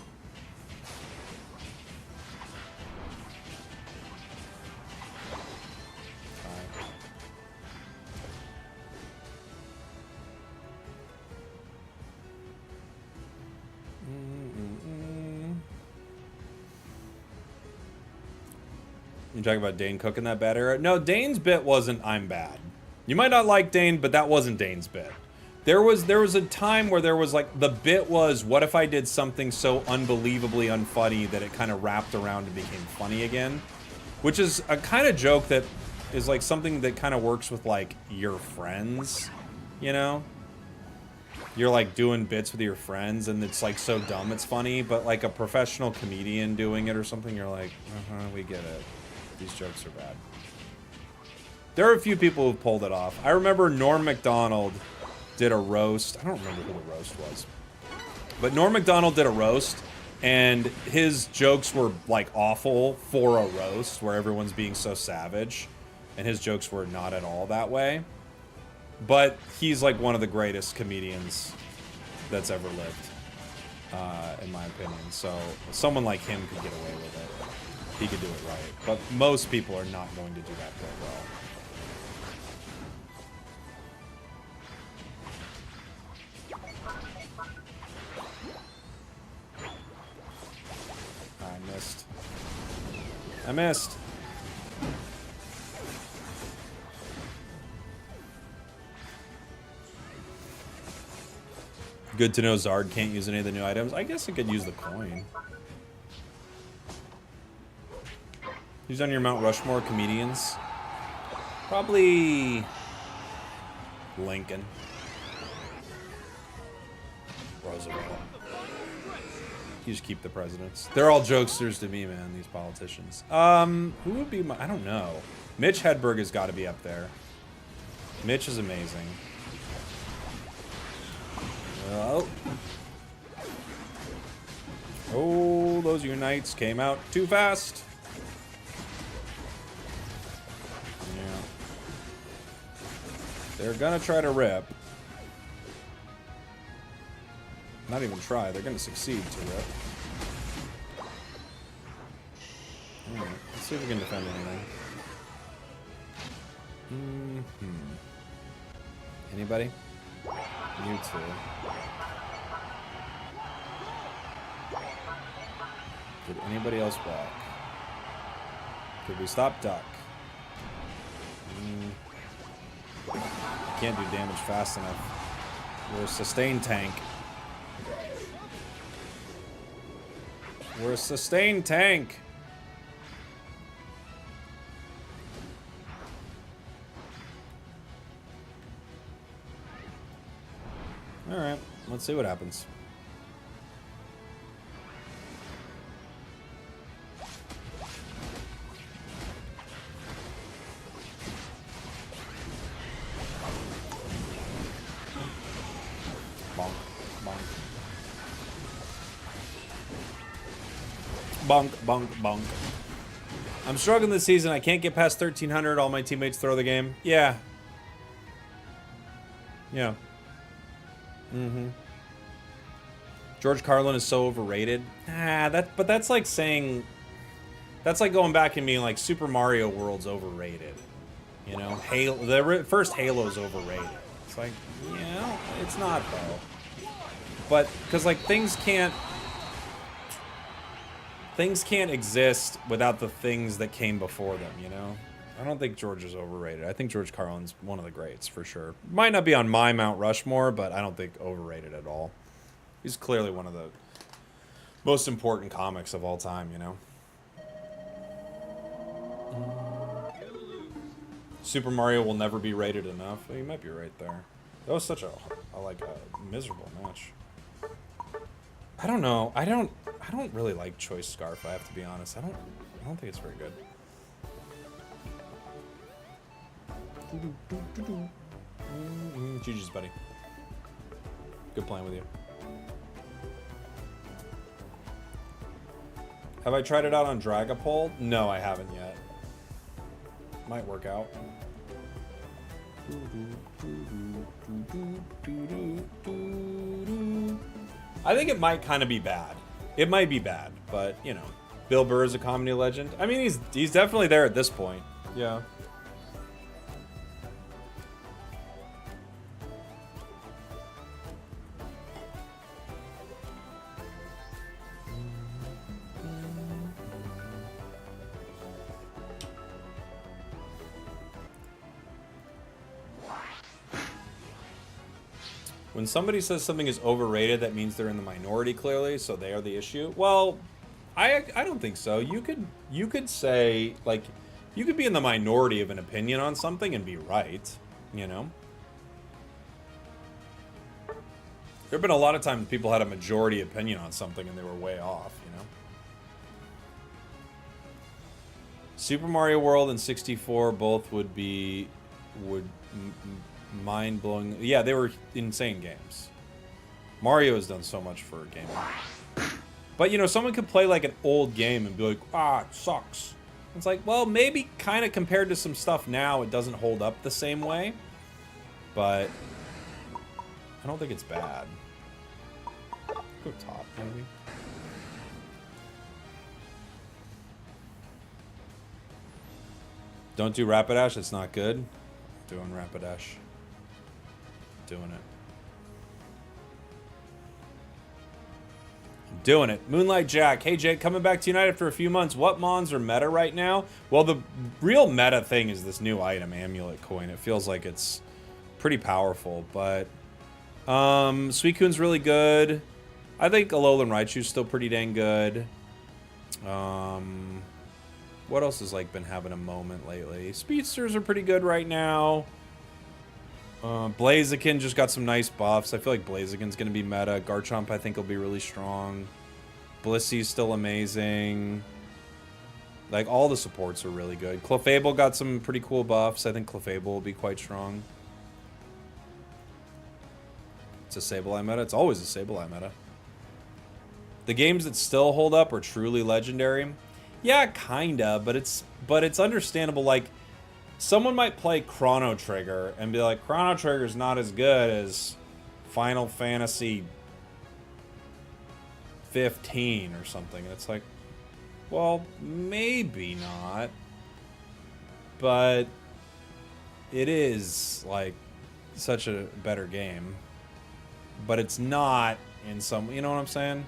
You talking about Dane cooking that bad era? No, Dane's bit wasn't I'm bad. You might not like Dane, but that wasn't Dane's bit. There was a time where there was like, the bit was, what if I did something so unbelievably unfunny that it kind of wrapped around and became funny again? Which is a kind of joke that is like something that kind of works with like your friends, you know? You're like doing bits with your friends and it's like so dumb it's funny, but like a professional comedian doing it or something, you're like, we get it. These jokes are bad. There are a few people who pulled it off. I remember Norm Macdonald did a roast. I don't remember who the roast was. But Norm Macdonald did a roast, and his jokes were, like, awful for a roast, where everyone's being so savage. And his jokes were not at all that way. But he's, like, one of the greatest comedians that's ever lived, in my opinion. So, someone like him could get away with it. He could do it right. But most people are not going to do that very well. I missed. Good to know Zard can't use any of the new items. I guess it could use the coin. Who's on your Mount Rushmore comedians? Probably Lincoln. Roosevelt. You just keep the presidents. They're all jokesters to me, man, these politicians. Who would be my... I don't know. Mitch Hedberg has got to be up there. Mitch is amazing. Oh. Oh, those Unites came out too fast. Yeah. They're gonna try to rip. Not even try, they're gonna succeed to rip. Alright, let's see if we can defend anything. Anybody? You two. Did anybody else walk? Could we stop duck? I can't do damage fast enough. We're a sustained tank. We're a sustained tank. Alright, let's see what happens. Bonk, bonk. Bonk, bonk, bonk. I'm struggling this season. I can't get past 1300. All my teammates throw the game. Yeah. Yeah. George Carlin is so overrated. But that's like saying... That's like going back and being like, Super Mario World's overrated. You know? The first Halo's overrated. It's like, yeah, it's not, though. But, because, like, things can't exist without the things that came before them, you know? I don't think George is overrated. I think George Carlin's one of the greats, for sure. Might not be on my Mount Rushmore, but I don't think overrated at all. He's clearly one of the most important comics of all time, you know? Super Mario will never be rated enough. Well, you might be right there. That was such a miserable match. I don't know. I don't really like Choice Scarf, I have to be honest. I don't think it's very good. GG's, buddy. Good playing with you. Have I tried it out on Dragapult? No, I haven't yet. Might work out. I think it might kind of be bad. It might be bad, but, you know. Bill Burr is a comedy legend. I mean, he's definitely there at this point. Yeah. When somebody says something is overrated, that means they're in the minority, clearly, so they are the issue. Well, I don't think so. You could say, like, you could be in the minority of an opinion on something and be right, you know? There have been a lot of times people had a majority opinion on something and they were way off, you know? Super Mario World and 64 both would mind-blowing. Yeah, they were insane games. Mario has done so much for gaming. But, you know, someone could play, like, an old game and be like, it sucks. It's like, well, maybe kind of compared to some stuff now, it doesn't hold up the same way. But I don't think it's bad. Go top, maybe. Don't do Rapidash, it's not good. Doing Rapidash. Doing it. Doing it. Moonlight Jack. Hey, Jake, coming back to United for a few months. What mons are meta right now? Well, the real meta thing is this new item, Amulet Coin. It feels like it's pretty powerful, but Suicune's really good. I think Alolan Raichu's still pretty dang good. What else has like been having a moment lately? Speedsters are pretty good right now. Blaziken just got some nice buffs. I feel like Blaziken's going to be meta. Garchomp, I think, will be really strong. Blissey's still amazing. Like, all the supports are really good. Clefable got some pretty cool buffs. I think Clefable will be quite strong. It's a Sableye meta. It's always a Sableye meta. The games that still hold up are truly legendary. Yeah, kinda, but it's understandable. Like, someone might play Chrono Trigger and be like, Chrono Trigger's not as good as Final Fantasy 15 or something. And it's like, well, maybe not. But it is, like, such a better game. But it's not in some... You know what I'm saying?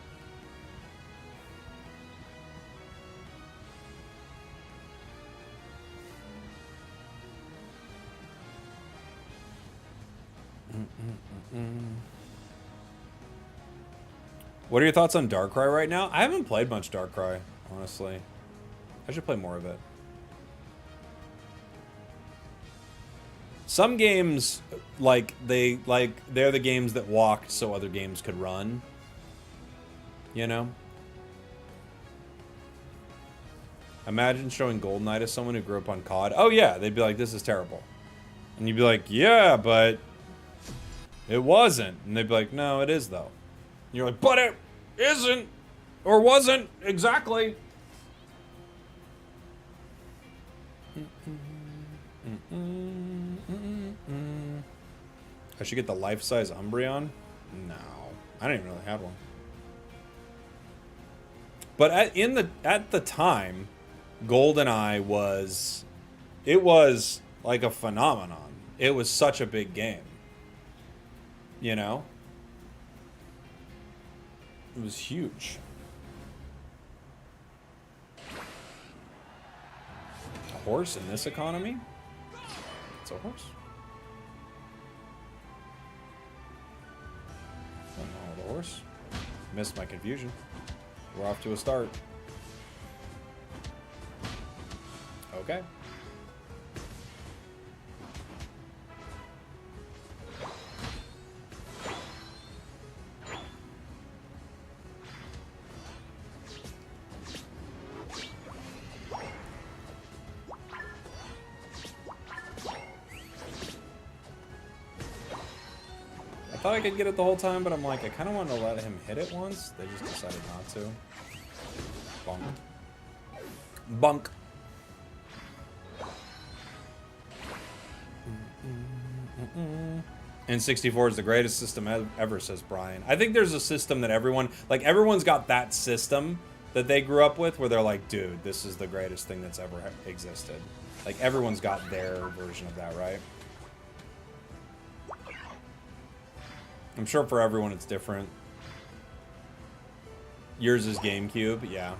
What are your thoughts on Darkrai right now? I haven't played much Darkrai, honestly. I should play more of it. Some games, like they're the games that walked so other games could run. You know? Imagine showing GoldenEye to someone who grew up on COD. Oh yeah, they'd be like, this is terrible. And you'd be like, yeah, but it wasn't. And they'd be like, no, it is though. And you're like, but it isn't, or wasn't, exactly. I should get the life-size Umbreon? No. I don't even really have one. But at the time, GoldenEye was... It was like a phenomenon. It was such a big game. You know? It was huge. A horse in this economy? It's a horse. I don't know the horse. Missed my confusion. We're off to a start. Okay. I thought I could get it the whole time, but I'm like, I kind of wanted to let him hit it once. They just decided not to. Bunk. Bunk. N64 is the greatest system ever, says Brian. I think there's a system that everyone's got that system that they grew up with where they're like, dude, this is the greatest thing that's ever existed. Like, everyone's got their version of that, right? I'm sure for everyone it's different. Yours is GameCube, yeah.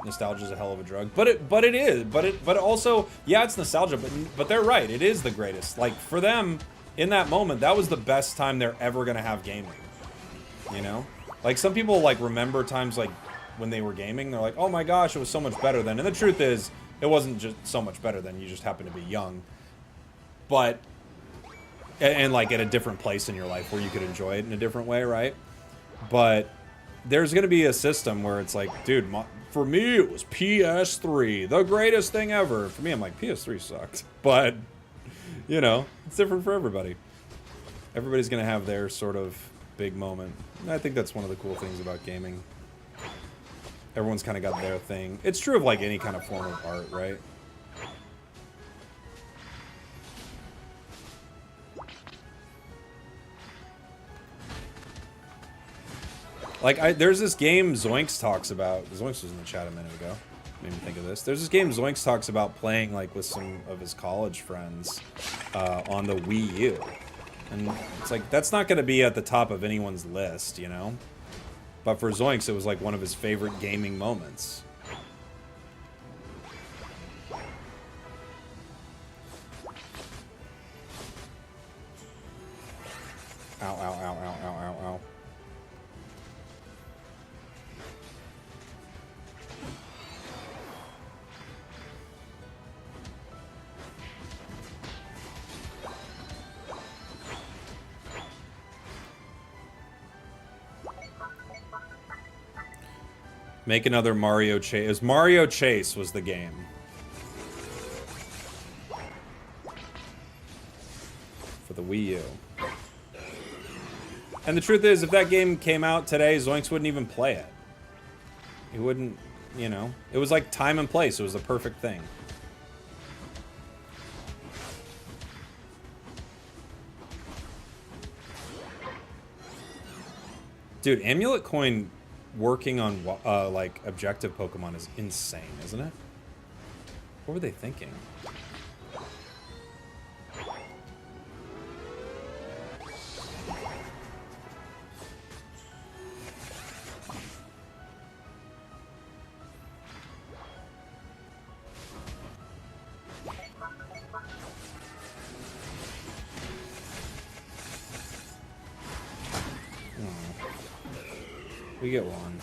Nostalgia's a hell of a drug, but also, yeah, it's nostalgia, but they're right. It is the greatest. Like, for them, in that moment, that was the best time they're ever gonna have gaming. You know, like, some people like remember times like when they were gaming. They're like, oh my gosh, it was so much better then. And the truth is, it wasn't just so much better then. You just happened to be young, but and like at a different place in your life where you could enjoy it in a different way, right? But there's gonna be a system where it's like, dude, for me it was PS3, the greatest thing ever. For me, I'm like, PS3 sucked, but you know, it's different for everybody. Everybody's gonna have their sort of big moment. And I think that's one of the cool things about gaming. Everyone's kind of got their thing. It's true of like any kind of form of art, right? Like, there's this game Zoinks talks about. Zoinks was in the chat a minute ago. Made me think of this. There's this game Zoinks talks about playing, like, with some of his college friends on the Wii U. And it's like, that's not going to be at the top of anyone's list, you know? But for Zoinks, it was like one of his favorite gaming moments. Ow, ow, ow, ow, ow, ow, ow. Make another Mario Chase. Mario Chase was the game. For the Wii U. And the truth is, if that game came out today, Zoinks wouldn't even play it. He wouldn't, you know. It was like time and place. It was the perfect thing. Dude, Amulet Coin working on, like, objective Pokemon is insane, isn't it? What were they thinking? We get one.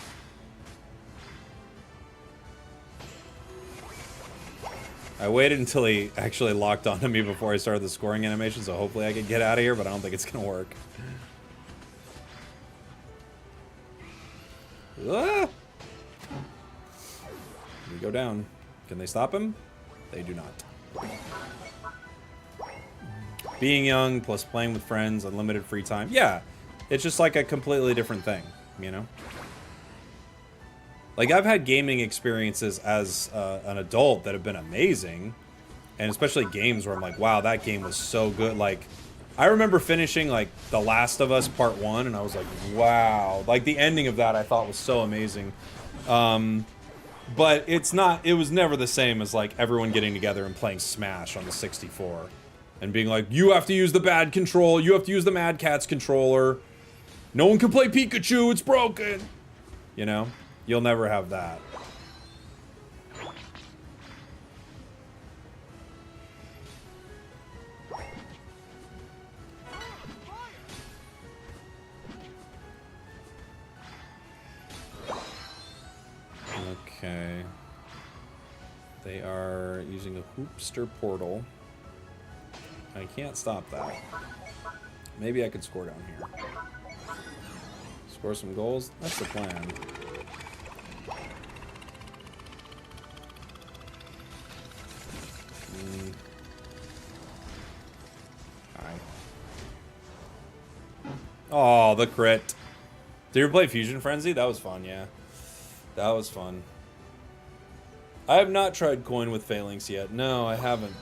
I waited until he actually locked onto me before I started the scoring animation, so hopefully I could get out of here, but I don't think it's gonna work. Ah! We go down. Can they stop him? They do not. Being young plus playing with friends, unlimited free time. Yeah, it's just like a completely different thing, you know? Like, I've had gaming experiences as an adult that have been amazing. And especially games where I'm like, wow, that game was so good. Like, I remember finishing, like, The Last of Us Part 1, and I was like, wow. Like, the ending of that I thought was so amazing. But it's not, it was never the same as, like, everyone getting together and playing Smash on the 64. And being like, you have to use the bad control, you have to use the Mad Catz controller. No one can play Pikachu, it's broken. You know? You'll never have that. Okay. They are using a Hoopster portal. I can't stop that. Maybe I could score down here. Score some goals? That's the plan. Hi. Oh, the crit. Did you ever play Fusion Frenzy? That was fun, yeah. That was fun. I have not tried Coin with Phalanx yet. No, I haven't.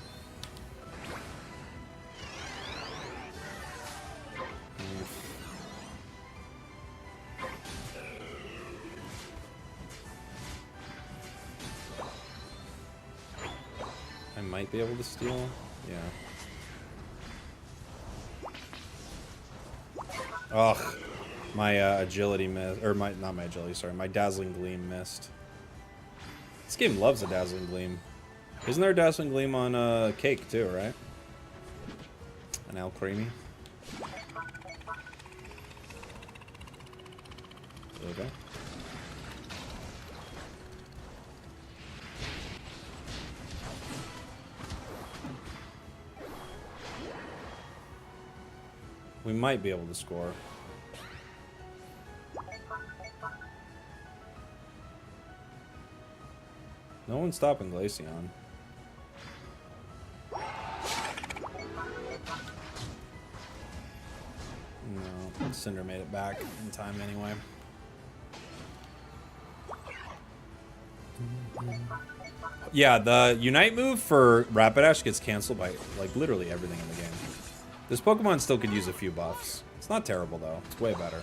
I might be able to steal. Yeah. Ugh. My agility missed. Or not my agility, sorry. My Dazzling Gleam missed. This game loves a Dazzling Gleam. Isn't there a Dazzling Gleam on Cake too, right? An Al Creamy. Okay. We might be able to score. No one's stopping Glaceon. No, Cinder made it back in time anyway. Yeah, the Unite move for Rapidash gets canceled by, like, literally everything in the game. This Pokemon still could use a few buffs. It's not terrible, though. It's way better.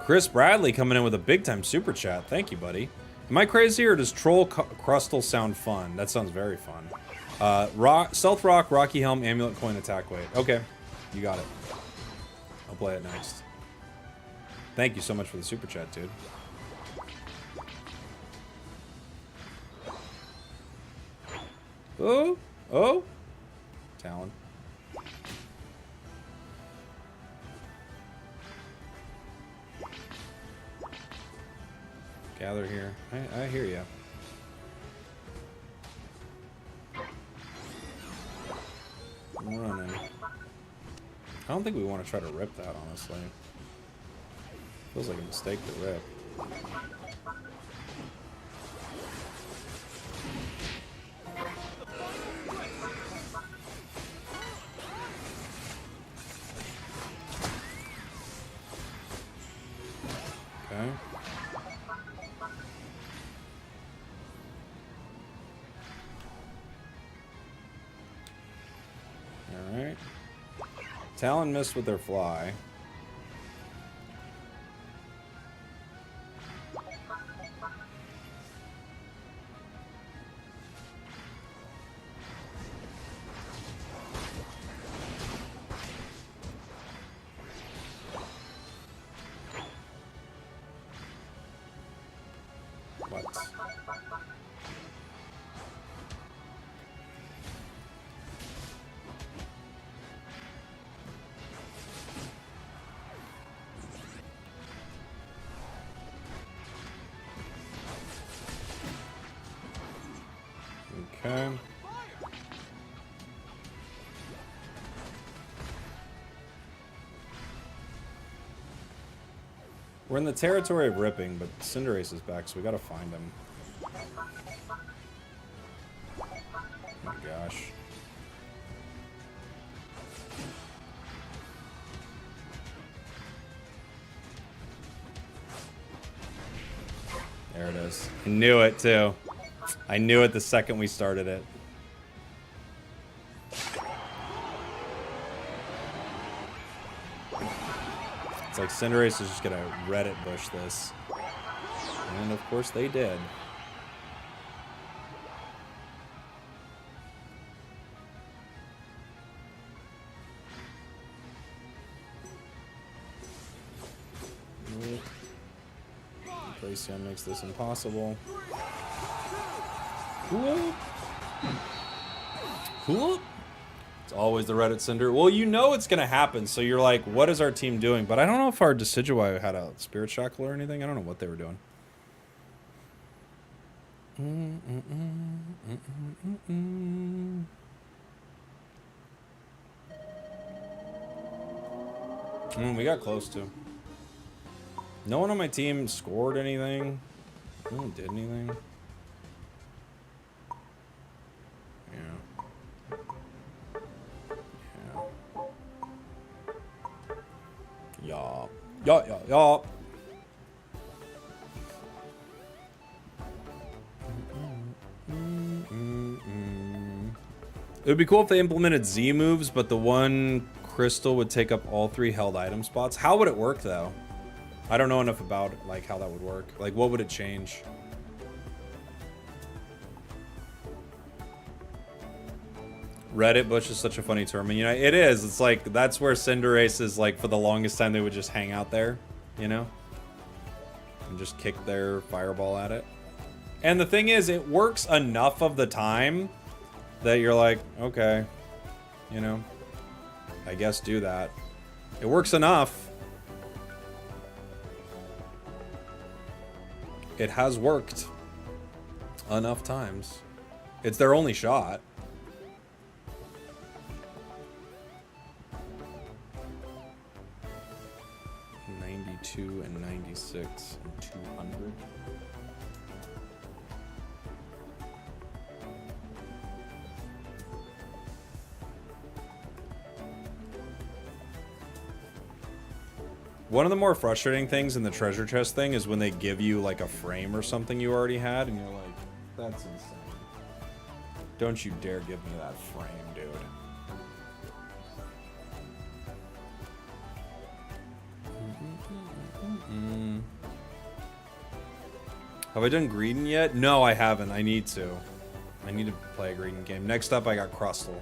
Chris Bradley coming in with a big-time super chat. Thank you, buddy. Am I crazy, or does Troll Crustle sound fun? That sounds very fun. Stealth Rock, Rocky Helm, Amulet Coin, Attack Weight. Okay. You got it. I'll play it next. Thank you so much for the super chat, dude. Oh, oh, Talon. Gather here. I hear ya. I'm running. I don't think we want to try to rip that, honestly. Feels like a mistake to rip. Okay. Alright. Talon missed with their fly. What? Okay. We're in the territory of ripping, but Cinderace is back, so we gotta find him. Oh my gosh. There it is. I knew it, too. I knew it the second we started it. It's like Cinderace is just gonna Reddit bush this. And of course they did. Glaceon makes this impossible. Cool. Cool. It's always the Reddit Cinder. Well, you know it's gonna happen, so you're like, what is our team doing? But I don't know if our Decidueye had a Spirit Shackle or anything. I don't know what they were doing. We got close to. No one on my team scored anything. No one did anything. Yeah. Yeah. Yeah. It would be cool if they implemented Z moves, but the one crystal would take up all 3 held item spots. How would it work, though? I don't know enough about like how that would work. Like, what would it change? Reddit bush is such a funny term, and you know it is. It's like that's where Cinderace is. Like for the longest time, they would just hang out there, you know, and just kick their fireball at it. And the thing is, it works enough of the time that you're like, okay, you know, I guess do that. It works enough. It has worked enough times. It's their only shot. And 96 and 200. One of the more frustrating things in the treasure chest thing is when they give you like a frame or something you already had and you're like, that's insane. Don't you dare give me that frame, dude. Have I done Greedon yet? No, I haven't. I need to. I need to play a Greedon game. Next up, I got Crustle,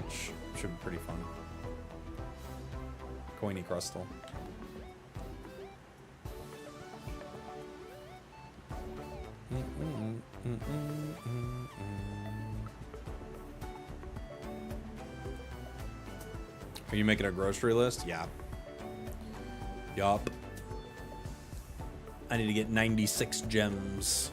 which should be pretty fun. coiny crustal. Are you making a grocery list? Yeah. Yup. I need to get 96 gems.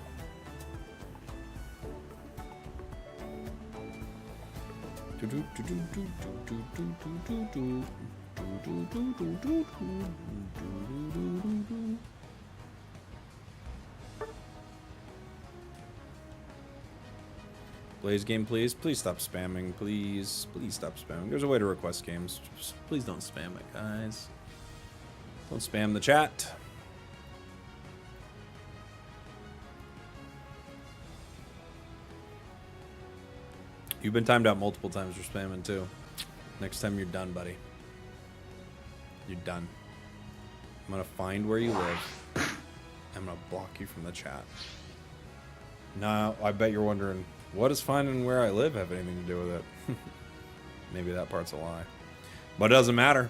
Blaze game, please. Please stop spamming, please. Please stop spamming. There's a way to request games. Just please don't spam it, guys. Don't spam the chat. You've been timed out multiple times for spamming, too. Next time you're done, buddy. You're done. I'm gonna find where you live. I'm gonna block you from the chat. Now, I bet you're wondering, what does finding where I live have anything to do with it? Maybe that part's a lie. But it doesn't matter.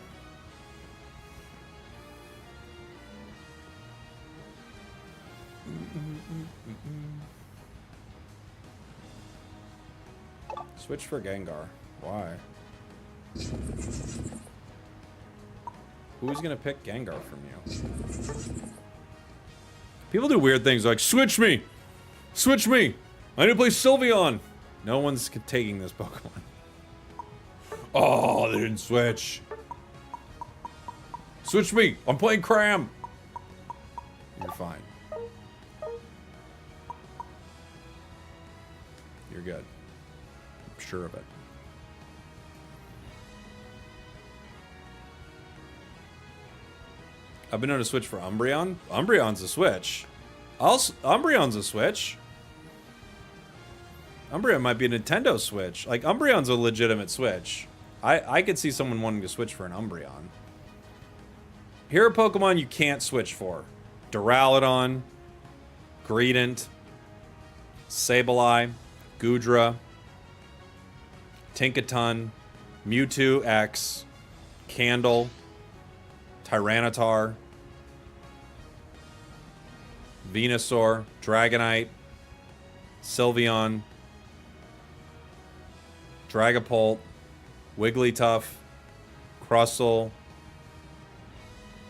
Switch for Gengar. Why? Who's gonna pick Gengar from you? People do weird things like, switch me! Switch me! I need to play Sylveon! No one's taking this Pokemon. Oh, they didn't switch. Switch me! I'm playing Cram! You're fine. You're good. I'm sure of it. I've been known to switch for Umbreon. Umbreon's a switch. Umbreon's a switch. Umbreon might be a Nintendo Switch. Like, Umbreon's a legitimate switch. I could see someone wanting to switch for an Umbreon. Here are Pokemon you can't switch for. Duraludon, Greedent, Sableye, Goodra, Tinkaton, Mewtwo X, Candle, Tyranitar, Venusaur, Dragonite, Sylveon, Dragapult, Wigglytuff, Crustle,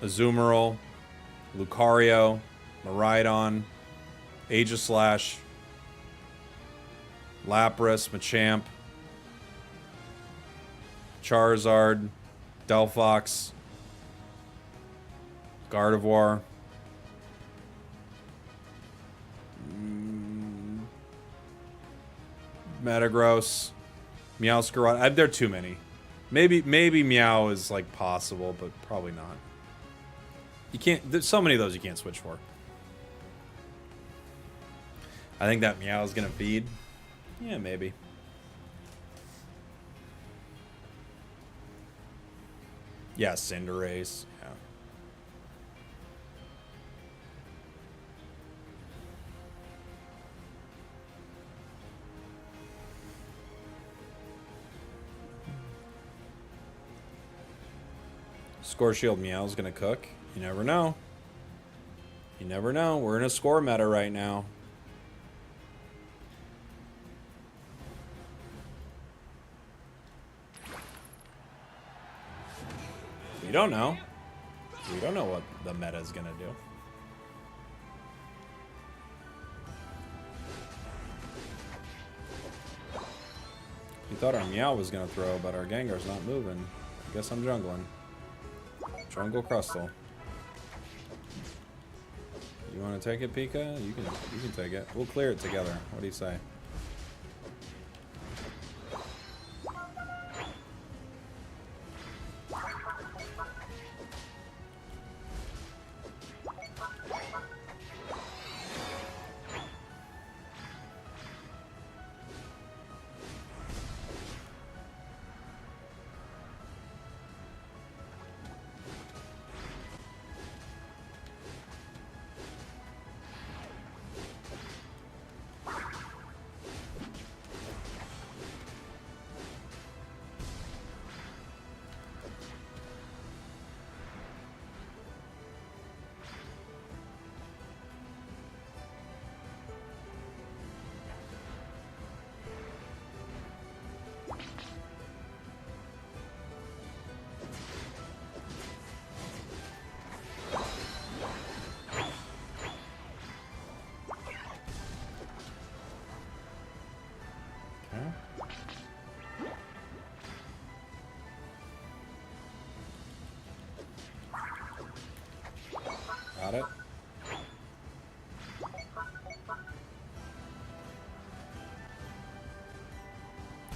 Azumarill, Lucario, Miraidon, Aegislash, Lapras, Machamp, Charizard, Delphox, Gardevoir, Metagross, Meowscarada. There are too many. Maybe Meow is like possible, but probably not. You can't. There's so many of those you can't switch for. I think that Meow is gonna feed. Yeah, maybe. Yeah, Cinderace. Yeah. Score Shield Meow's gonna cook. You never know. You never know. We're in a score meta right now. We don't know. We don't know what the meta is gonna do. We thought our Meow was gonna throw, but our Gengar's not moving. I guess I'm jungling. Jungle Crustle. You want to take it, Pika? You can take it. We'll clear it together. What do you say?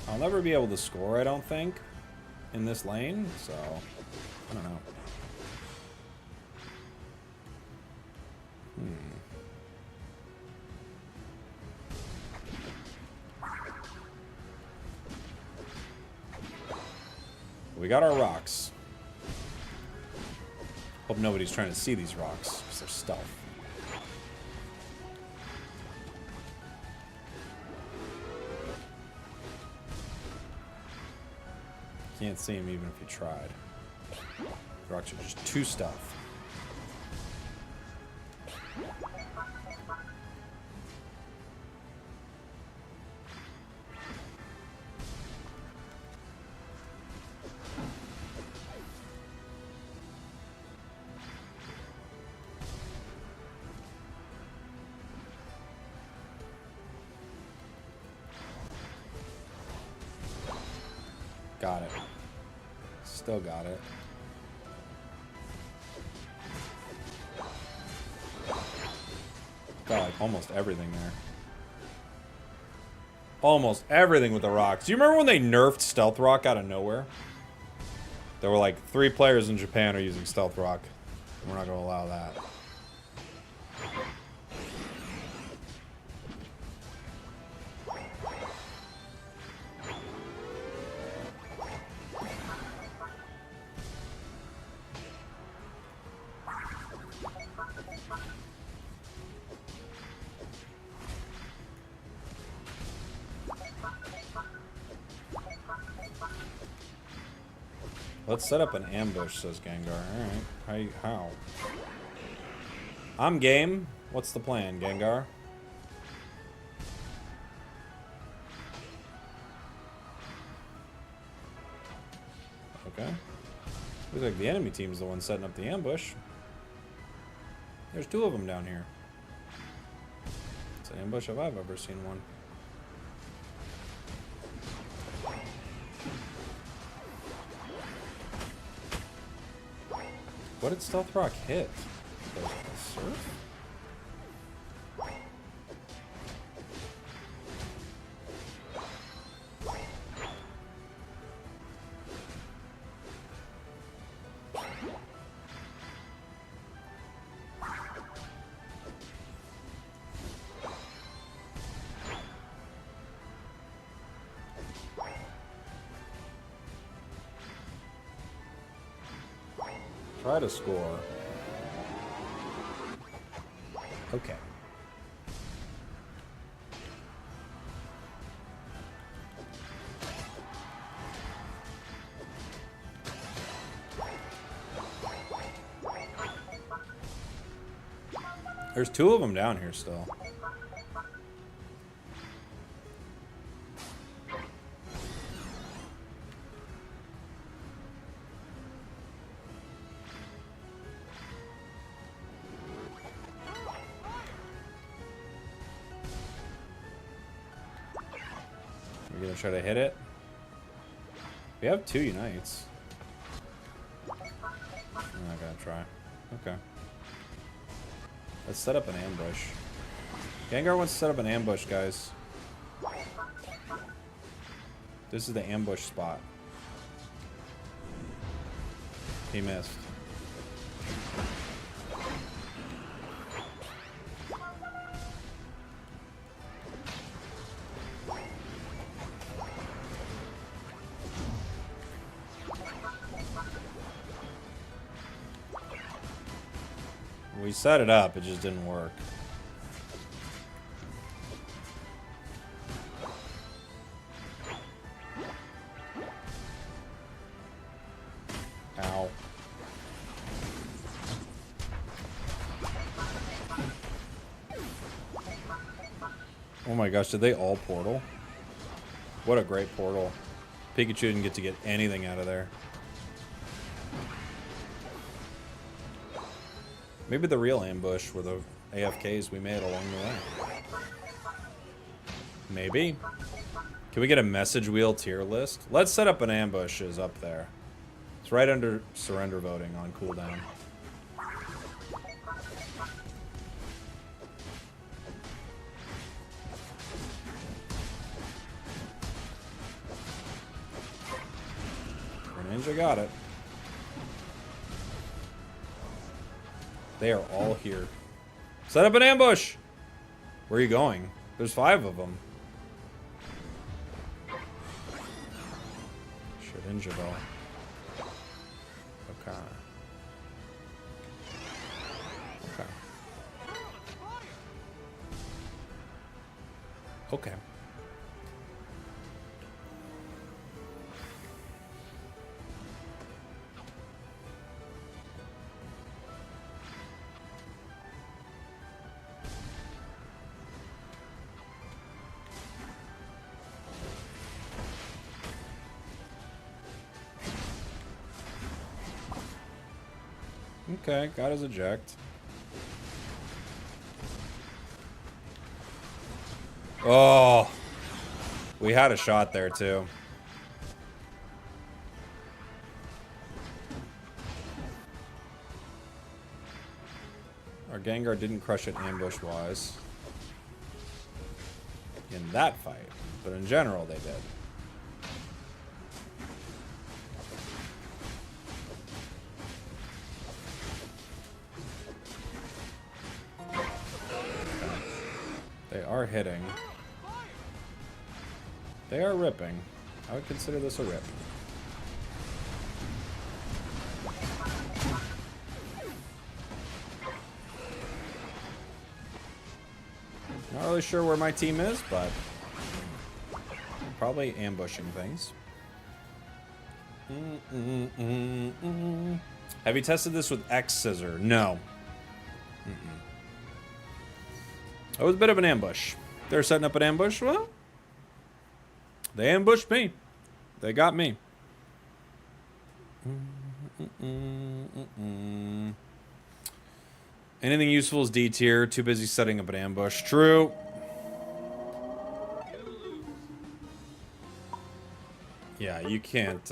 I'll never be able to score, I don't think, in this lane, so I don't know. We got our rocks. Hope nobody's trying to see these rocks, because they're stealth. Can't see him even if you tried. The rocks are just too stealth. Got it. Still got it. Got like almost everything there. Almost everything with the rocks. Do you remember when they nerfed Stealth Rock out of nowhere? There were like 3 players in Japan are using Stealth Rock. We're not going to allow that. Let's set up an ambush, says Gengar. Alright. How? I'm game. What's the plan, Gengar? Okay. Looks like the enemy team's the one setting up the ambush. There's 2 of them down here. It's an ambush if I've ever seen one. What did Stealth Rock hit? The surf? Try to score. Okay. There's 2 of them down here still. We're gonna try to hit it. We have 2 unites. I'm not gonna try. Okay. Let's set up an ambush. Gengar wants to set up an ambush, guys. This is the ambush spot. He missed. We set it up, it just didn't work. Ow. Oh my gosh, did they all portal? What a great portal. Pikachu didn't get to get anything out of there. Maybe the real ambush were the AFKs we made along the way. Maybe. Can we get a message wheel tier list? Let's set up an ambush is up there. It's right under surrender voting on cooldown. Ninja got it. They are all here. Set up an ambush! Where are you going? There's 5 of them. Ninja ball. Okay. Okay. Okay. Okay, got his eject. Oh, we had a shot there too. Our Gengar didn't crush it ambush-wise in that fight, but in general they did. They are hitting. They are ripping. I would consider this a rip. Not really sure where my team is, but probably ambushing things. Have you tested this with X Scissor? No. It was a bit of an ambush. They're setting up an ambush. Well, they ambushed me. They got me. Anything useful is D tier. Too busy setting up an ambush. True. Yeah, you can't.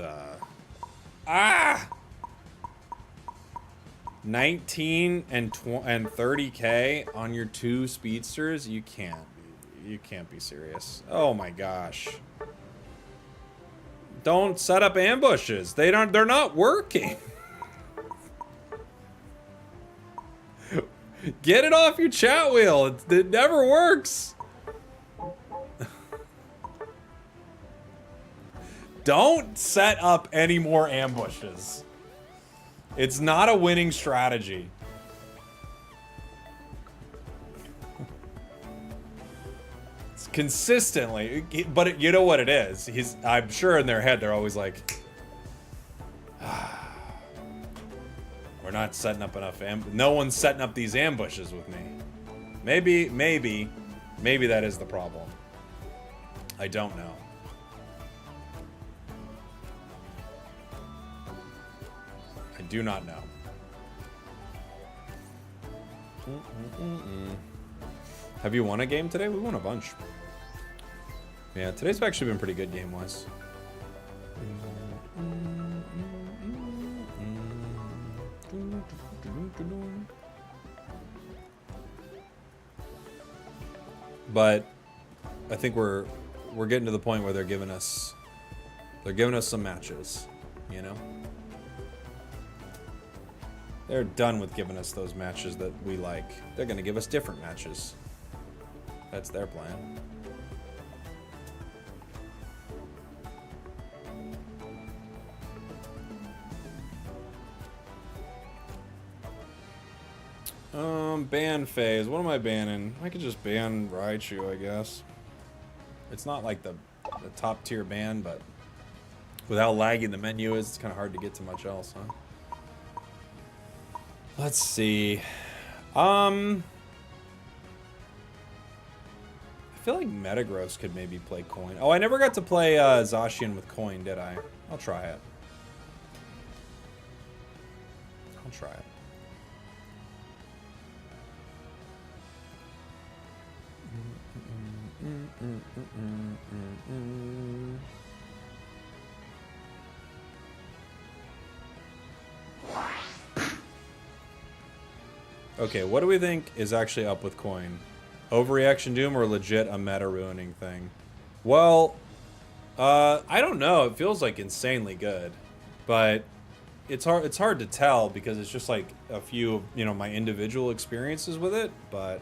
19 and 30K on your 2 speedsters. You can't be serious. Oh my gosh. Don't set up ambushes. They're not working. Get it off your chat wheel. It never works. Don't set up any more ambushes. It's not a winning strategy. It's consistently, but you know what it is? I'm sure in their head they're always like, we're not setting up enough no one's setting up these ambushes with me. Maybe that is the problem. I don't know. I do not know. Have you won a game today? We won a bunch. Yeah, today's actually been pretty good game-wise. But I think we're getting to the point where they're giving us some matches, you know? They're done with giving us those matches that we like. They're going to give us different matches. That's their plan. Ban phase. What am I banning? I could just ban Raichu, I guess. It's not like the top tier ban, but with how laggy the menu is, it's kind of hard to get to much else, huh? Let's see. I feel like Metagross could maybe play coin. Oh, I never got to play Zacian with coin, did I? I'll try it. I'll try it. Okay, what do we think is actually up with coin? Overreaction Doom or legit a meta ruining thing? Well, I don't know. It feels like insanely good. But it's hard to tell because it's just like a few of, you know, my individual experiences with it, but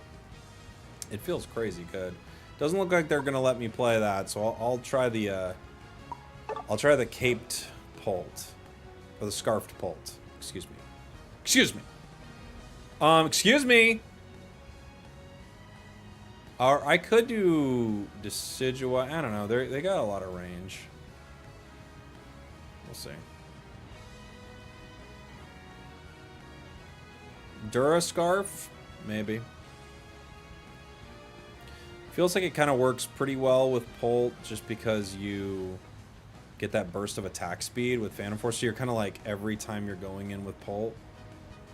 it feels crazy good. Doesn't look like they're gonna let me play that, so I'll try the caped pult or the scarfed pult. Excuse me. Excuse me. Excuse me. Or I could do Decidua. I don't know. They got a lot of range. We'll see. Durascarf? Maybe. Feels like it kind of works pretty well with Pult just because you get that burst of attack speed with Phantom Force. So you're kind of like every time you're going in with Pult.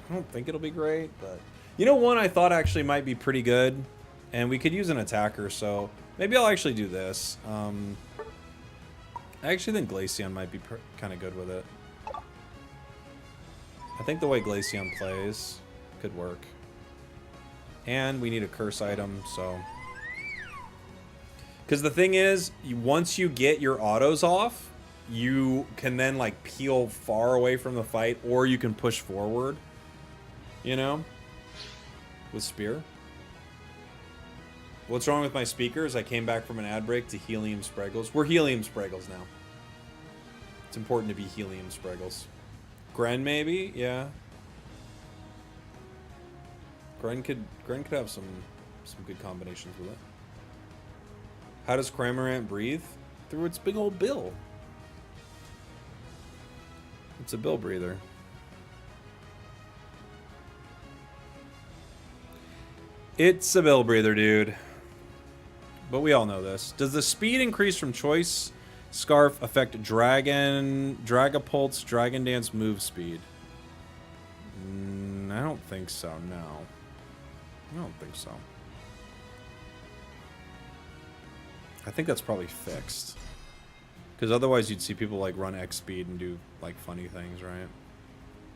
I don't think it'll be great, but... You know, one I thought actually might be pretty good, and we could use an attacker, so maybe I'll actually do this. I actually think Glaceon might be kind of good with it. I think the way Glaceon plays could work. And we need a curse item, so... Because the thing is, once you get your autos off, you can then, like, peel far away from the fight, or you can push forward, you know, with Spear. What's wrong with my speakers? I came back from an ad break to Helium Spragels. We're Helium Spragels now. It's important to be Helium Spragels. Gren, maybe? Yeah. Gren could have some good combinations with it. How does Cramorant breathe? Through its big old bill. It's a bill breather. It's a bill breather, dude. But we all know this. Does the speed increase from Choice Scarf affect Dragapult's Dragon Dance move speed? I don't think so, no. I don't think so. I think that's probably fixed. Because otherwise you'd see people like run X speed and do like funny things, right?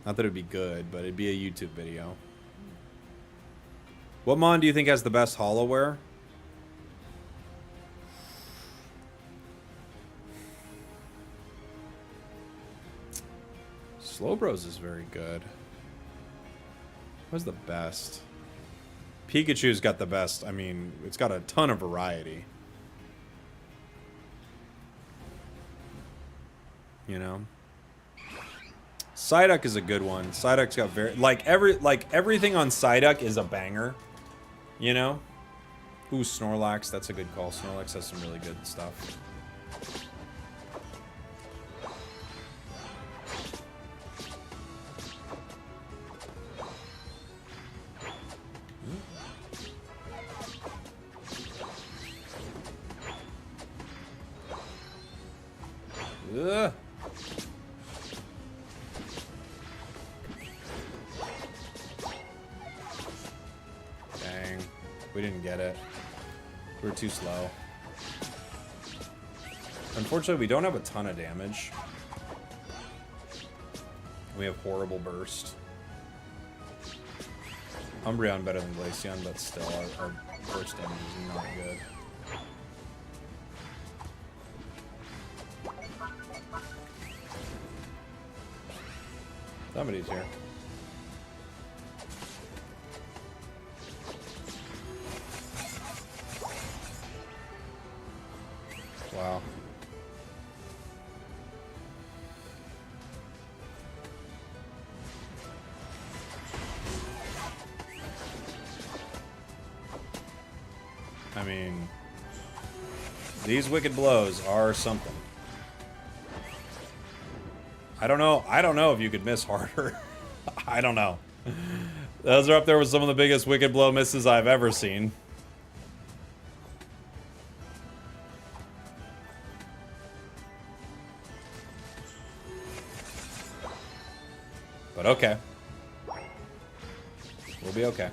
Not that it'd be good, but it'd be a YouTube video. What mon do you think has the best hollowware? Slowbros is very good. What's the best? Pikachu's got the best. I mean, it's got a ton of variety. You know, Psyduck is a good one. Psyduck's got everything on Psyduck is a banger. You know, ooh, Snorlax, that's a good call. Snorlax has some really good stuff. Ugh. Dang. We didn't get it. We were too slow. Unfortunately, we don't have a ton of damage. We have horrible burst. Umbreon better than Glaceon, but still, our burst damage is not good. Somebody's here. Wow. I mean, these wicked blows are something. I don't know if you could miss harder. I don't know. Those are up there with some of the biggest wicked blow misses I've ever seen. But okay. We'll be okay.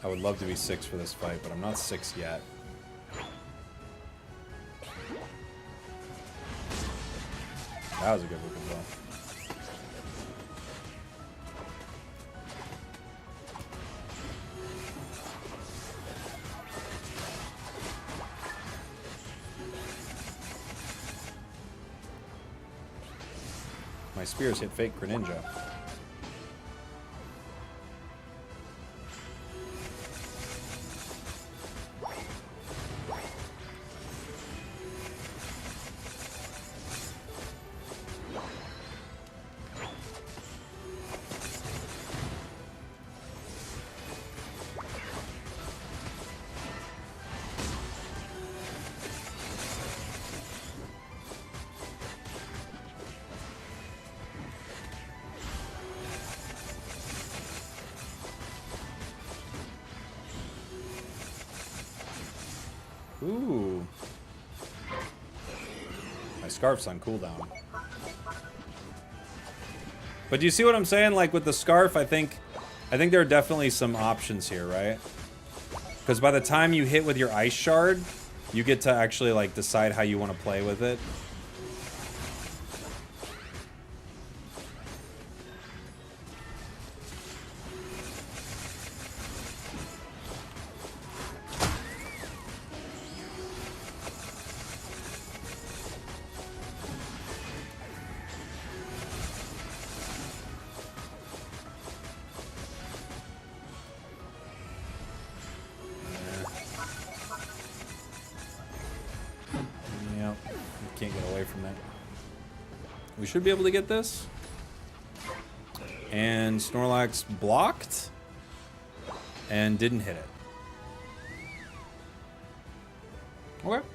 I would love to be 6 for this fight, but I'm not 6 yet. That was a good looking blow. My spears hit fake Greninja. Ooh. My scarf's on cooldown. But do you see what I'm saying? Like with the scarf, I think there are definitely some options here, right? Because by the time you hit with your ice shard, you get to actually like decide how you want to play with it. Can't get away from it. We should be able to get this. And Snorlax blocked and didn't hit it. Okay.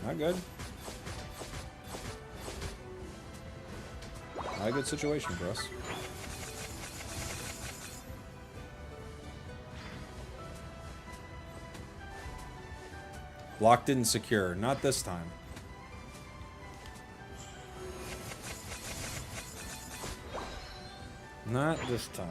Not good. Not a good situation for us. Block didn't secure. Not this time. Not this time.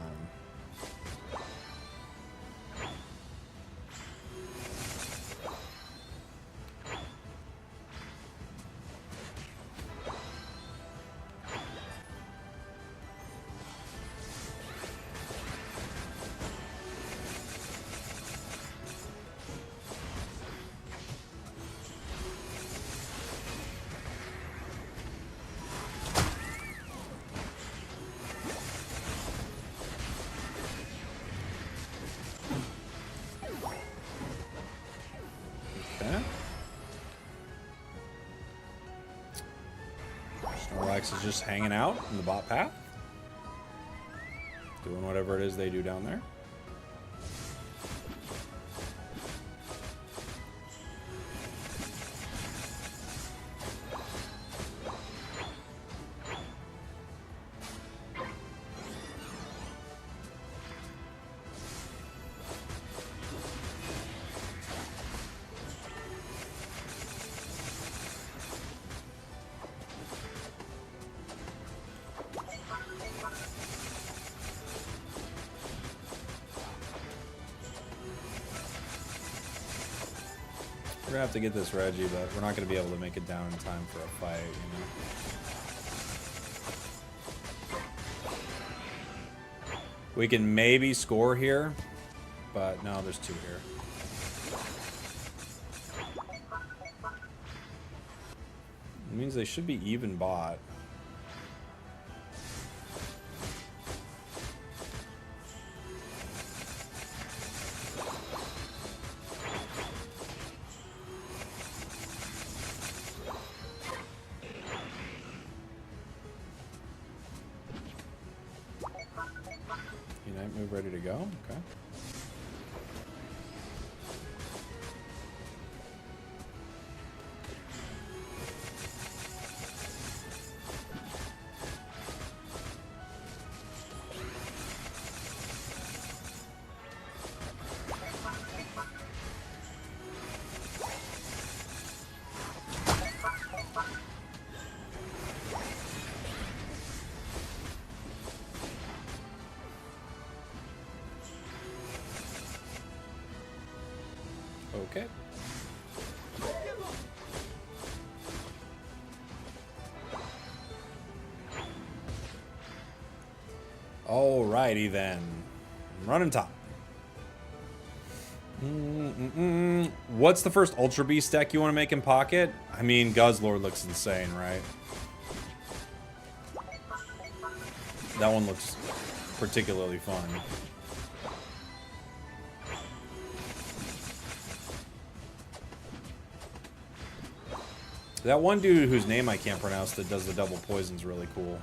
Snorlax is just hanging out in the bot path. Doing whatever it is they do down there. We're gonna have to get this Reggie, but we're not gonna be able to make it down in time for a fight, you know. We can maybe score here, but no, there's two here. It means they should be even bot. Move ready to go. Okay. Okay. Alrighty then. Running top. What's the first Ultra Beast deck you want to make in Pocket? I mean, Guzzlord looks insane, right? That one looks particularly fun. That one dude whose name I can't pronounce that does the double poison's really cool.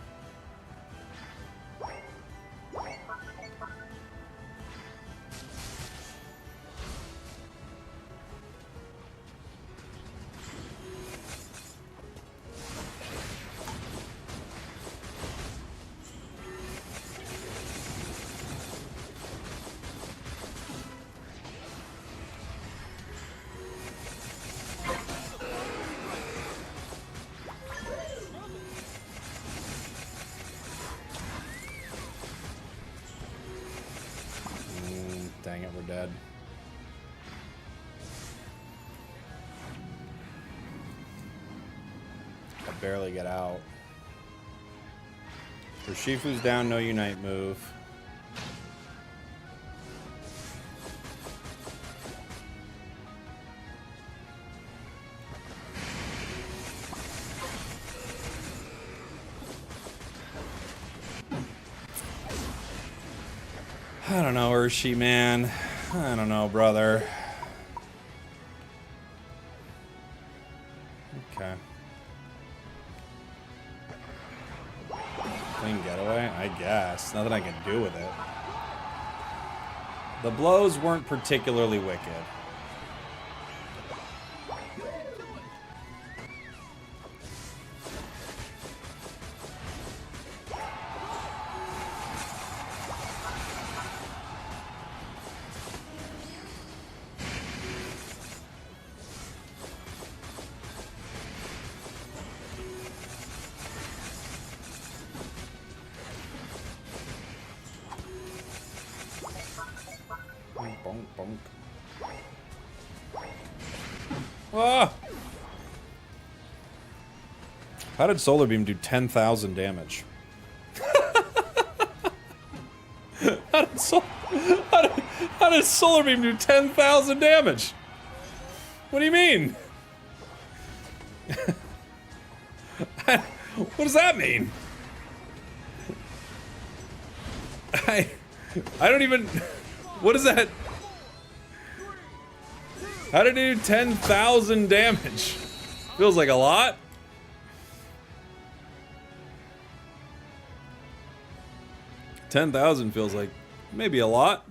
Dang it, we're dead. I barely get out. Urshifu's down, no unite move. I don't know, Urshi, man. I don't know, brother. Okay. Clean getaway? I guess. Nothing I can do with it. The blows weren't particularly wicked. Bonk, bonk. Ah! How did Solar Beam do 10,000 damage? How did Solar Beam do 10,000 damage? What do you mean? What does that mean? I don't even... What is that? How did it do 10,000 damage? Feels like a lot. $10,000 feels like maybe a lot.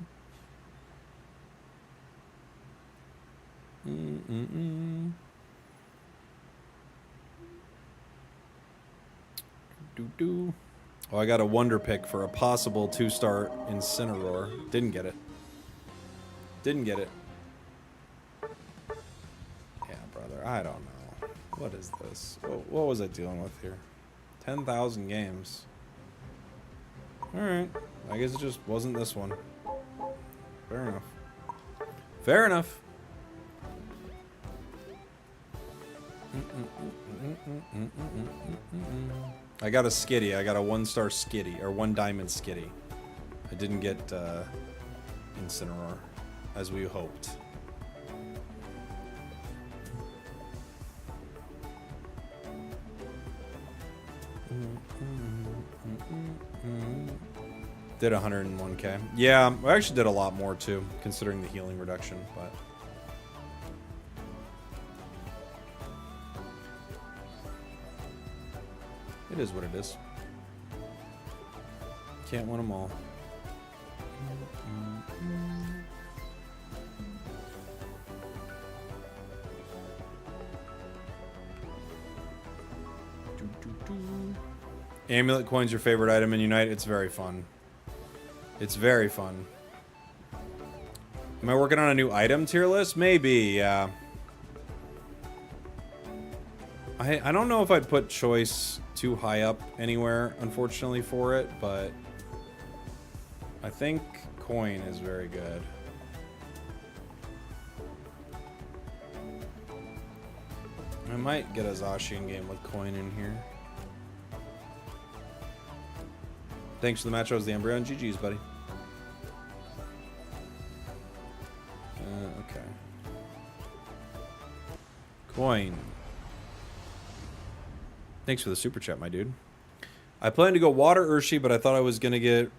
Oh, I got a wonder pick for a possible 2-star Incineroar. Didn't get it. Didn't get it. Yeah, brother, I don't know. What is this? What was I dealing with here? 10,000 games. Alright. I guess it just wasn't this one. Fair enough. Fair enough. I got a Skitty. I got a 1-star Skitty. Or 1 diamond Skitty. I didn't get Incineroar. As we hoped. Did 101k. Yeah, I actually did a lot more too, considering the healing reduction, but... It is what it is. Can't win them all. Amulet coin's your favorite item in Unite? It's very fun. It's very fun. Am I working on a new item tier list? Maybe, yeah. I don't know if I'd put choice too high up anywhere, unfortunately, for it, but I think coin is very good. I might get a Zacian game with coin in here. Thanks for the match. I was the Embryo and GG's, buddy. Okay. Coin. Thanks for the super chat, my dude. I planned to go Water Urshi, but I thought I was going to get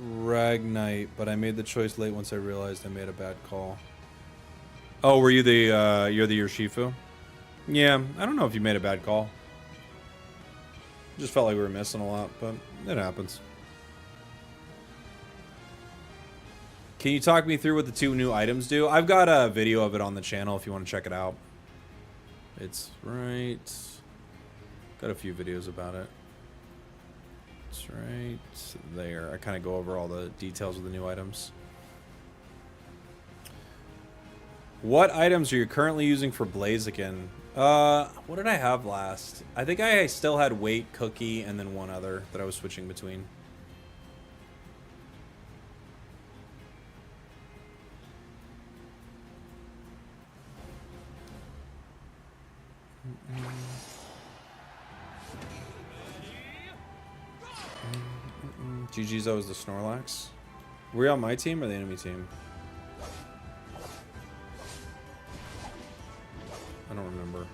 Ragnite, but I made the choice late once I realized I made a bad call. Oh, were you the, you're the Urshifu? Yeah, I don't know if you made a bad call. Just felt like we were missing a lot, but it happens. Can you talk me through what the 2 new items do? I've got a video of it on the channel if you want to check it out. It's right... Got a few videos about it. It's right there. I kind of go over all the details of the new items. What items are you currently using for Blaziken? What did I have last? I think I still had Weight, Cookie, and then one other that I was switching between. GG's always the Snorlax. Were you on my team or the enemy team? I don't remember.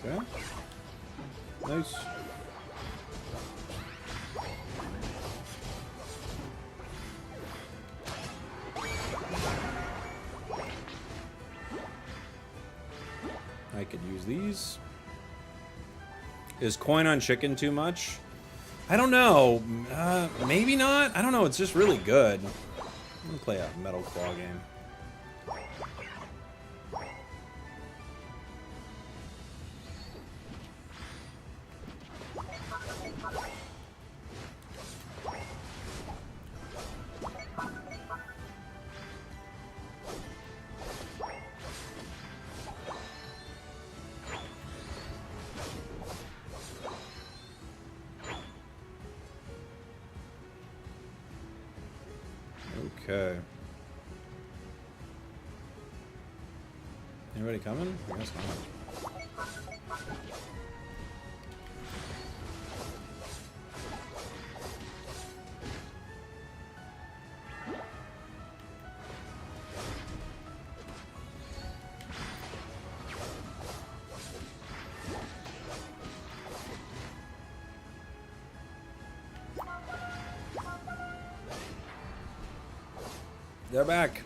Okay. Nice. I could use these. Is coin on chicken too much? I don't know. Maybe not. I don't know. It's just really good. I'm gonna play a Metal Claw game. Okay. Anybody coming? I guess not. They're back.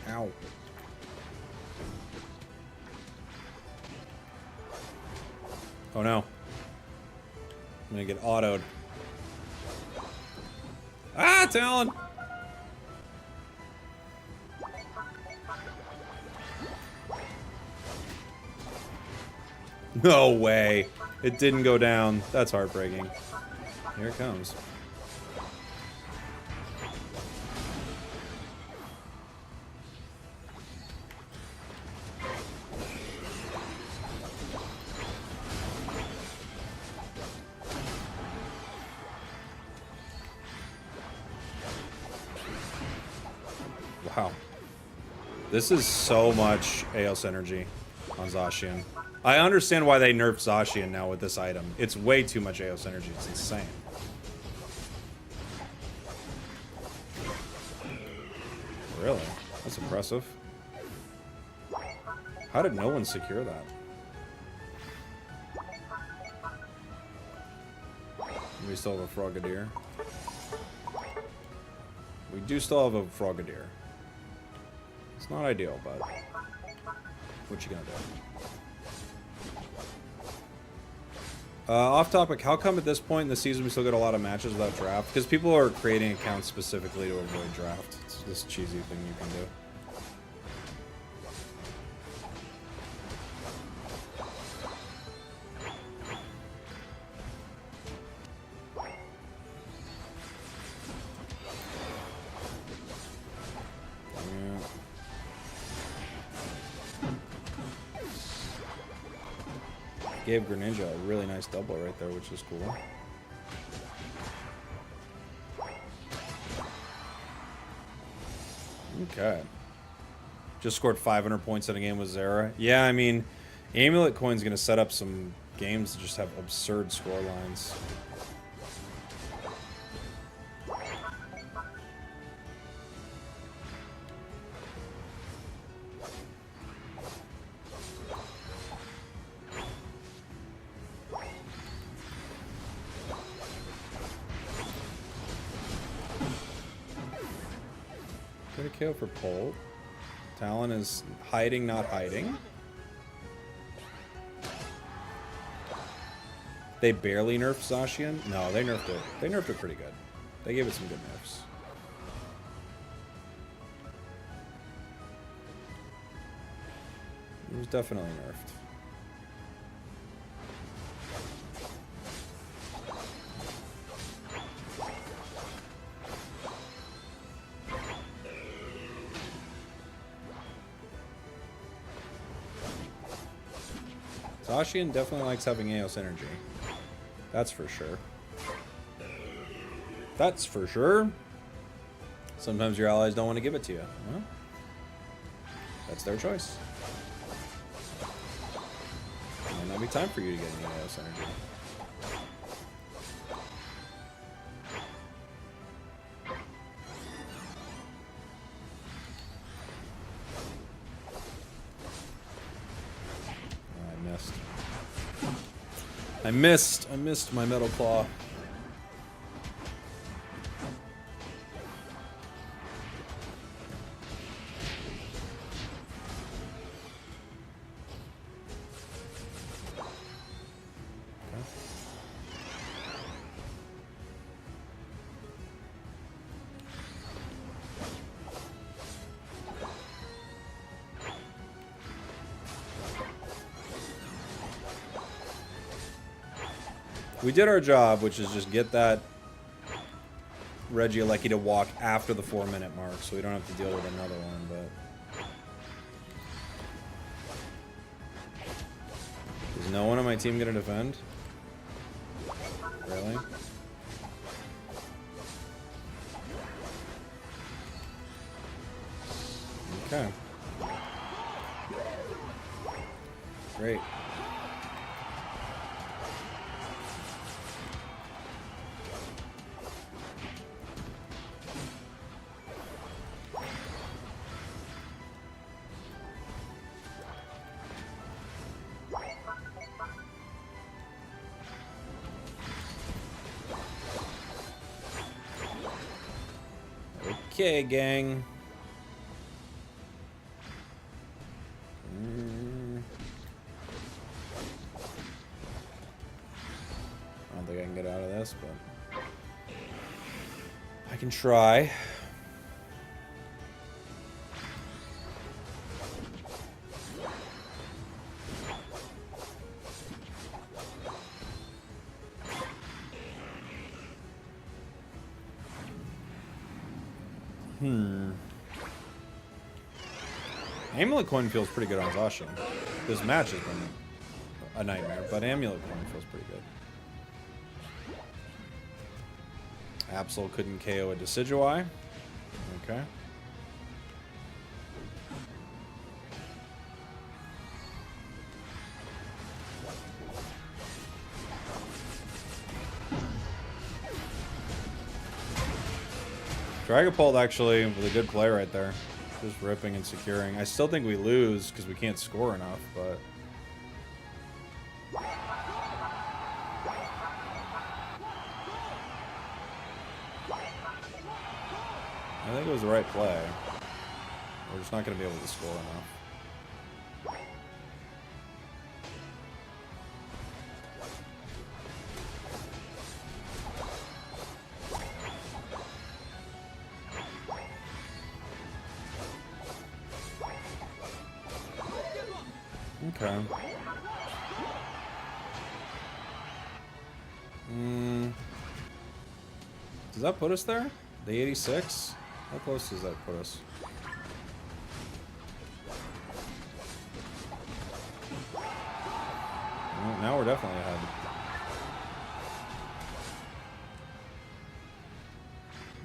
Ow. Oh no. I'm gonna get autoed. Ah, Talon! No way. It didn't go down. That's heartbreaking. Here it comes. Wow. This is so much AOS energy on Zacian. I understand why they nerfed Zacian now with this item. It's way too much AOS energy. It's insane. Really? That's impressive. How did no one secure that? We still have a Frogadier. We do still have a Frogadier. It's not ideal, but what you gonna do? Off topic, how come at this point in the season we still get a lot of matches without draft? Because people are creating accounts specifically to avoid draft. It's this cheesy thing you can do. Gave Greninja a really nice double right there, which is cool. Okay. Just scored 500 points in a game with Zera. Yeah, I mean, Amulet Coin's going to set up some games that just have absurd score lines. KO for Pole. Talon is hiding, not hiding. They barely nerfed Zacian? No, they nerfed it. They nerfed it pretty good. They gave it some good nerfs. It was definitely nerfed. Zacian definitely likes having Eos energy. That's for sure. That's for sure. Sometimes your allies don't want to give it to you. Well, that's their choice. It might not be time for you to get any Eos energy. I missed my Metal Claw. We did our job, which is just get that Regieleki to walk after the 4-minute mark, so we don't have to deal with another one, but... Is no one on my team gonna defend? Really? Okay. Great. Okay, gang. I don't think I can get out of this, but I can try. Amulet Coin feels pretty good on Zacian. This match has been a nightmare, but Amulet Coin feels pretty good. Absol couldn't KO a Decidueye. Okay. Dragapult actually with a good play right there. Just ripping and securing. I still think we lose because we can't score enough, but... I think it was the right play. We're just not going to be able to score enough. Okay. Does that put us there? The 86? How close does that put us? Well, now we're definitely ahead.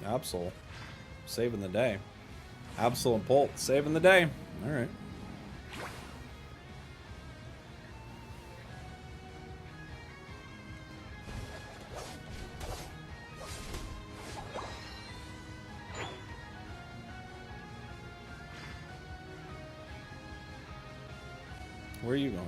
Absol. Saving the day. Absol and Bolt saving the day. Alright. Where are you going?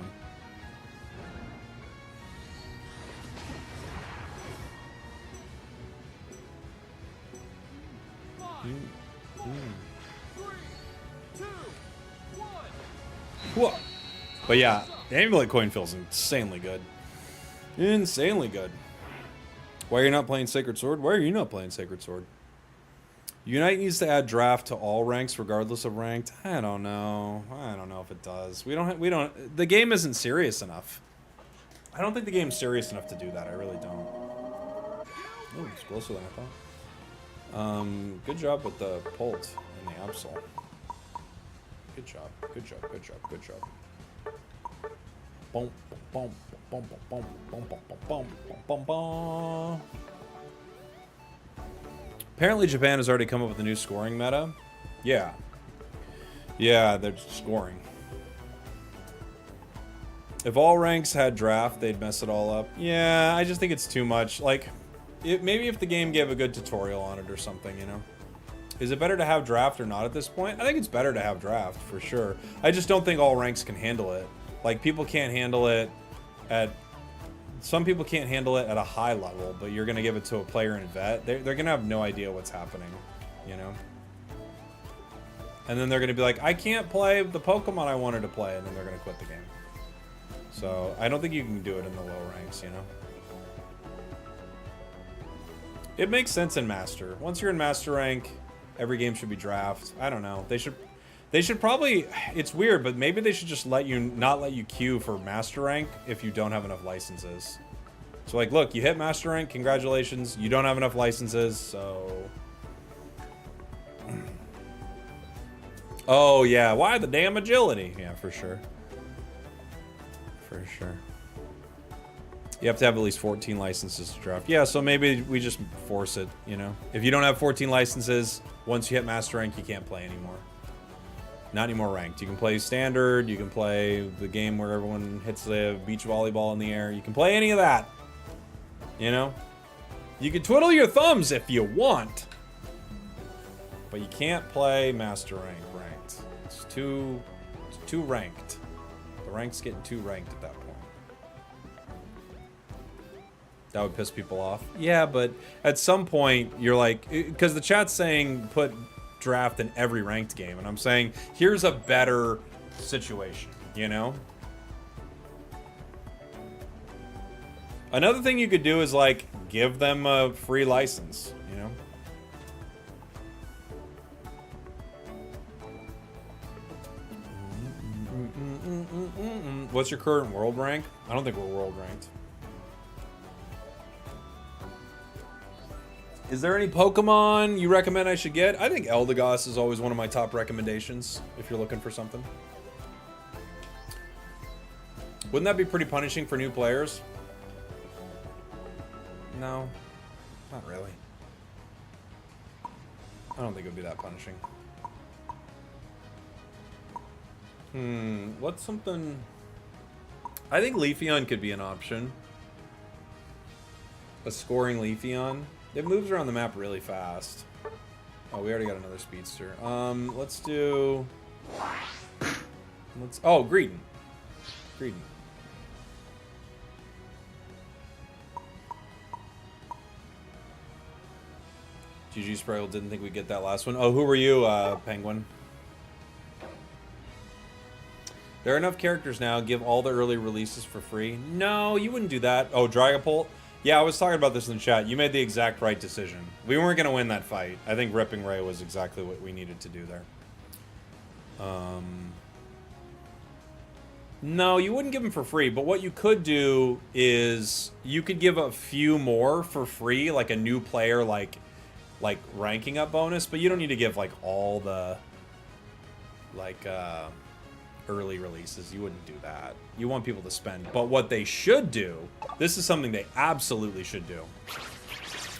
Whoa. But yeah, the amulet coin feels insanely good. Insanely good. Why are you not playing Sacred Sword? Why are you not playing Sacred Sword? Unite needs to add draft to all ranks regardless of ranked. I don't know. I don't know if it does. The game isn't serious enough. I don't think the game's serious enough to do that. I really don't. Oh, it's closer than I thought. Good job with the Pult and the Absol. Good job. Good job. Good job. Good job. Boom, boom, boom, boom, boom, boom, boom, boom, boom, boom. Apparently Japan has already come up with a new scoring meta. Yeah. Yeah, they're scoring. If all ranks had draft, they'd mess it all up. Yeah, I just think it's too much. Like, maybe if the game gave a good tutorial on it or something, you know? Is it better to have draft or not at this point? I think it's better to have draft, for sure. I just don't think all ranks can handle it. Like, people can't handle it at... Some people can't handle it at a high level, but you're going to give it to a player in vet. They're going to have no idea what's happening, you know? And then they're going to be like, I can't play the Pokemon I wanted to play, and then they're going to quit the game. So, I don't think you can do it in the low ranks, you know? It makes sense in Master. Once you're in Master rank, every game should be draft. I don't know. They should probably, it's weird, but maybe they should just not let you queue for Master rank if you don't have enough licenses. So like, look, you hit Master rank, congratulations. You don't have enough licenses, so... Oh yeah, why the damn agility? Yeah, for sure. For sure. You have to have at least 14 licenses to draft. Yeah, so maybe we just force it, you know? If you don't have 14 licenses, once you hit Master rank, you can't play anymore. Not anymore ranked. You can play standard, you can play the game where everyone hits the beach volleyball in the air. You can play any of that. You know? You can twiddle your thumbs if you want. But you can't play Master rank ranked. It's too ranked. The rank's getting too ranked at that point. That would piss people off. Yeah, but at some point, you're like... Because the chat's saying put draft in every ranked game, and I'm saying, here's a better situation, you know? Another thing you could do is, like, give them a free license, you know? What's your current world rank? I don't think we're world ranked. Is there any Pokemon you recommend I should get? I think Eldegoss is always one of my top recommendations if you're looking for something. Wouldn't that be pretty punishing for new players? No, not really. I don't think it would be that punishing. What's something... I think Leafeon could be an option. A scoring Leafeon. It moves around the map really fast. Oh, we already got another speedster. Let's do... Oh, Greedon. Greedon. GG Spragel didn't think we'd get that last one. Oh, who were you, Penguin? There are enough characters now. Give all the early releases for free. No, you wouldn't do that. Oh, Dragapult? Yeah, I was talking about this in the chat. You made the exact right decision. We weren't going to win that fight. I think Ripping Ray was exactly what we needed to do there. No, you wouldn't give them for free, but what you could do is you could give a few more for free, like a new player, like ranking up bonus, but you don't need to give like all the like early releases. You wouldn't do that. You want people to spend. But what they should do, this is something they absolutely should do,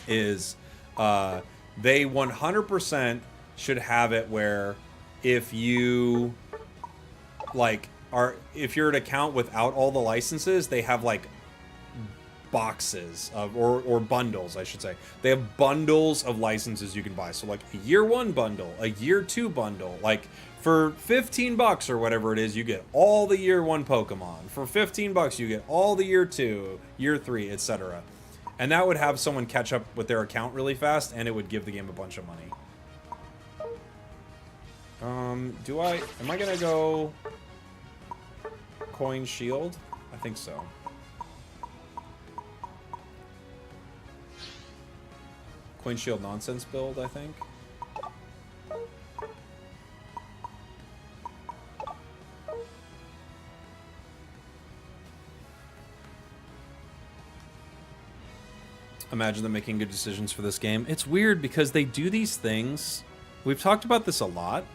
is they 100% should have it where if you like if you're an account without all the licenses, they have like boxes of or bundles, I should say. They have bundles of licenses you can buy. So like a year 1 bundle, a year 2 bundle, like for 15 bucks or whatever it is, you get all the year 1 Pokemon. For 15 bucks, you get all the year 2, year 3, etc. And that would have someone catch up with their account really fast, and it would give the game a bunch of money. Am I gonna go Coin Shield? I think so. Coin Shield nonsense build, I think. Imagine them making good decisions for this game. It's weird because they do these things. We've talked about this a lot.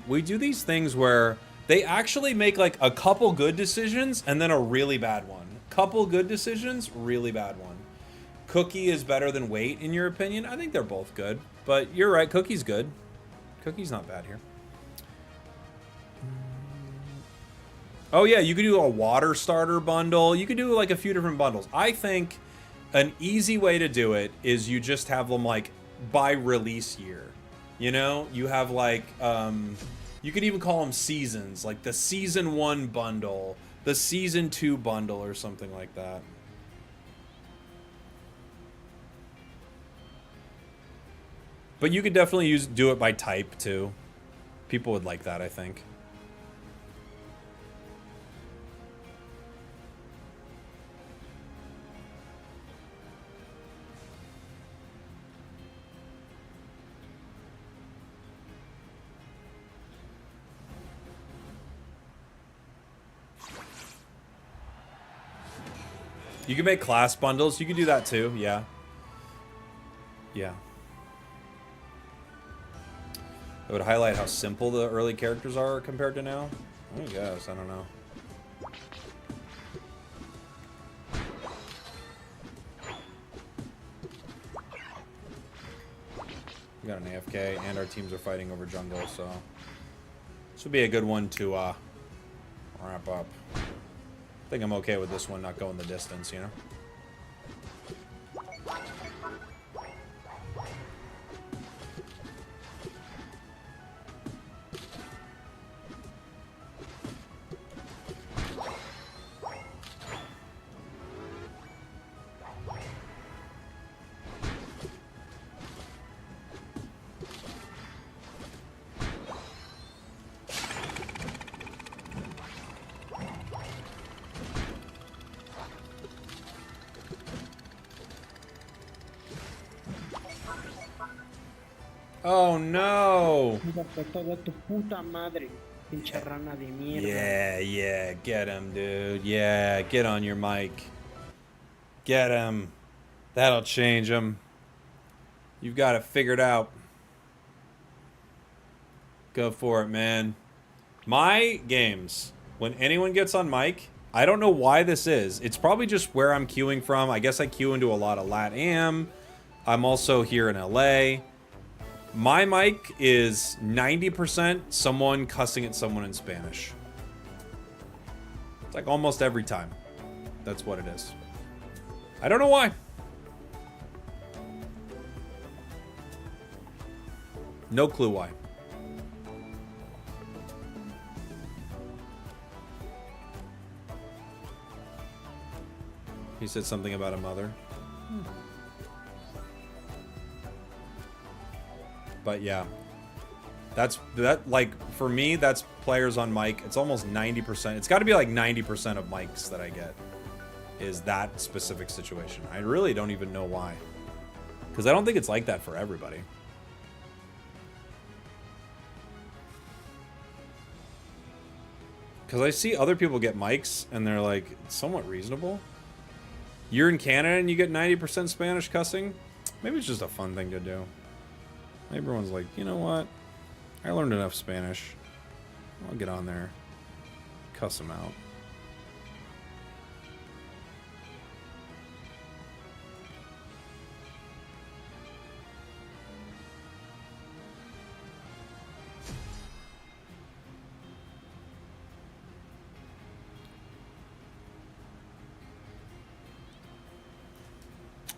We do these things where they actually make like a couple good decisions and then a really bad one. Couple good decisions, really bad one. Cookie is better than Wait, in your opinion? I think they're both good. But you're right, Cookie's good. Cookie's not bad here. Oh yeah, you could do a water starter bundle. You could do like a few different bundles. I think an easy way to do it is you just have them like by release year. You know, you have like, you could even call them seasons, like the season 1 bundle, the season 2 bundle or something like that. But you could definitely do it by type too. People would like that, I think. You can make class bundles. You can do that too. Yeah. Yeah. It would highlight how simple the early characters are compared to now. I guess. I don't know. We got an AFK, and our teams are fighting over jungle, so this would be a good one to wrap up. I think I'm okay with this one not going the distance, you know? Oh no! Yeah, get him, dude. Yeah, get on your mic. Get him. That'll change him. You've got it figured out. Go for it, man. My games, when anyone gets on mic, I don't know why this is. It's probably just where I'm queuing from. I guess I queue into a lot of LATAM. I'm also here in LA. My mic is 90% someone cussing at someone in Spanish. It's like almost every time. That's what it is. I don't know why. No clue why. He said something about a mother. But yeah, that like for me, that's players on mic. It's almost 90%. It's got to be like 90% of mics that I get is that specific situation. I really don't even know why, because I don't think it's like that for everybody. Because I see other people get mics, and they're, like, somewhat reasonable. You're in Canada and you get 90% Spanish cussing? Maybe it's just a fun thing to do. Maybe everyone's like, you know what? I learned enough Spanish. I'll get on there. Cuss them out.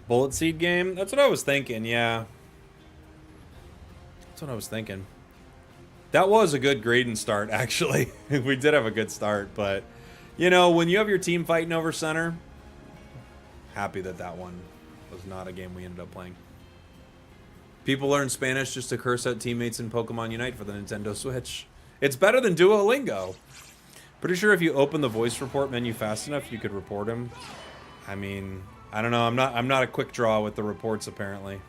Bullet seed game? That's what I was thinking, yeah. That's what I was thinking. That was a good grade and start, actually. We did have a good start, but... You know, when you have your team fighting over center... Happy that that one was not a game we ended up playing. People learn Spanish just to curse out teammates in Pokemon Unite for the Nintendo Switch. It's better than Duolingo. Pretty sure if you open the voice report menu fast enough, you could report him. I mean... I don't know. I'm not a quick draw with the reports, apparently.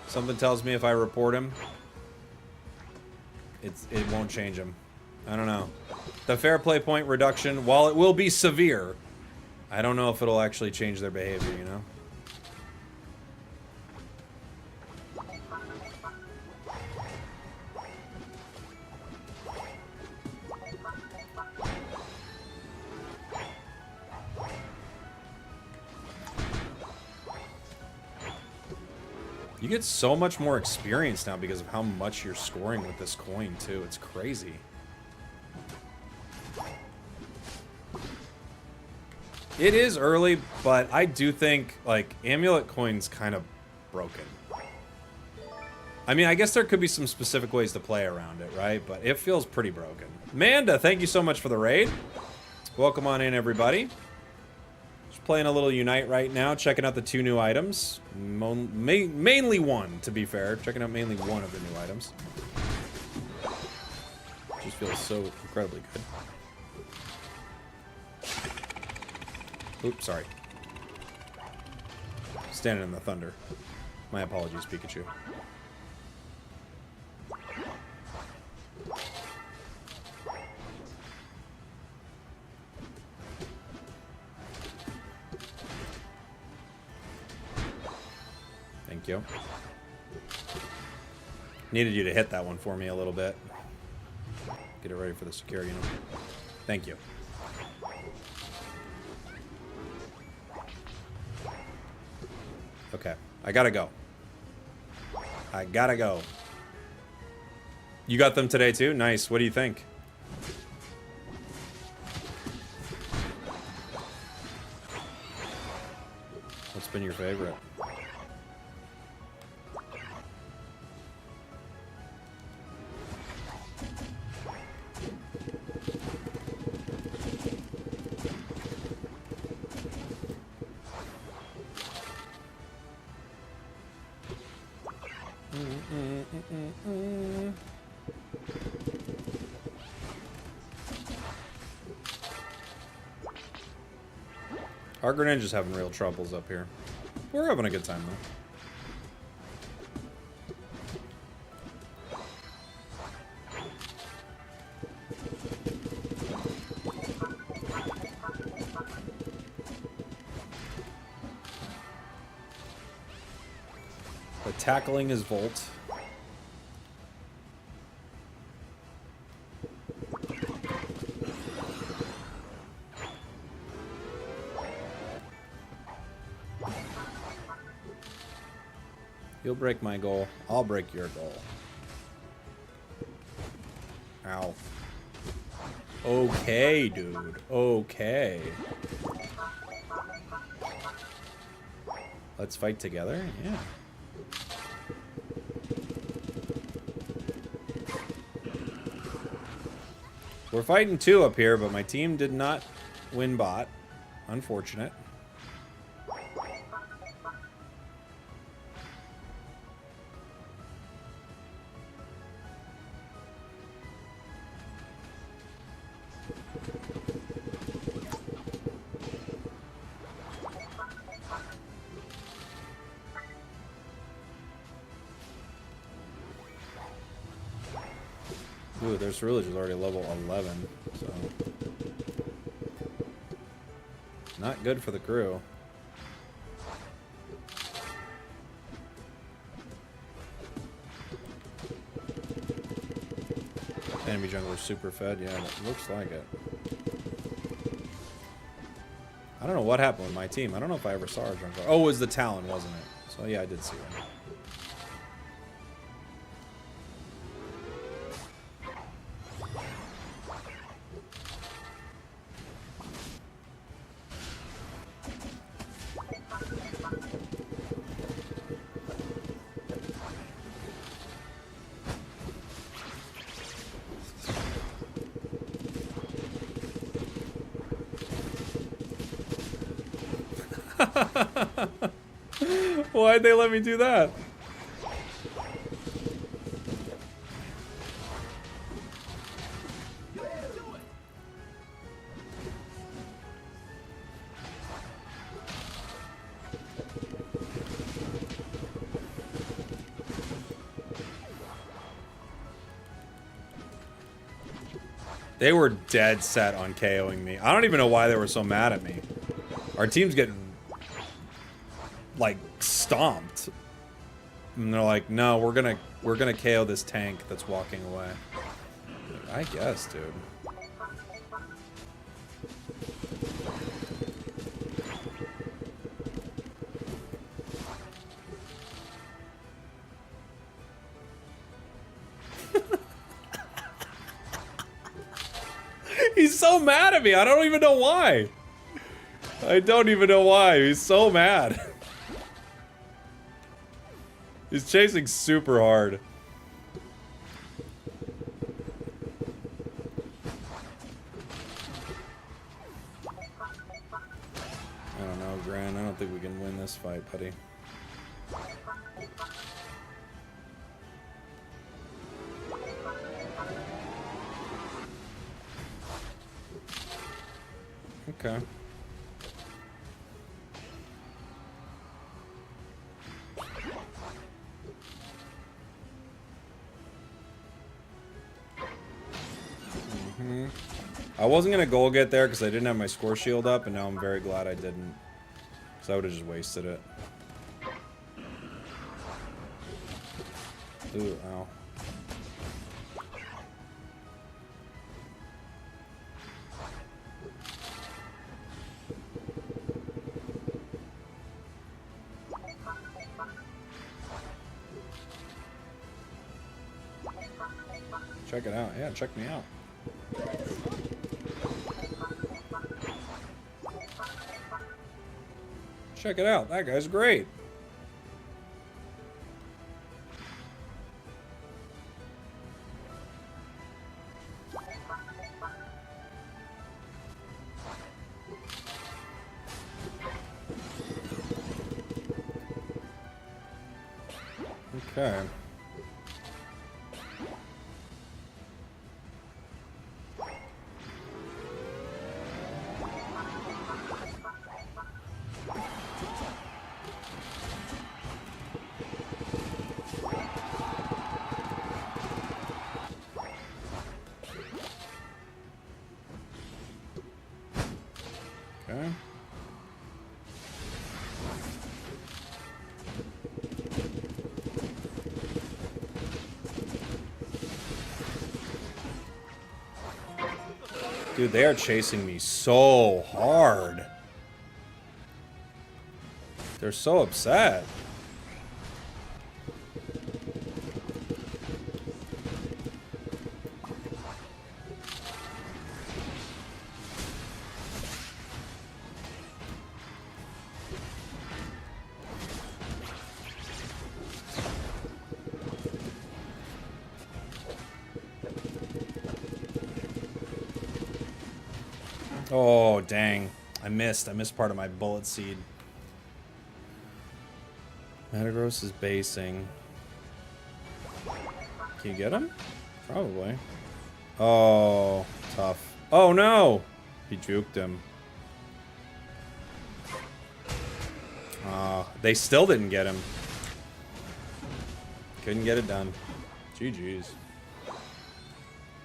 Something tells me if I report him, it won't change him. I don't know. The fair play point reduction, while it will be severe, I don't know if it'll actually change their behavior, you know? You get so much more experience now because of how much you're scoring with this coin, too. It's crazy. It is early, but I do think, like, Amulet Coin's kind of broken. I mean, I guess there could be some specific ways to play around it, right? But it feels pretty broken. Manda, thank you so much for the raid. Welcome on in, everybody. Just playing a little Unite right now, checking out the 2 new items. Mainly one, to be fair. Checking out mainly one of the new items. Just feels so incredibly good. Oops, sorry. Standing in the thunder. My apologies, Pikachu. Thank you. Needed you to hit that one for me a little bit. Get it ready for the security. You know? Thank you. Okay, I gotta go. I gotta go. You got them today too? Nice. What do you think? What's been your favorite? Our Greninja's having real troubles up here. We're having a good time, though. The tackling is Volt. You'll break my goal. I'll break your goal. Ow. Okay, dude. Okay. Let's fight together? Yeah. We're fighting 2 up here, but my team did not win bot. Unfortunate. Ooh, their village is already level 11, so... Not good for the crew. Enemy jungler super fed, yeah, it looks like it. I don't know what happened with my team. I don't know if I ever saw a jungler. Oh, it was the Talon, wasn't it? So yeah, I did see it. Why'd they let me do that? They were dead set on KOing me. I don't even know why they were so mad at me. Our team's getting, like, stomped. And they're like, no, we're gonna KO this tank that's walking away. I guess, dude. He's so mad at me. I don't even know why. I don't even know why. He's so mad. He's chasing super hard. I don't know, Gran. I don't think we can win this fight, buddy. Okay. I wasn't gonna goal get there because I didn't have my score shield up, and now I'm very glad I didn't. Because I would have just wasted it. Ooh, ow. Check it out. Yeah, check me out. Check it out. That guy's great. Okay. Okay. Dude, they are chasing me so hard. They're so upset. Oh, dang. I missed part of my bullet seed. Metagross is basing. Can you get him? Probably. Oh, tough. Oh, no! He juked him. They still didn't get him. Couldn't get it done. GG's.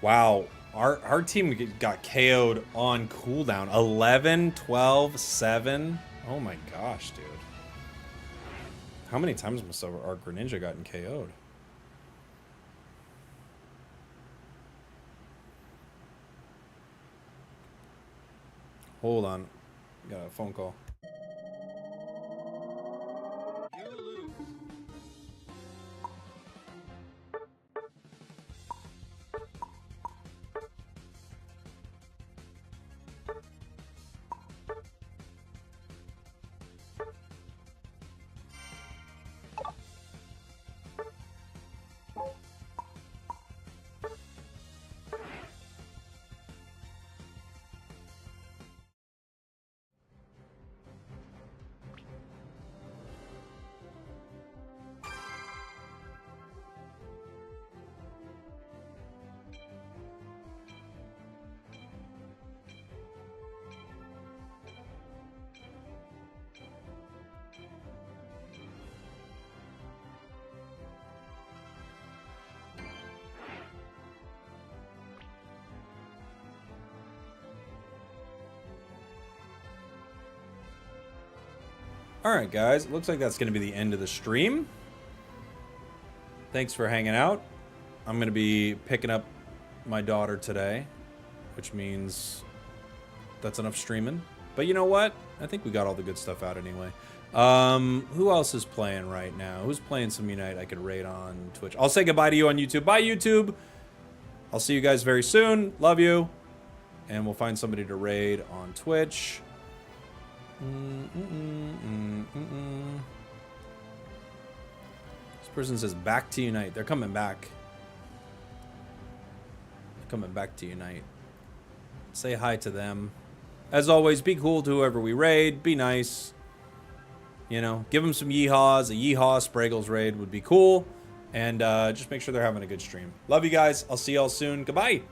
Wow. Our team got KO'd on cooldown. 11, 12, 7. Oh my gosh, dude. How many times must our Greninja gotten KO'd? Hold on. Got a phone call. You lose. Alright, guys. It looks like that's going to be the end of the stream. Thanks for hanging out. I'm going to be picking up my daughter today, which means that's enough streaming. But you know what? I think we got all the good stuff out anyway. Who else is playing right now? Who's playing some Unite I could raid on Twitch? I'll say goodbye to you on YouTube. Bye, YouTube! I'll see you guys very soon. Love you. And we'll find somebody to raid on Twitch. This person says back to Unite. They're coming back. They're coming back to Unite. Say hi to them. As always, be cool to whoever we raid. Be nice. You know, give them some yeehaws. A yeehaw spragels raid would be cool. And just make sure they're having a good stream. Love you guys. I'll see y'all soon. Goodbye.